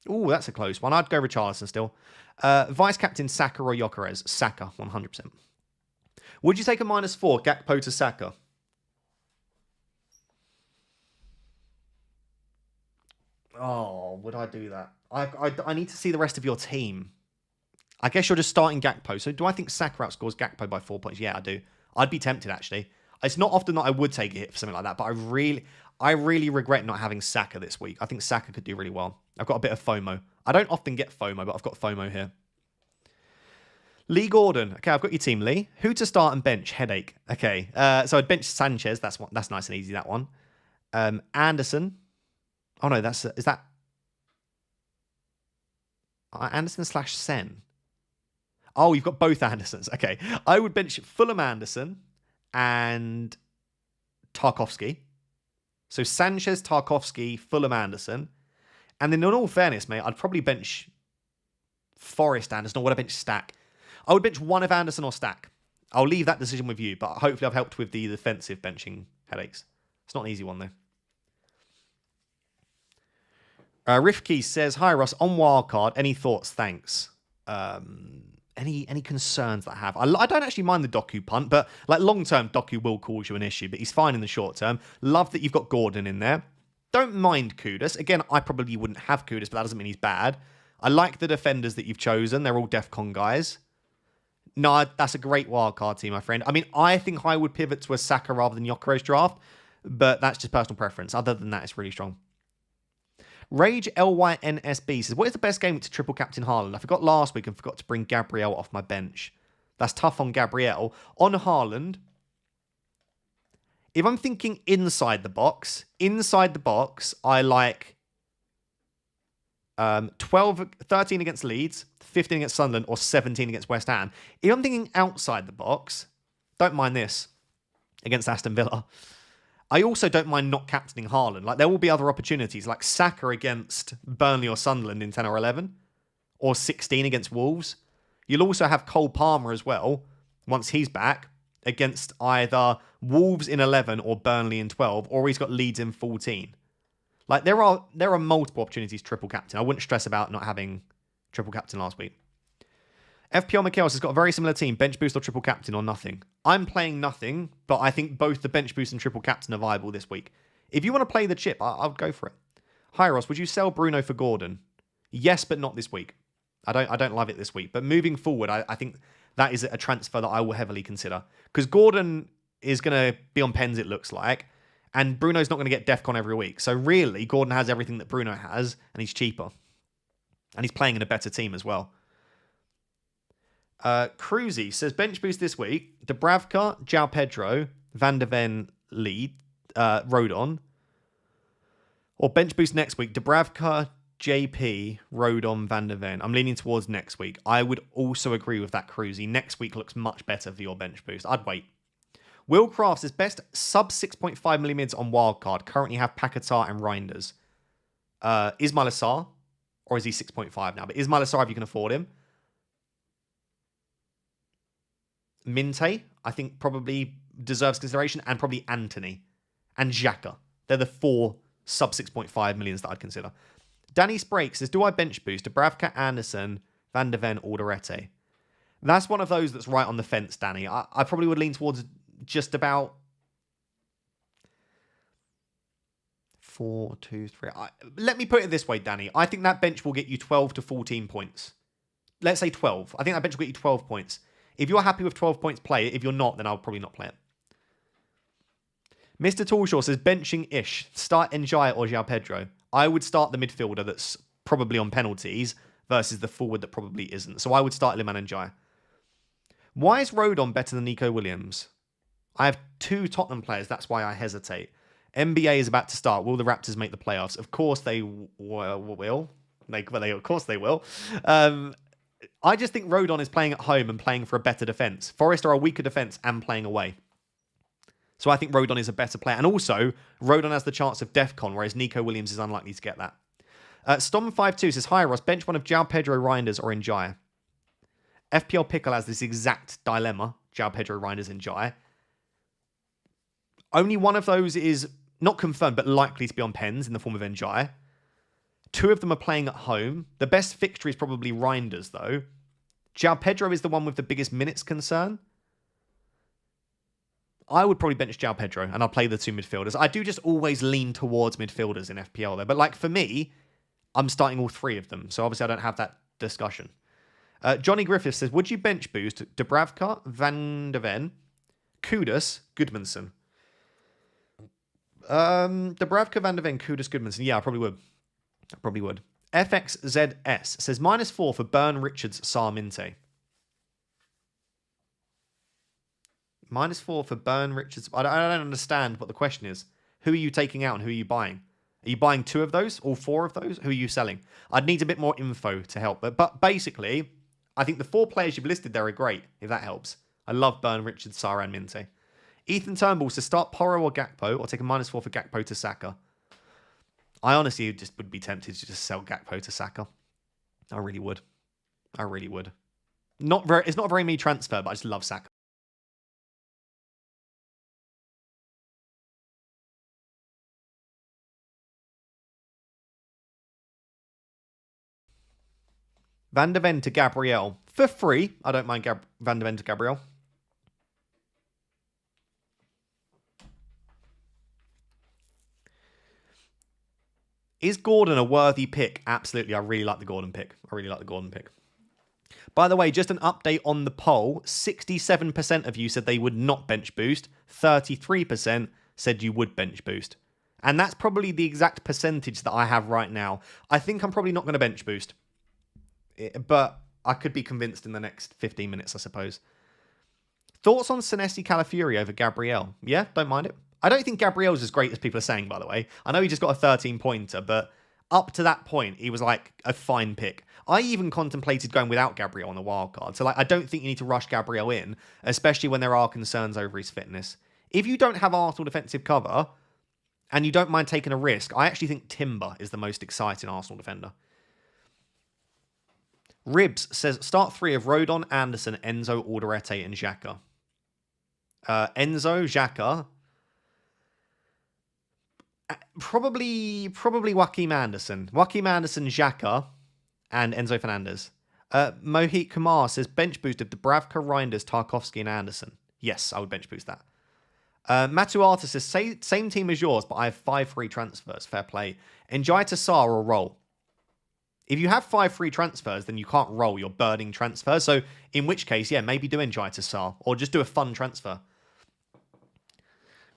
Oh, that's a close one. I'd go Richarlison still. Vice captain Saka or Gyökeres? Saka, 100%. Would you take a -4, Gakpo to Saka? Oh, would I do that? I need to see the rest of your team. I guess you're just starting Gakpo. So do I think Saka outscores Gakpo by 4 points? Yeah, I do. I'd be tempted, actually. It's not often that I would take a hit for something like that, but I really regret not having Saka this week. I think Saka could do really well. I've got a bit of FOMO. I don't often get FOMO, but I've got FOMO here. Lee Gordon. Okay, I've got your team, Lee. Who to start and bench? Headache. Okay, so I'd bench Sanchez. That's nice and easy, that one. Anderson. Oh, no, is that... Anderson/Sen. Oh, you've got both Andersons. Okay. I would bench Fulham Anderson and Tarkowski. So Sanchez, Tarkowski, Fulham Anderson. And then in all fairness, mate, I'd probably bench Forest Anderson, or would I bench Stack? I would bench one of Anderson or Stack. I'll leave that decision with you, but hopefully I've helped with the defensive benching headaches. It's not an easy one, though. Rifki says, hi, Ross, on wildcard, any thoughts? Thanks. Any concerns that I have? I don't actually mind the Doku punt, but like long-term, Doku will cause you an issue, but he's fine in the short term. Love that you've got Gordon in there. Don't mind Kudus. Again, I probably wouldn't have Kudus, but that doesn't mean he's bad. I like the defenders that you've chosen. They're all DEFCON guys. No, that's a great wildcard team, my friend. I mean, I think I would pivot to a Saka rather than Gyökeres draft, but that's just personal preference. Other than that, it's really strong. Rage LYNSB says, what is the best game to triple captain Haaland? I forgot last week and forgot to bring Gabriel off my bench. That's tough on Gabriel. On Haaland, if I'm thinking inside the box, I like 13 against Leeds, 15 against Sunderland, or 17 against West Ham. If I'm thinking outside the box, don't mind this against Aston Villa. I also don't mind not captaining Haaland. Like, there will be other opportunities, like Saka against Burnley or Sunderland in 10 or 11, or 16 against Wolves. You'll also have Cole Palmer as well, once he's back, against either Wolves in 11 or Burnley in 12, or he's got Leeds in 14. Like, there are multiple opportunities to triple captain. I wouldn't stress about not having triple captain last week. FPL Michaels has got a very similar team, bench boost or triple captain or nothing. I'm playing nothing, but I think both the bench boost and triple captain are viable this week. If you want to play the chip, I'll go for it. Hi Ross, would you sell Bruno for Gordon? Yes, but not this week. I don't love it this week. But moving forward, I think that is a transfer that I will heavily consider. Because Gordon is going to be on pens, it looks like. And Bruno's not going to get DEFCON every week. So really, Gordon has everything that Bruno has, and he's cheaper. And he's playing in a better team as well. Cruzy says, bench boost this week, Dubravka, João Pedro, Van der Ven, Rodon. Or bench boost next week, Dubravka, JP, Rodon, Van der Ven. I'm leaning towards next week. I would also agree with that, Cruzy. Next week looks much better for your bench boost. I'd wait. Will Crafts is best sub 6.5 mids on wildcard. Currently have Paquetá and Reinders. Ismail Assar, or is he 6.5 now? But Ismail Assar, if you can afford him. Minte, I think probably deserves consideration, and probably Anthony and Xhaka. They're the 4 sub 6.5 millions that I'd consider. Danny Sprake says, do I bench boost Dubravka, Anderson, Van der Ven, Alderete? That's one of those that's right on the fence, Danny. I probably would lean towards just about 4, 2, 3. Let me put it this way, Danny. I think that bench will get you 12 to 14 points. Let's say 12. I think that bench will get you 12 points. If you're happy with 12 points, play it. If you're not, then I'll probably not play it. Mr. Toolshaw says, benching Ish. Start Njai or João Pedro. I would start the midfielder that's probably on penalties versus the forward that probably isn't. So I would start Iliman Njai. Why is Rodon better than Nico Williams? I have 2 Tottenham players. That's why I hesitate. NBA is about to start. Will the Raptors make the playoffs? Of course they will. Of course they will. I just think Rodon is playing at home and playing for a better defence. Forest are a weaker defence and playing away. So I think Rodon is a better player. And also, Rodon has the chance of DEFCON, whereas Nico Williams is unlikely to get that. Stom52 says, hi Ross, bench one of João Pedro, Reinders or Njai. FPL Pickle has this exact dilemma, João Pedro, Reinders and Njai. Only one of those is not confirmed, but likely to be on pens in the form of Njai. 2 of them are playing at home. The best fixture is probably Reinders, though. João Pedro is the one with the biggest minutes concern. I would probably bench João Pedro, and I'll play the 2 midfielders. I do just always lean towards midfielders in FPL, though. But like for me, I'm starting all 3 of them. So obviously I don't have that discussion. Johnny Griffith says, would you bench boost Dubravka, Van der Ven, Kudus, Goodmanson? Dubravka, Van der Ven, Kudus, Goodmanson. Yeah, I probably would. FXZS says, -4 for Burn, Richards, Sarr, Minte. -4 for Burn, Richards. I don't understand what the question is. Who are you taking out and who are you buying? Are you buying 2 of those? All 4 of those? Who are you selling? I'd need a bit more info to help. But basically, I think the 4 players you've listed there are great, if that helps. I love Burn, Richards, Sarr, and Minte. Ethan Turnbull says, start Porro or Gakpo, or take a -4 for Gakpo to Saka. I honestly just would be tempted to just sell Gakpo to Saka. I really would. It's not a very me transfer, but I just love Saka. Van der Ven to Gabriel. For free. I don't mind Van der Ven to Gabriel. Is Gordon a worthy pick? Absolutely. I really like the Gordon pick. By the way, just an update on the poll. 67% of you said they would not bench boost. 33% said you would bench boost. And that's probably the exact percentage that I have right now. I think I'm probably not going to bench boost. But I could be convinced in the next 15 minutes, I suppose. Thoughts on Senesi Calafiori over Gabriel? Yeah, don't mind it. I don't think Gabriel's as great as people are saying, by the way. I know he just got a 13-pointer, but up to that point, he was like a fine pick. I even contemplated going without Gabriel on the wild card. So I don't think you need to rush Gabriel in, especially when there are concerns over his fitness. If you don't have Arsenal defensive cover and you don't mind taking a risk, I actually think Timber is the most exciting Arsenal defender. Ribs says, start 3 of Rodon, Anderson, Enzo, Alderete, and Xhaka. Enzo, Xhaka. Probably Joaquim Anderson. Joaquim Anderson, Xhaka, and Enzo Fernandez. Mohit Kumar says, bench boost of Dubravka, Reinders, Tarkovsky, and Anderson. Yes, I would bench boost that. Matuata says, same team as yours, but I have 5 free transfers. Fair play. Enjoy to Sar or roll. If you have 5 free transfers, then you can't roll your burning transfer. So in which case, yeah, maybe do enjoy to Sar or just do a fun transfer.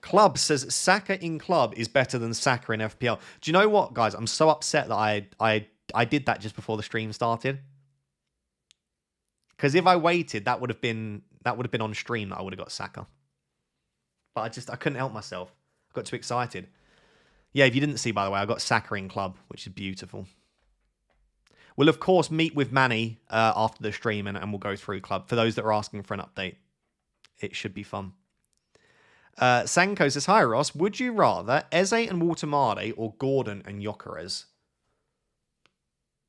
Club says Saka in club is better than Saka in FPL. Do you know what, guys? I'm so upset that I did that just before the stream started. Because if I waited, that would have been on stream that I would have got Saka. But I couldn't help myself. I got too excited. Yeah, if you didn't see, by the way, I got Saka in club, which is beautiful. We'll, of course, meet with Manny after the stream and we'll go through club. For those that are asking for an update, it should be fun. Sanko says, hi, Ross. Would you rather Eze and Watermade or Gordon and Gyökeres?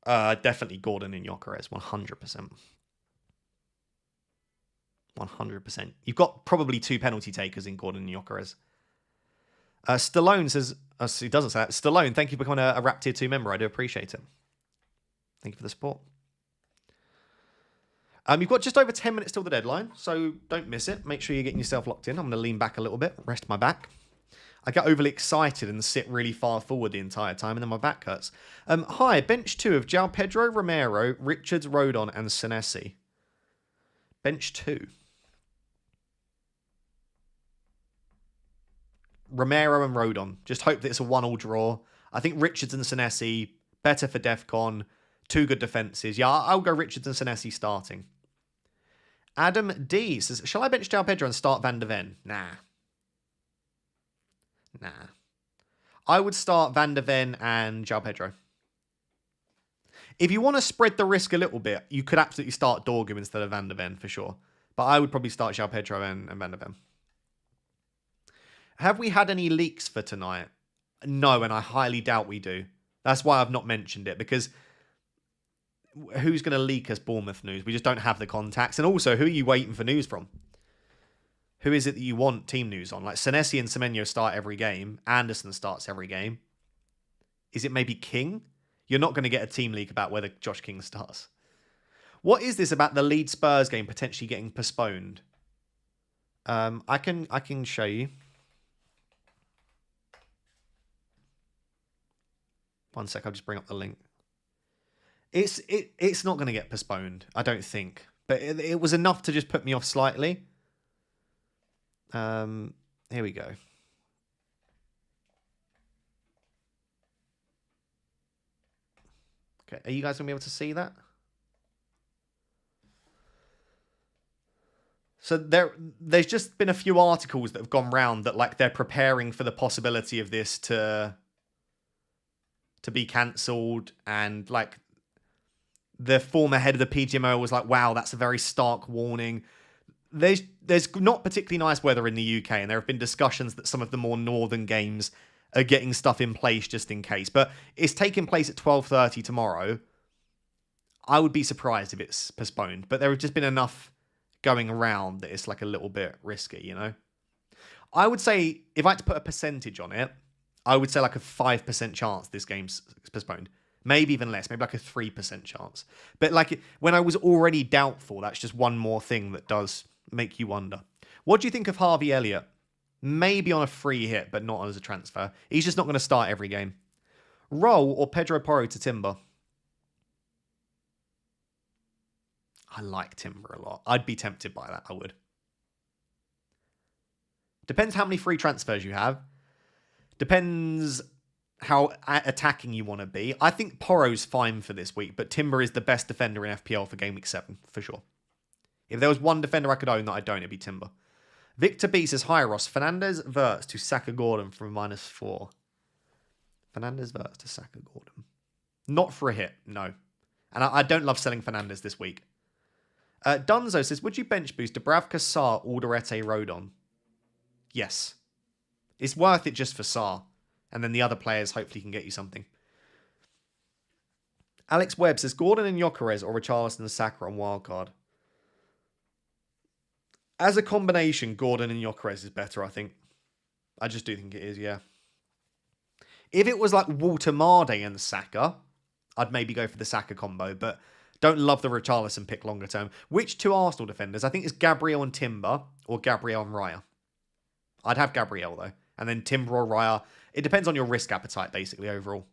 Definitely Gordon and Gyökeres, 100%. 100%. You've got probably 2 penalty takers in Gordon and Gyökeres. Stallone says, he doesn't say that. Stallone, thank you for becoming a Rap Tier 2 member. I do appreciate it. Thank you for the support. You've got just over 10 minutes till the deadline, so don't miss it. Make sure you're getting yourself locked in. I'm going to lean back a little bit, rest my back. I get overly excited and sit really far forward the entire time, and then my back hurts. Hi, bench 2 of João Pedro, Romero, Richards, Rodon, and Senesi. Bench 2. Romero and Rodon. Just hope that it's a 1-1 draw. I think Richards and Senesi, better for DEFCON. 2 good defences. Yeah, I'll go Richards and Senesi starting. Adam D says, shall I bench João Pedro and start Van de Ven? Nah. I would start Van de Ven and João Pedro. If you want to spread the risk a little bit, you could absolutely start Dorgu instead of Van de Ven for sure. But I would probably start João Pedro and Van de Ven. Have we had any leaks for tonight? No, and I highly doubt we do. That's why I've not mentioned it, because who's going to leak us Bournemouth news? We just don't have the contacts. And also, who are you waiting for news from? Who is it that you want team news on? Like, Senesi and Semenyo start every game. Anderson starts every game. Is it maybe King? You're not going to get a team leak about whether Josh King starts. What is this about the Leeds Spurs game potentially getting postponed? I can show you. One sec, I'll just bring up the link. It's not going to get postponed, I don't think. But it was enough to just put me off slightly. Here we go. Okay, are you guys going to be able to see that? So there's just been a few articles that have gone round that like they're preparing for the possibility of this to be cancelled, and like the former head of the PGMO was like, wow, that's a very stark warning. There's not particularly nice weather in the UK, and there have been discussions that some of the more northern games are getting stuff in place just in case. But it's taking place at 12:30 tomorrow. I would be surprised if it's postponed, but there have just been enough going around that it's like a little bit risky, you know? I would say, if I had to put a percentage on it, I would say like a 5% chance this game's postponed. Maybe even less, maybe like a 3% chance. But like when I was already doubtful, that's just one more thing that does make you wonder. What do you think of Harvey Elliott? Maybe on a free hit, but not as a transfer. He's just not going to start every game. Roll or Pedro Porro to Timber? I like Timber a lot. I'd be tempted by that. I would. Depends how many free transfers you have. Depends how attacking you want to be. I think Porro's fine for this week, but Timber is the best defender in FPL for game week 7, for sure. If there was one defender I could own that I don't, it'd be Timber. Victor B says, hi Ross, Fernandez verts to Saka Gordon from -4. Fernandez verts to Saka Gordon. Not for a hit, no. And I don't love selling Fernandez this week. Dunzo says, would you bench boost Dubravka, Sarr, Alderete, Rodon? Yes. It's worth it just for Sarr. And then the other players hopefully can get you something. Alex Webb says, Gordon and Gyökeres or Richarlison and Saka on wildcard. As a combination, Gordon and Gyökeres is better, I think. I just do think it is, yeah. If it was like Walter Marde and Saka, I'd maybe go for the Saka combo, but don't love the Richarlison pick longer term. Which two Arsenal defenders? I think it's Gabriel and Timber or Gabriel and Raya. I'd have Gabriel, though. And then Timber or Raya. It depends on your risk appetite, basically, overall.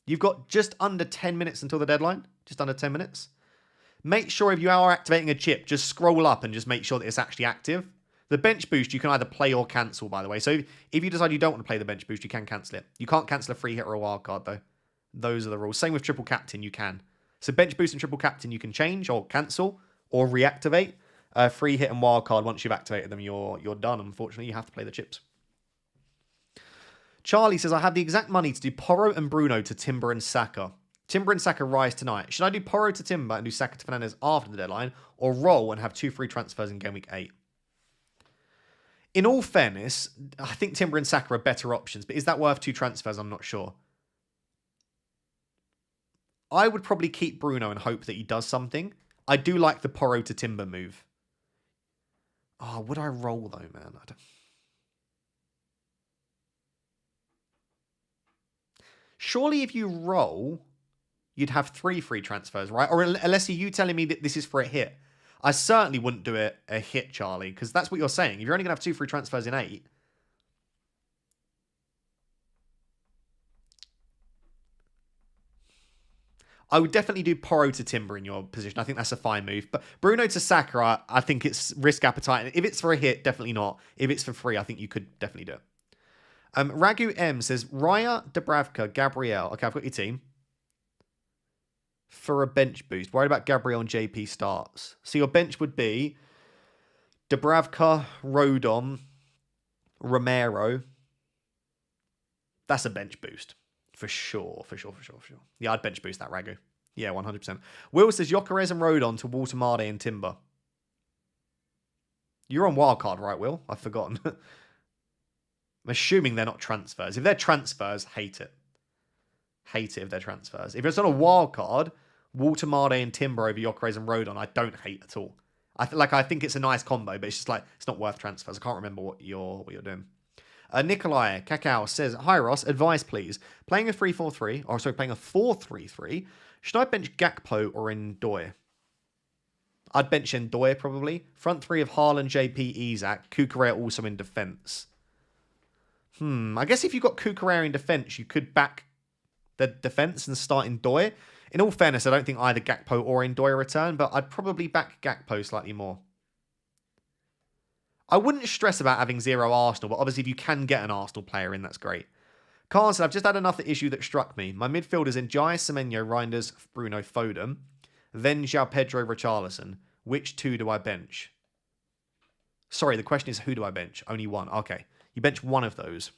You've got just under 10 minutes until the deadline. Just under 10 minutes. Make sure if you are activating a chip, just scroll up and just make sure that it's actually active. The bench boost, you can either play or cancel, by the way. So if you decide you don't want to play the bench boost, you can cancel it. You can't cancel a free hit or a wild card, though. Those are the rules. Same with triple captain, you can. So bench boost and triple captain, you can change or cancel or reactivate. Free hit and wild card, once you've activated them, you're done. Unfortunately, you have to play the chips. Charlie says, I have the exact money to do Porro and Bruno to Timber and Saka. Timber and Saka rise tonight. Should I do Porro to Timber and do Saka to Fernandez after the deadline, or roll and have 2 free transfers in game week 8? In all fairness, I think Timber and Saka are better options, but is that worth 2 transfers? I'm not sure. I would probably keep Bruno and hope that he does something. I do like the Porro to Timber move. Oh, would I roll though, man? I don't... Surely if you roll, you'd have 3 free transfers, right? Or unless you telling me that this is for a hit. I certainly wouldn't do it a hit, Charlie, because that's what you're saying. If you're only going to have 2 free transfers in 8... I would definitely do Porro to Timber in your position. I think that's a fine move. But Bruno to Saka, I think it's risk appetite. If it's for a hit, definitely not. If it's for free, I think you could definitely do it. Ragu M says, Raya, Dubravka, Gabriel. Okay, I've got your team. For a bench boost. Worried about Gabriel and JP starts. So your bench would be Dubravka, Rodon, Romero. That's a bench boost. For sure. Yeah, I'd bench boost that, Ragu. Yeah, 100%. Will says, Gyökeres and Rodon to Walter Marde and Timber. You're on wildcard, right, Will? I've forgotten. I'm assuming they're not transfers. If they're transfers, hate it. Hate it if they're transfers. If it's on a wildcard, Walter Marde and Timber over Gyökeres and Rodon, I don't hate at all. I think it's a nice combo, but it's just like, it's not worth transfers. I can't remember what you're doing. Nikolai Kakao says, hi Ross, advice please. Playing a 4-3-3, should I bench Gakpo or Ndoye? I'd bench Ndoye probably. Front 3 of Haaland, JP, Isak, Kukurea also in defence. I guess if you've got Kukurea in defence, you could back the defence and start Ndoye. In all fairness, I don't think either Gakpo or Ndoye return, but I'd probably back Gakpo slightly more. I wouldn't stress about having 0 Arsenal, but obviously if you can get an Arsenal player in, that's great. Carl said, I've just had another issue that struck me. My midfielders in Jai, Semenyo, Reinders, Bruno, Foden, then João Pedro, Richarlison. Which 2 do I bench? Sorry, the question is who do I bench? Only one. Okay. You bench one of those.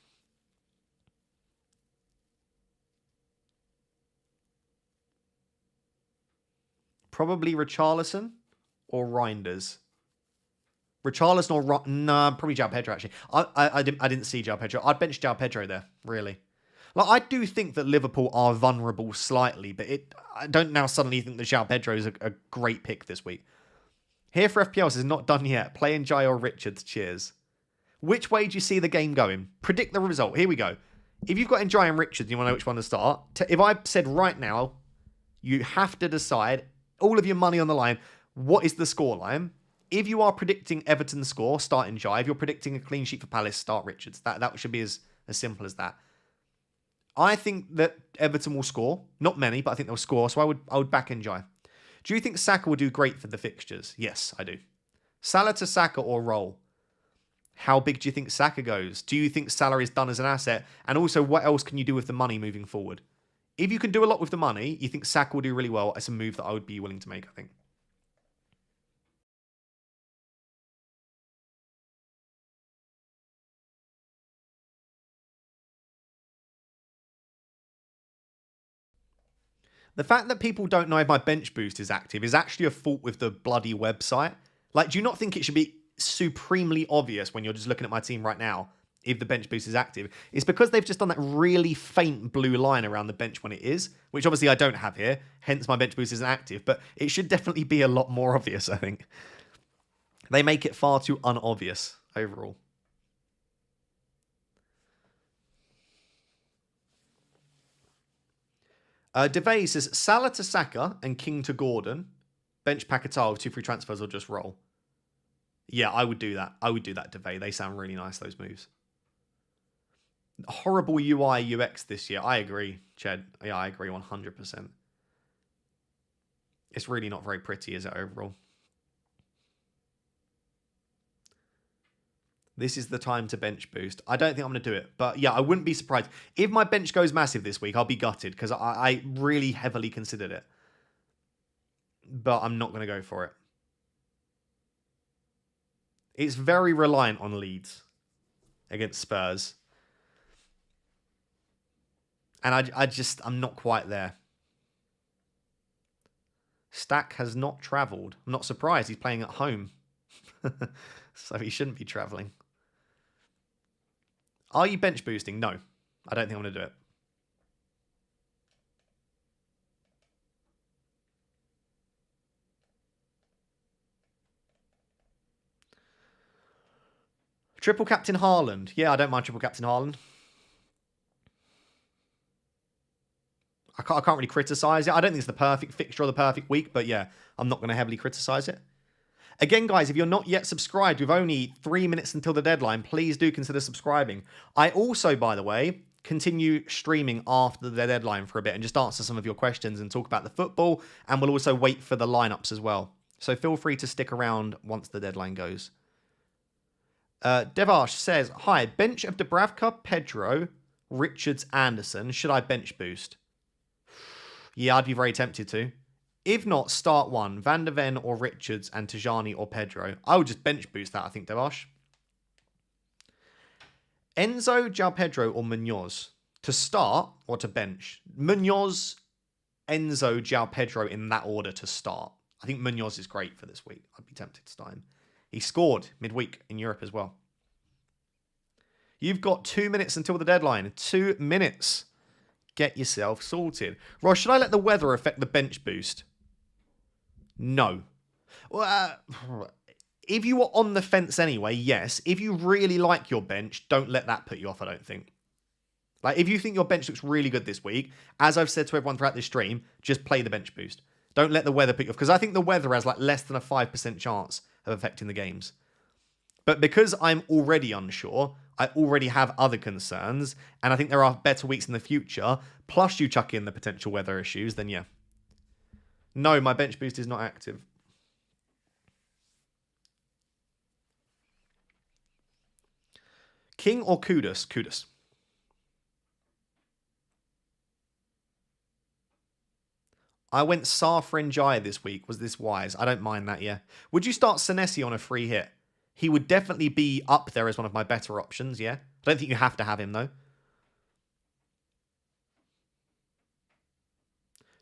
Probably Richarlison or Reinders. Richarlison or... probably João Pedro, actually. I didn't see João Pedro. I'd bench João Pedro there, really. Like, I do think that Liverpool are vulnerable slightly, but I don't now suddenly think that João Pedro is a great pick this week. Here for FPL says, not done yet. Play in Jai or Richards. Cheers. Which way do you see the game going? Predict the result. Here we go. If you've got Njai and Richards and you want to know which one to start, if I said right now, you have to decide, all of your money on the line, what is the scoreline? If you are predicting Everton's score, start Njai. If you're predicting a clean sheet for Palace, start Richards. That should be as simple as that. I think that Everton will score. Not many, but I think they'll score, so I would back Njai. Do you think Saka will do great for the fixtures? Yes, I do. Salah to Saka or roll? How big do you think Saka goes? Do you think Salah is done as an asset? And also, what else can you do with the money moving forward? If you can do a lot with the money, you think Saka will do really well. It's a move that I would be willing to make, I think. The fact that people don't know if my bench boost is active is actually a fault with the bloody website. Like, do you not think it should be supremely obvious when you're just looking at my team right now if the bench boost is active? It's because they've just done that really faint blue line around the bench when it is, which obviously I don't have here, hence my bench boost isn't active, but it should definitely be a lot more obvious, I think. They make it far too unobvious overall. DeVay says Salah to Saka and King to Gordon. Bench Paquetá with 2 free transfers or just roll. Yeah, I would do that. I would do that, DeVay. They sound really nice, those moves. Horrible UI, UX this year. I agree, Ched. Yeah, I agree 100%. It's really not very pretty, is it, overall? This is the time to bench boost. I don't think I'm going to do it. But yeah, I wouldn't be surprised. If my bench goes massive this week, I'll be gutted because I really heavily considered it. But I'm not going to go for it. It's very reliant on Leeds against Spurs. And I'm not quite there. Stack has not travelled. I'm not surprised. He's playing at home. So he shouldn't be travelling. Are you bench boosting? No. I don't think I'm going to do it. Triple Captain Haaland. Yeah, I don't mind Triple Captain Haaland. I can't really criticise it. I don't think it's the perfect fixture or the perfect week, but yeah, I'm not going to heavily criticise it. Again, guys, if you're not yet subscribed with only 3 minutes until the deadline, please do consider subscribing. I also, by the way, continue streaming after the deadline for a bit and just answer some of your questions and talk about the football, and we'll also wait for the lineups as well. So feel free to stick around once the deadline goes. Devash says, hi, bench of Dubravka, Pedro, Richards, Anderson. Should I bench boost? Yeah, I'd be very tempted to. If not, start one. Van der Ven or Richards and Tajani or Pedro. I would just bench boost that, I think, Devash. Enzo, João Pedro or Munoz? To start or to bench? Munoz, Enzo, João Pedro in that order to start. I think Munoz is great for this week. I'd be tempted to start him. He scored midweek in Europe as well. You've got 2 minutes until the deadline. 2 minutes. Get yourself sorted. Ross, should I let the weather affect the bench boost? No. If you were on the fence anyway, yes. If you really like your bench, don't let that put you off, I don't think. Like, if you think your bench looks really good this week, as I've said to everyone throughout this stream, just play the bench boost. Don't let the weather put you off. Because I think the weather has like less than a 5% chance of affecting the games. But because I'm already unsure, I already have other concerns, and I think there are better weeks in the future, plus you chuck in the potential weather issues, then yeah. No, my bench boost is not active. King or Kudus? Kudus. I went Safrenjai this week. Was this wise? I don't mind that, yeah. Would you start Senesi on a free hit? He would definitely be up there as one of my better options, yeah. I don't think you have to have him, though.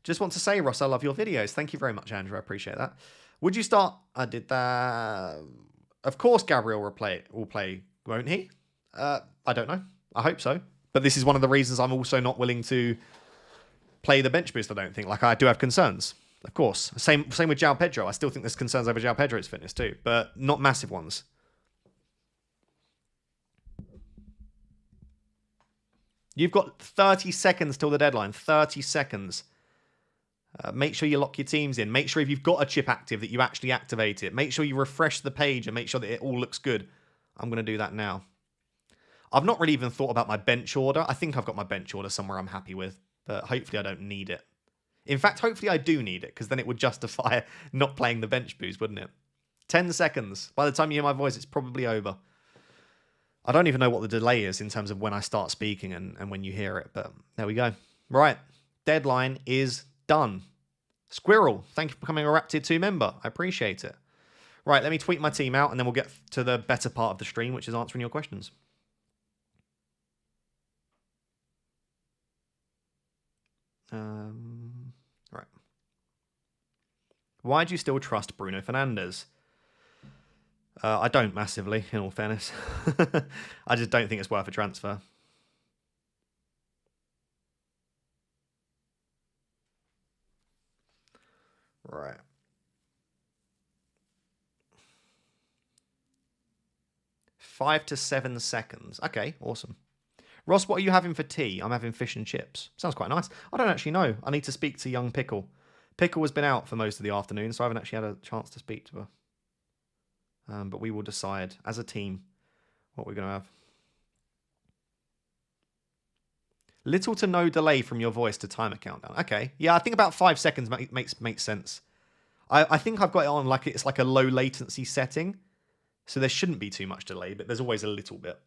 Just want to say, Ross, I love your videos. Thank you very much, Andrew. I appreciate that. Would you start... I did that... Of course Gabriel will play, won't he? I don't know. I hope so. But this is one of the reasons I'm also not willing to play the bench boost, I don't think. Like, I do have concerns. Of course. Same with João Pedro. I still think there's concerns over João Pedro's fitness too, but not massive ones. You've got 30 seconds till the deadline. 30 seconds. Make sure you lock your teams in. Make sure if you've got a chip active that you actually activate it. Make sure you refresh the page and make sure that it all looks good. I'm going to do that now. I've not really even thought about my bench order. I think I've got my bench order somewhere I'm happy with, but hopefully I don't need it. In fact, hopefully I do need it, because then it would justify not playing the bench boost, wouldn't it? 10 seconds. By the time you hear my voice, it's probably over. I don't even know what the delay is in terms of when I start speaking and when you hear it, but there we go. Right. Deadline is done. Squirrel, thank you for becoming a Rap Tier 2 member. I appreciate it. Right, let me tweet my team out, and then we'll get to the better part of the stream, which is answering your questions. Right. Why do you still trust Bruno Fernandes? I don't massively, in all fairness. I just don't think it's worth a transfer. Right. Five to 7 seconds. Okay, awesome. Ross, what are you having for tea? I'm having fish and chips. Sounds quite nice. I don't actually know. I need to speak to young Pickle. Pickle has been out for most of the afternoon, so I haven't actually had a chance to speak to her. But we will decide as a team what we're going to have. Little to no delay from your voice to timer countdown. Okay. Yeah, I think about 5 seconds makes sense. I think I've got it on like it's like a low latency setting. So there shouldn't be too much delay, but there's always a little bit.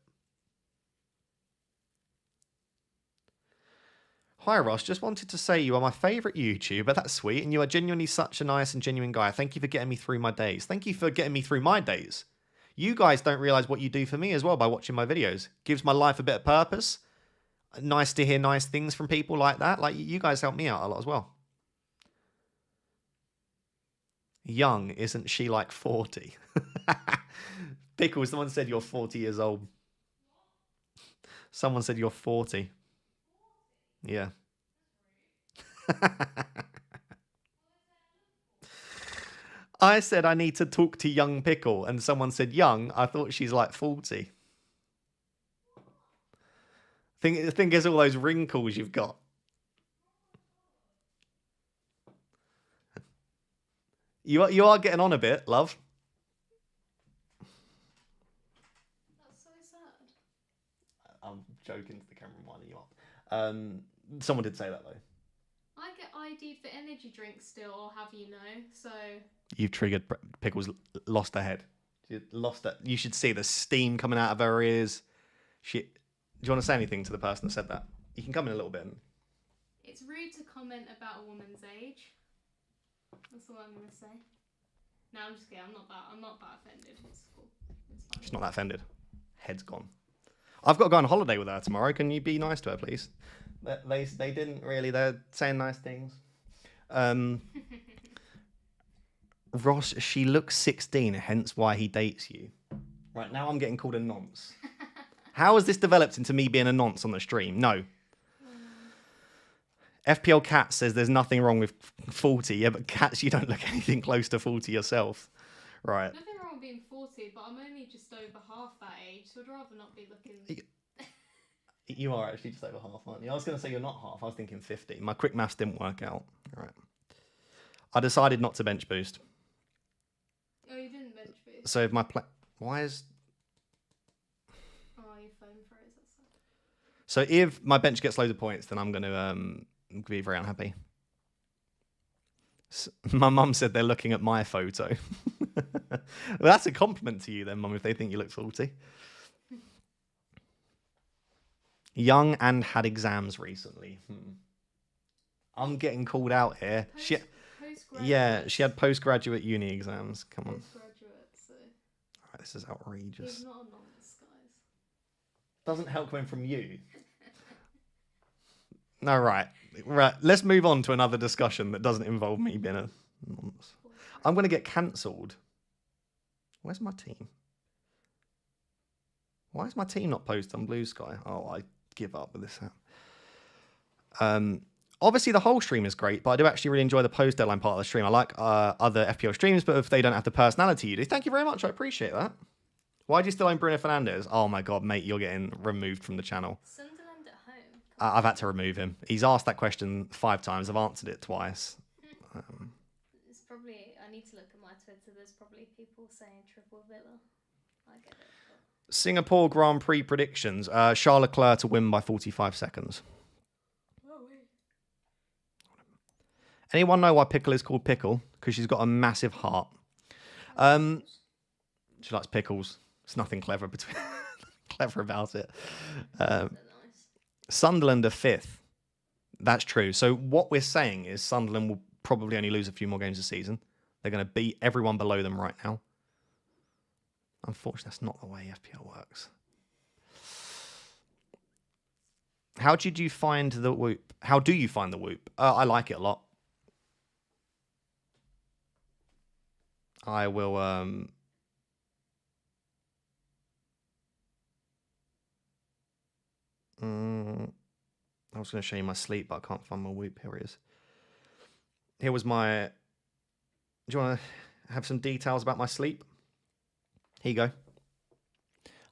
Hi Ross, just wanted to say you are my favourite YouTuber. That's sweet, and you are genuinely such a nice and genuine guy. Thank you for getting me through my days. Thank you for getting me through my days. You guys don't realise what you do for me as well by watching my videos. Gives my life a bit of purpose. Nice to hear nice things from people like that. Like, you guys help me out a lot as well. Young, isn't she like 40? Pickles, someone said you're 40 years old. Someone said you're 40. Yeah. I said I need to talk to young Pickle, and someone said young. I thought she's like 40. Think is all those wrinkles you've got. You are getting on a bit, love. That's so sad. I'm joking to the camera, winding you up. Someone did say that though. I get ID'd for energy drinks still, I'll have you know, so... You've triggered Pickle's lost her head. She lost it. You should see the steam coming out of her ears. Do you want to say anything to the person that said that? You can come in a little bit. It's rude to comment about a woman's age. That's all I'm going to say. No, I'm just kidding. I'm not that offended. It's cool. It's fine. She's not that offended. Head's gone. I've got to go on holiday with her tomorrow. Can you be nice to her, please? They didn't really. They're saying nice things. Ross, she looks 16, hence why he dates you. Right, now I'm getting called a nonce. How has this developed into me being a nonce on the stream? No. FPL Cat says there's nothing wrong with 40. Yeah, but Cats, you don't look anything close to 40 yourself. Right. Nothing wrong with being 40, but I'm only just over half that age, so I'd rather not be looking... You are actually just over half, aren't you? I was going to say you're not half. I was thinking 50. My quick maths didn't work out. All right. I decided not to bench boost. Oh, you didn't bench boost? So if my why is... Oh, your phone froze. That's sad. So if my bench gets loads of points, then I'm going to be very unhappy. My mum said they're looking at my photo. Well, that's a compliment to you then, Mum, if they think you look 40. Young and had exams recently. I'm getting called out here. Yeah, she had postgraduate uni exams. Come on. Postgraduate, so... Alright, this is outrageous. He's not a nonce, guys. Doesn't help coming from you. No, right. Let's move on to another discussion that doesn't involve me being a nonce. I'm going to get cancelled. Where's my team? Why is my team not posted on Blue Sky? Oh, I give up with this app. Obviously, the whole stream is great, but I do actually really enjoy the post-deadline part of the stream. I like other FPL streams, but if they don't have the personality you do, thank you very much. I appreciate that. Why do you still own Bruno Fernandes? Oh my god, mate, you're getting removed from the channel. Sunderland at home. I've had to remove him. He's asked that question 5 times. I've answered it twice. It's probably... I need to look at my Twitter. There's probably people saying triple Villa. I get it. But... Singapore Grand Prix predictions. Charles Leclerc to win by 45 seconds. Oh, wait. Anyone know why Pickle is called Pickle? Because she's got a massive heart. She likes pickles. There's nothing clever clever about it. They're nice. Sunderland are 5th. That's true. So what we're saying is Sunderland will probably only lose a few more games this season. They're going to beat everyone below them right now. Unfortunately, that's not the way FPL works. How did you find the Whoop? How do you find the Whoop? I like it a lot. I will... I was going to show you my sleep, but I can't find my Whoop. Here it is. Here was my... Do you want to have some details about my sleep? Here you go.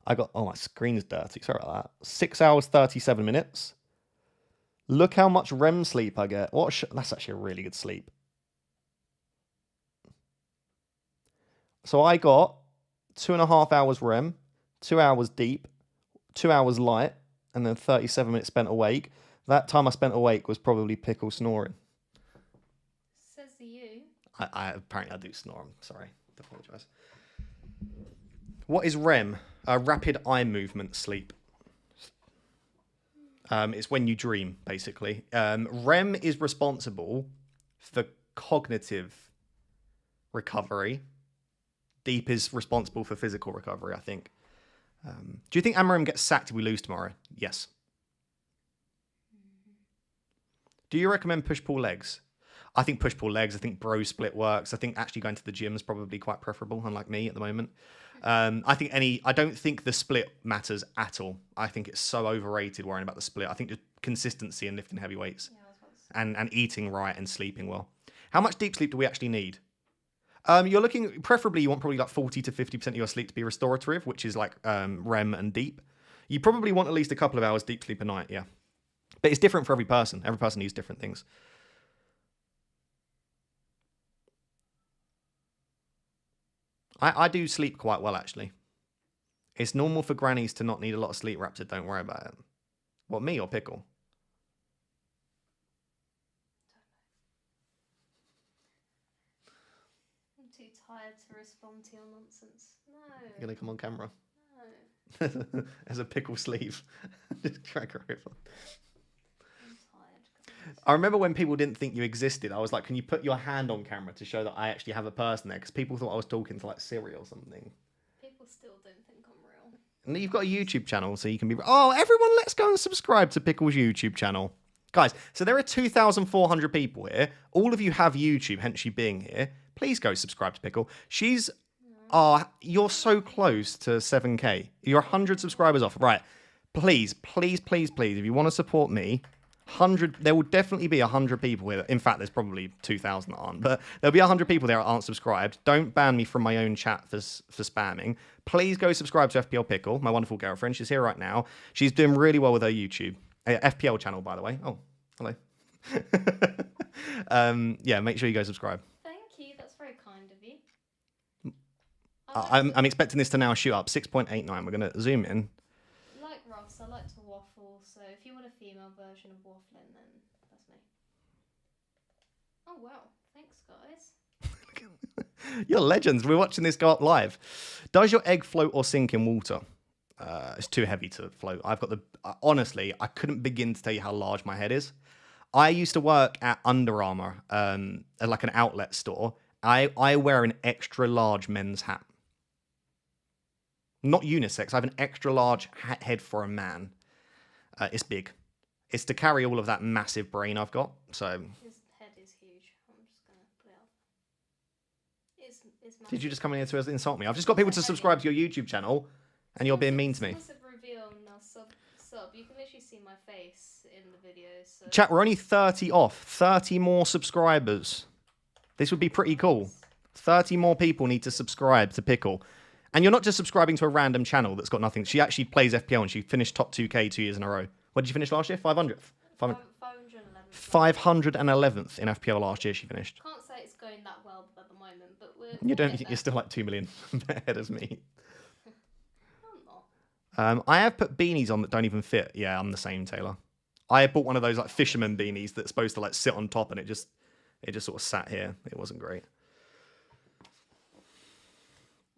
I got... Oh, my screen's dirty. Sorry about that. 6 hours, 37 minutes. Look how much REM sleep I get. That's actually a really good sleep. So I got 2.5 hours REM, 2 hours deep, 2 hours light, and then 37 minutes spent awake. That time I spent awake was probably Pickle snoring. Says to you. Apparently I do snore. I'm sorry. I apologise. What is REM? Rapid eye movement sleep. It's when you dream, basically. REM is responsible for cognitive recovery. Deep is responsible for physical recovery, I think. Do you think Amarim gets sacked if we lose tomorrow? Yes. Do you recommend push-pull legs? I think push-pull legs. I think bro split works. I think actually going to the gym is probably quite preferable, unlike me at the moment. I don't think the split matters at all. I think it's so overrated worrying about the split. I think just consistency and lifting heavy weights and eating right and sleeping well. How much deep sleep do we actually need? You're looking, preferably you want probably like 40 to 50% of your sleep to be restorative, which is like REM and deep. You probably want at least a couple of hours deep sleep a night, yeah. But it's different for every person. Every person needs different things. I do sleep quite well, actually. It's normal for grannies to not need a lot of sleep, Raptor. Don't worry about it. What, me or Pickle? I'm too tired to respond to your nonsense. No. You're going to come on camera? No. As a Pickle sleeve. Just crack her over. I'm tired. I remember when people didn't think you existed. I was like, can you put your hand on camera to show that I actually have a person there? Because people thought I was talking to like Siri or something. People still don't think I'm real. And you've got a YouTube channel, so you can be... Oh, everyone, let's go and subscribe to Pickle's YouTube channel. Guys, so there are 2,400 people here. All of you have YouTube, hence you being here. Please go subscribe to Pickle. She's... you're so close to 7K. You're 100 subscribers off. Right. Please, please, please, please, if you want to support me, 100... There will definitely be 100 people here. In fact, there's probably 2,000 that aren't. But there'll be 100 people there that aren't subscribed. Don't ban me from my own chat for spamming. Please go subscribe to FPL Pickle, my wonderful girlfriend. She's here right now. She's doing really well with her YouTube. FPL channel, by the way. Oh, hello. Yeah, make sure you go subscribe. Thank you. That's very kind of you. I'm expecting this to now shoot up 6.89. We're going to zoom in. Like Ross, I like to waffle, so if you want a female version of waffling, then that's me. Oh, wow. Thanks, guys. You're legends. We're watching this go up live. Does your egg float or sink in water? It's too heavy to float. I've got the... honestly, I couldn't begin to tell you how large my head is. I used to work at Under Armour, at like an outlet store. I wear an extra large men's hat. Not unisex. I have an extra large head for a man. It's big. It's to carry all of that massive brain I've got. So. His head is huge. I'm just gonna put it out. It's massive. Did you just come in here to insult me? I've just got people to subscribe to your YouTube channel, and you're being mean to me. Massive reveal now. Sub. You can literally see my face in the videos. So. Chat, we're only 30 off. 30 more subscribers. This would be pretty cool. 30 more people need to subscribe to Pickle. And you're not just subscribing to a random channel that's got nothing. She actually plays FPL and she finished top 2K 2 years in a row. What did you finish last year? 500th? 511th in FPL last year she finished. Can't say it's going that well at the moment, but You're still like 2 million ahead as me. I'm not. I have put beanies on that don't even fit. Yeah, I'm the same, Taylor. I bought one of those like fisherman beanies that's supposed to like sit on top and it just It just sort of sat here. It wasn't great.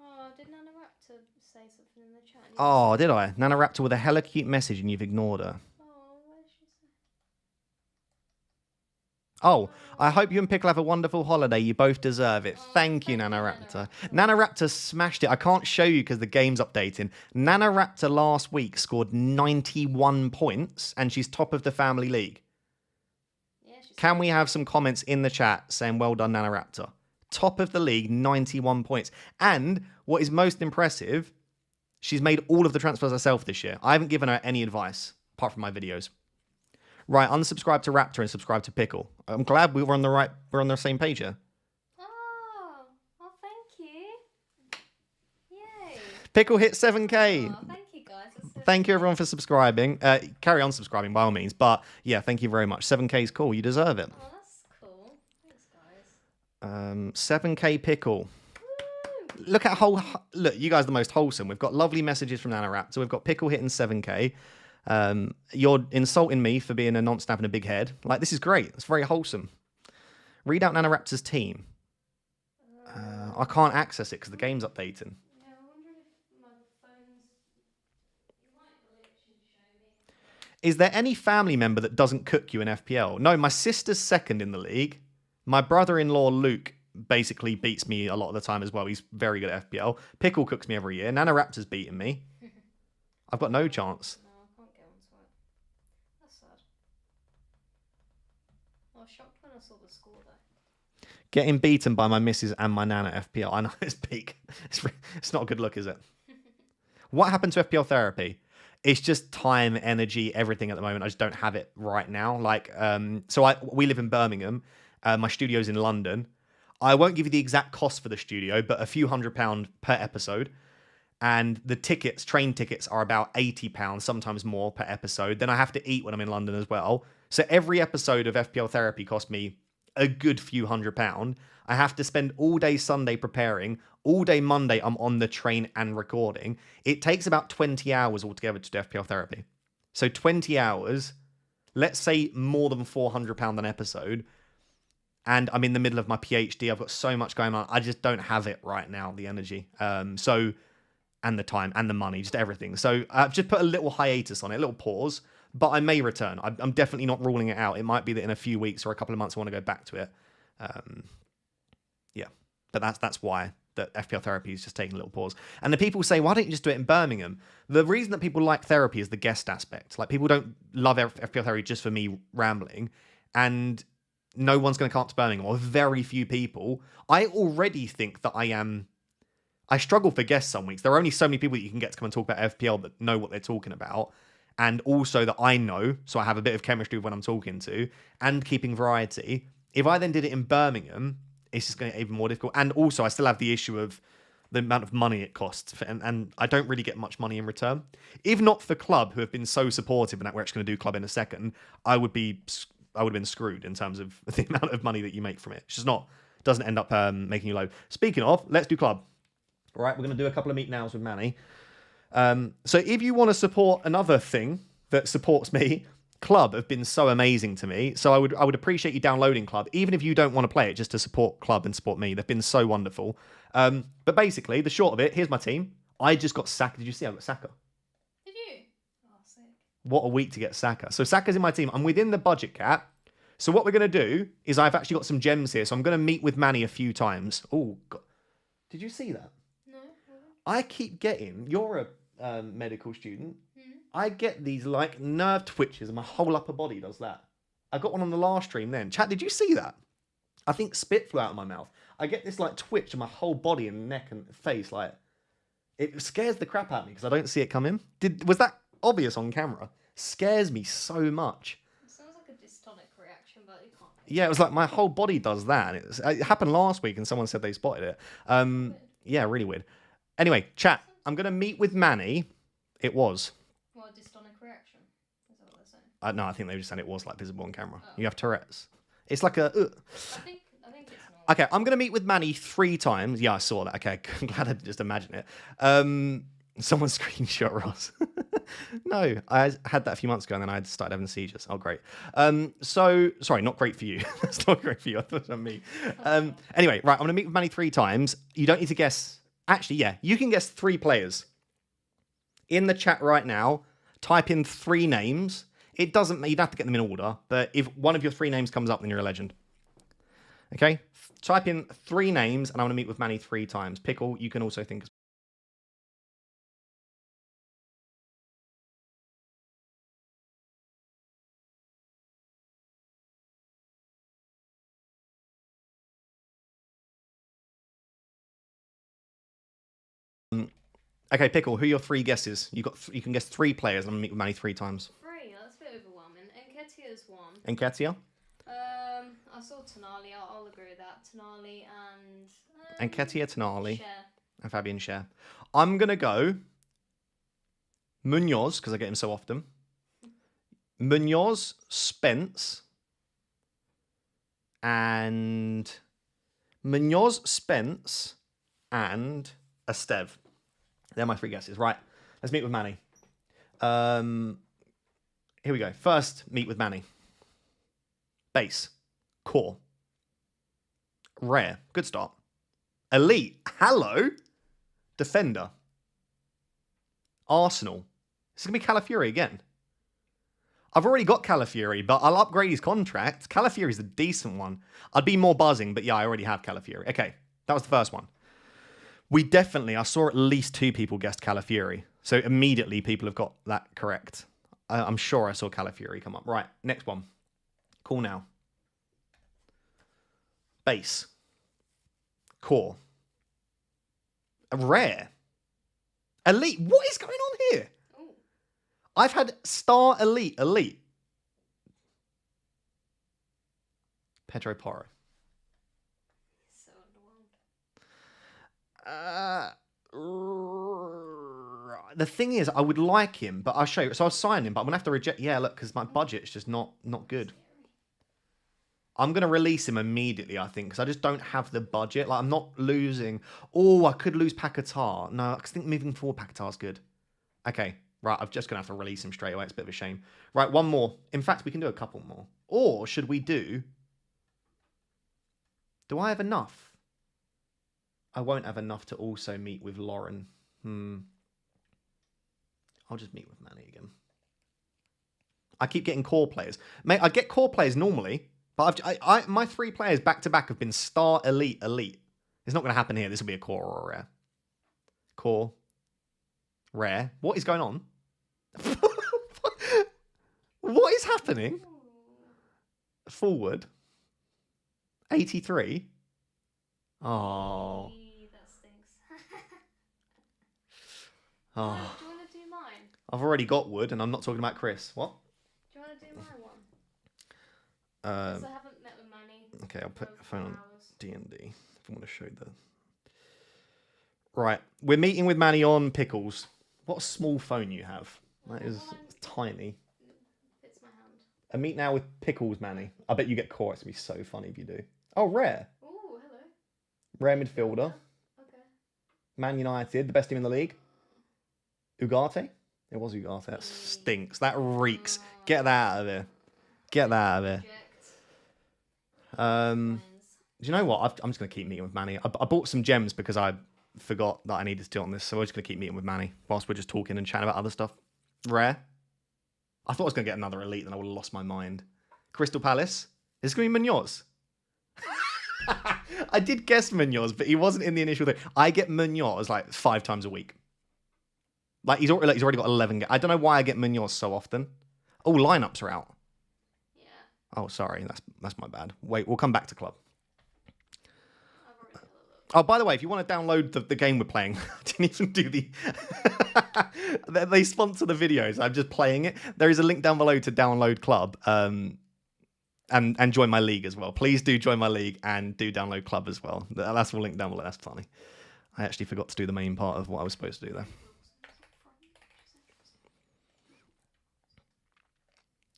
Oh, did Nana Raptor say something in the chat? Oh, did I? Nana Raptor with a hella cute message and you've ignored her. Oh, what did she say? Oh, I hope you and Pickle have a wonderful holiday. You both deserve it. Thank you, Nana Raptor. Nana Raptor smashed it. I can't show you because the game's updating. Nana Raptor last week scored 91 points and she's top of the family league. Yeah, Can we have some comments in the chat saying well done, Nana Raptor? Top of the league, 91 points. And what is most impressive, she's made all of the transfers herself this year. I haven't given her any advice apart from my videos. Right, unsubscribe to Raptor and subscribe to Pickle. I'm glad we're on the same page here. Oh, thank you. Yay. Pickle hit 7K. Oh, thank you guys. That's so Thank you everyone for subscribing. Carry on subscribing by all means. But yeah, thank you very much. 7K is cool. You deserve it. Oh, that's cool. Thanks, guys. 7K Pickle. Woo! Look, you guys are the most wholesome. We've got lovely messages from Nana Raptor. We've got Pickle hitting 7K. You're insulting me for being a non-snap and a big head. Like, this is great. It's very wholesome. Read out Nana Raptor's team. I can't access it because the game's updating. Yeah, I wonder if my phone's... You might glitch and show me. Is there any family member that doesn't cook you in FPL? No, my sister's second in the league. My brother-in-law, Luke, basically beats me a lot of the time as well. He's very good at FPL. Pickle cooks me every year. Nana Raptor's beating me. I've got no chance. No, I can't get onto it. That's sad. I was shocked when I saw the score, though. Getting beaten by my missus and my Nana FPL. I know it's peak. It's not a good look, is it? What happened to FPL therapy? It's just time, energy, everything at the moment. I just don't have it right now. Like, we live in Birmingham. My studio's in London. I won't give you the exact cost for the studio, but a few £100 per episode. And the tickets, train tickets, are about £80, sometimes more per episode. Then I have to eat when I'm in London as well. So every episode of FPL therapy cost me a good few £100. I have to spend all day Sunday preparing. All day Monday, I'm on the train and recording. It takes about 20 hours altogether to do FPL therapy. So 20 hours, let's say more than £400 an episode. And I'm in the middle of my PhD. I've got so much going on. I just don't have it right now, the energy. And the time and the money, just everything. So I've just put a little hiatus on it, a little pause, but I may return. I'm definitely not ruling it out. It might be that in a few weeks or a couple of months I want to go back to it. Yeah, but that's why that FPL therapy is just taking a little pause. And the people say, why don't you just do it in Birmingham? The reason that people like therapy is the guest aspect. Like, people don't love FPL therapy just for me rambling, and no one's going to come up to Birmingham, or very few people. I already think that I struggle for guests some weeks. There are only so many people that you can get to come and talk about FPL that know what they're talking about. And also that I know, so I have a bit of chemistry when I'm talking to, and keeping variety. If I then did it in Birmingham, it's just going to get even more difficult. And also I still have the issue of the amount of money it costs. And I don't really get much money in return. If not for Club, who have been so supportive, and that we're actually going to do Club in a second, I would have been screwed in terms of the amount of money that you make from it. It's just doesn't end up making you low. Speaking of, let's do Club. All right, we're going to do a couple of meet nows with Manny. So if you want to support another thing that supports me, Club have been so amazing to me. So I would appreciate you downloading Club, even if you don't want to play it, just to support Club and support me. They've been so wonderful. But basically, the short of it, here's my team. I just got Saka. Did you see I got Saka? Did you? Oh, sick. What a week to get Saka. So Saka's in my team. I'm within the budget cap. So what we're going to do is I've actually got some gems here. So I'm going to meet with Manny a few times. Oh, God. Did you see that? I keep getting, you're a medical student, I get these like nerve twitches and my whole upper body does that. I got one on the last stream then. Chat, did you see that? I think spit flew out of my mouth. I get this like twitch in my whole body and neck and face. Like, it scares the crap out of me because I don't see it coming. Was that obvious on camera? Scares me so much. It sounds like a dystonic reaction, but you can't. Yeah, it was like my whole body does that. It happened last week and someone said they spotted it. Yeah, really weird. Anyway, chat, I'm going to meet with Manny. It was. What, a dystonic reaction? Is that what they're saying? No, I think they just said it was like visible on camera. Oh. You have Tourette's. It's like a... I think it's normal. Okay, I'm going to meet with Manny 3 times. Yeah, I saw that. Okay, I'm glad I just imagine it. Someone screenshot Ross. No, I had that a few months ago and then I started having seizures. Oh, great. Sorry, not great for you. That's not great for you. I thought it was me. Anyway, right, I'm going to meet with Manny 3 times. You don't need to guess. Actually, yeah, you can guess 3 players. In the chat right now, type in 3 names. It doesn't, you'd have to get them in order, but if one of your 3 names comes up, then you're a legend. Okay? Type in 3 names and I want to meet with Manny 3 times. Pickle, you can also think. Okay, Pickle, who are your 3 guesses? You can guess 3 players and I'm going to meet with Manny 3 times. 3? That's a bit overwhelming. Nketiah's 1. Nketiah? I saw Tonali. I'll agree with that. Tonali and... Nketiah, Tonali, Cher. and Fabian Cher. I'm going to go Munoz, because I get him so often. Munoz, Spence, and... Munoz, Spence, and Esteve. They're my 3 guesses. Right, let's meet with Manny. Here we go. First, meet with Manny. Base. Core. Rare. Good start. Elite. Hello. Defender. Arsenal. This is going to be Calafiori again. I've already got Calafiori, but I'll upgrade his contract. Calafiori's a decent one. I'd be more buzzing, but yeah, I already have Calafiori. Okay, that was the first one. I saw at least 2 people guessed Calafiori. So immediately people have got that correct. I'm sure I saw Calafiori come up. Right, next one. Cool now. Base. Core. Rare. Elite. What is going on here? Ooh. I've had star elite. Pedro Porro. So underwhelmed. The thing is, I would like him, but I'll show you. So I'll sign him, but I'm going to have to reject. Yeah, look, because my budget's just not good. I'm going to release him immediately, I think, because I just don't have the budget. Like, I'm not losing. Oh, I could lose Paquetá. No, I think moving forward, Paquetá's good. Okay, right, I'm just going to have to release him straight away. It's a bit of a shame. Right, one more. In fact, we can do a couple more. Or should we do... Do I have enough? I won't have enough to also meet with Lauren. I'll just meet with Manny again. I keep getting core players. Mate, I get core players normally, but my 3 players back-to-back have been star, elite. It's not going to happen here. This will be a core or a rare. Core. Rare. What is going on? What is happening? Forward. 83. Oh. That stinks. Oh. Do you want to do mine? I've already got Wood, and I'm not talking about Chris. What? Do you want to do my one? Um, Because I haven't met with Manny. okay, I'll put for a phone on 4 hours. D&D if I want to show the... Right, we're meeting with Manny on Pickles. What a small phone you have. That is tiny. Fits my hand. A meet now with Pickles, Manny. I bet you get caught. It's going to be so funny if you do. Oh, rare. Oh, hello. Rare midfielder. Okay. Man United, the best team in the league. Ugarte? It was Ugarte. That stinks. That reeks. Get that out of here. Get that out of here. Do you know what? I'm just going to keep meeting with Manny. I bought some gems because I forgot that I needed to do it on this, so we're just going to keep meeting with Manny whilst we're just talking and chatting about other stuff. Rare. I thought I was going to get another elite, then I would have lost my mind. Crystal Palace. Is this going to be Munoz? I did guess Munoz, but he wasn't in the initial thing. I get Munoz like 5 times a week. Like he's already got 11. I don't know why I get Munoz so often. Oh, lineups are out. Yeah. Oh, sorry, that's my bad. Wait, we'll come back to club. I've already had a look. Oh, by the way, if you want to download the game we're playing, I didn't even do the... They sponsor the videos. I'm just playing it. There is a link down below to download club and join my league as well. Please do join my league and do download club as well. That's all linked down below. That's funny. I actually forgot to do the main part of what I was supposed to do there.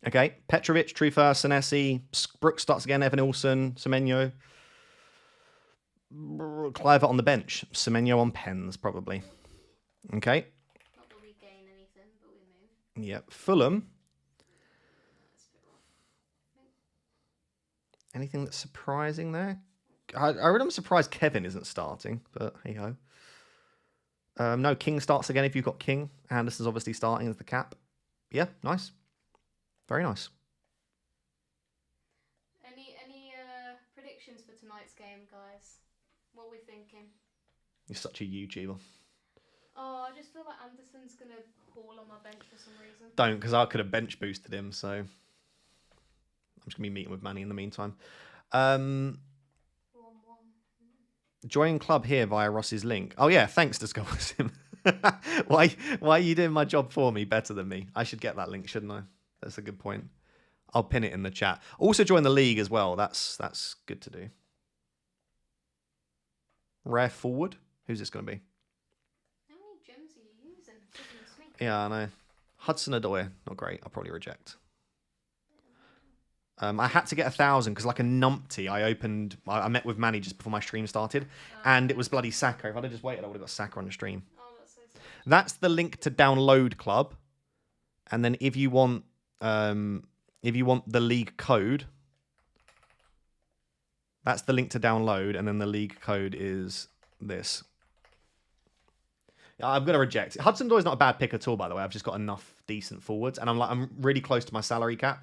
Okay, Petrovic, Trufa, Senesi, Brooks starts again, Evan Ilson, Semenyo. Clivert on the bench. Semenyo on pens, probably. Okay. Not that we gain anything, but we Yep. Fulham. That's a bit rough. Anything that's surprising there? I'm surprised Kevin isn't starting, but hey ho. No, King starts again if you've got King. Anderson's obviously starting as the cap. Yeah, nice. Very nice. Any predictions for tonight's game, guys? What are we thinking? You're such a YouTuber. Oh, I just feel like Anderson's gonna haul on my bench for some reason. Don't, because I could have bench boosted him, so I'm just gonna be meeting with Manny in the meantime. 1-1. Join club here via Ross's link. Oh yeah, thanks Discoversim. why are you doing my job for me better than me? I should get that link, shouldn't I? That's a good point. I'll pin it in the chat. Also join the league as well. That's good to do. Rare forward. Who's this going to be? How many gems are you using? Goodness me. Yeah, I know. Hudson Odoi. Not great. I'll probably reject. I had to get 1,000 because, like a numpty, I met with Manny just before my stream started, and it was bloody Saka. If I'd have just waited, I would have got Saka on the stream. Oh, that's so sad. That's the link to download club, and then if you want the league code, that's the link to download, and then the league code is this. I'm gonna reject it. Hudson Odoi is not a bad pick at all, by the way. I've just got enough decent forwards, and I'm really close to my salary cap.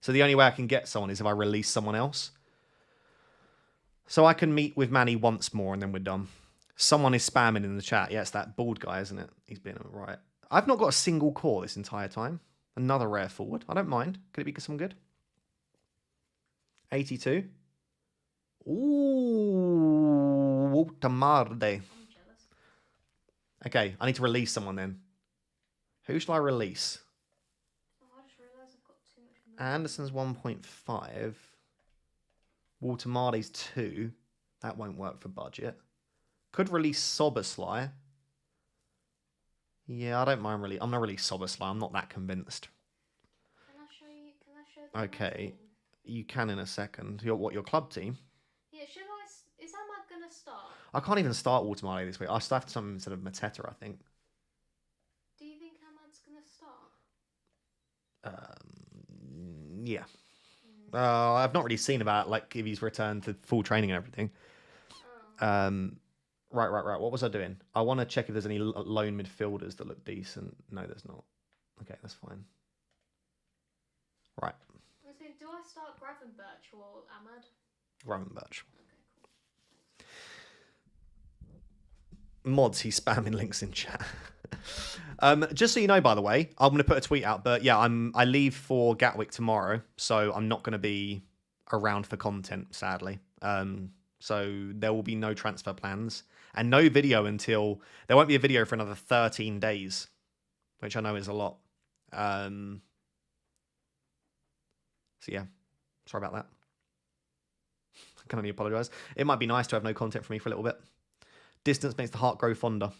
So the only way I can get someone is if I release someone else. So I can meet with Manny once more and then we're done. Someone is spamming in the chat. Yeah, it's that bald guy, isn't it? He's been right. I've not got a single core this entire time. Another rare forward. I don't mind. Could it be some good? 82. Ooh, Tamarde. I'm jealous. Okay, I need to release someone then. Who shall I release? I just realised I've got too much money. Anderson's 1.5. Waltermarde's 2. That won't work for budget. Could release Sobersley. Yeah, I don't mind really. I'm gonna release Sobersley. I'm not that convinced. Can I show you? Can I show them Okay. my team? You can in a second. Your club team? Yeah, should I? Is Ahmad gonna start? I can't even start Waltermarde this week. I still have something instead of Mateta, I think. Do you think Ahmad's gonna start? Yeah. I've not really seen about like if he's returned to full training and everything. Oh. Right. What was I doing? I want to check if there's any lone midfielders that look decent. No, there's not. Okay, that's fine. Right. I was thinking, do I start Gravenberch or Ahmad? Gravenberch. Okay, cool. Mods, he's spamming links in chat. Just so you know, by the way, I'm going to put a tweet out. But yeah, I leave for Gatwick tomorrow, so I'm not going to be around for content, sadly. So there will be no transfer plans and no video until there won't be a video for another 13 days, which I know is a lot. So yeah, sorry about that. I can only apologise. It might be nice to have no content for me for a little bit. Distance makes the heart grow fonder.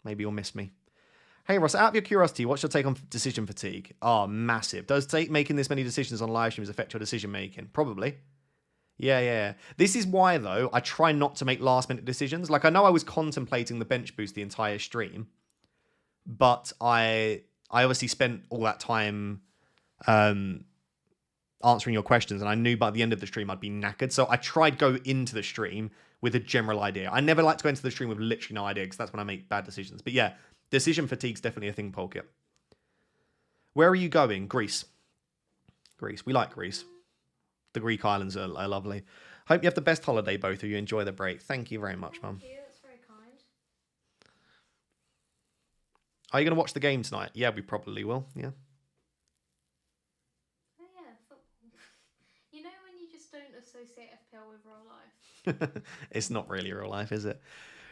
Maybe you'll miss me. Hey Ross, out of your curiosity, what's your take on decision fatigue? Oh, massive. Does making this many decisions on live streams affect your decision making? Probably. Yeah. This is why, though, I try not to make last-minute decisions. Like, I know I was contemplating the bench boost the entire stream, but I obviously spent all that time answering your questions, and I knew by the end of the stream I'd be knackered. So I tried go into the stream with a general idea. I never like to go into the stream with literally no idea, because that's when I make bad decisions. But yeah, decision fatigue's definitely a thing, Polkit. Where are you going? Greece. We like Greece. The Greek islands are lovely. Hope you have the best holiday, both of you. Enjoy the break. Thank you very much, Mum. Thank you, that's very kind. Are you going to watch the game tonight? Yeah, we probably will. Yeah. Oh yeah, football. You know when you just don't associate FPL with real life? It's not really real life, is it?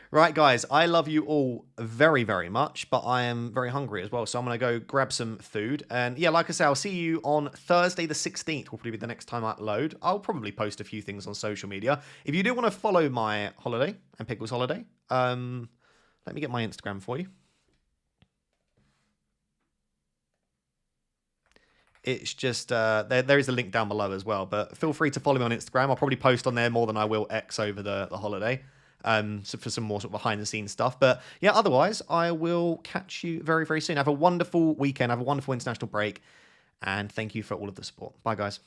Right, guys, I love you all very, very much, but I am very hungry as well, so I'm going to go grab some food. And yeah, like I say, I'll see you on Thursday the 16th, will probably be the next time I upload. I'll probably post a few things on social media. If you do want to follow my holiday and Pickle's holiday, let me get my Instagram for you. It's just, there is a link down below as well, but feel free to follow me on Instagram. I'll probably post on there more than I will X over the holiday. So for some more sort of behind the scenes stuff. But yeah, otherwise, I will catch you very, very soon. Have a wonderful weekend. Have a wonderful international break. And thank you for all of the support. Bye, guys.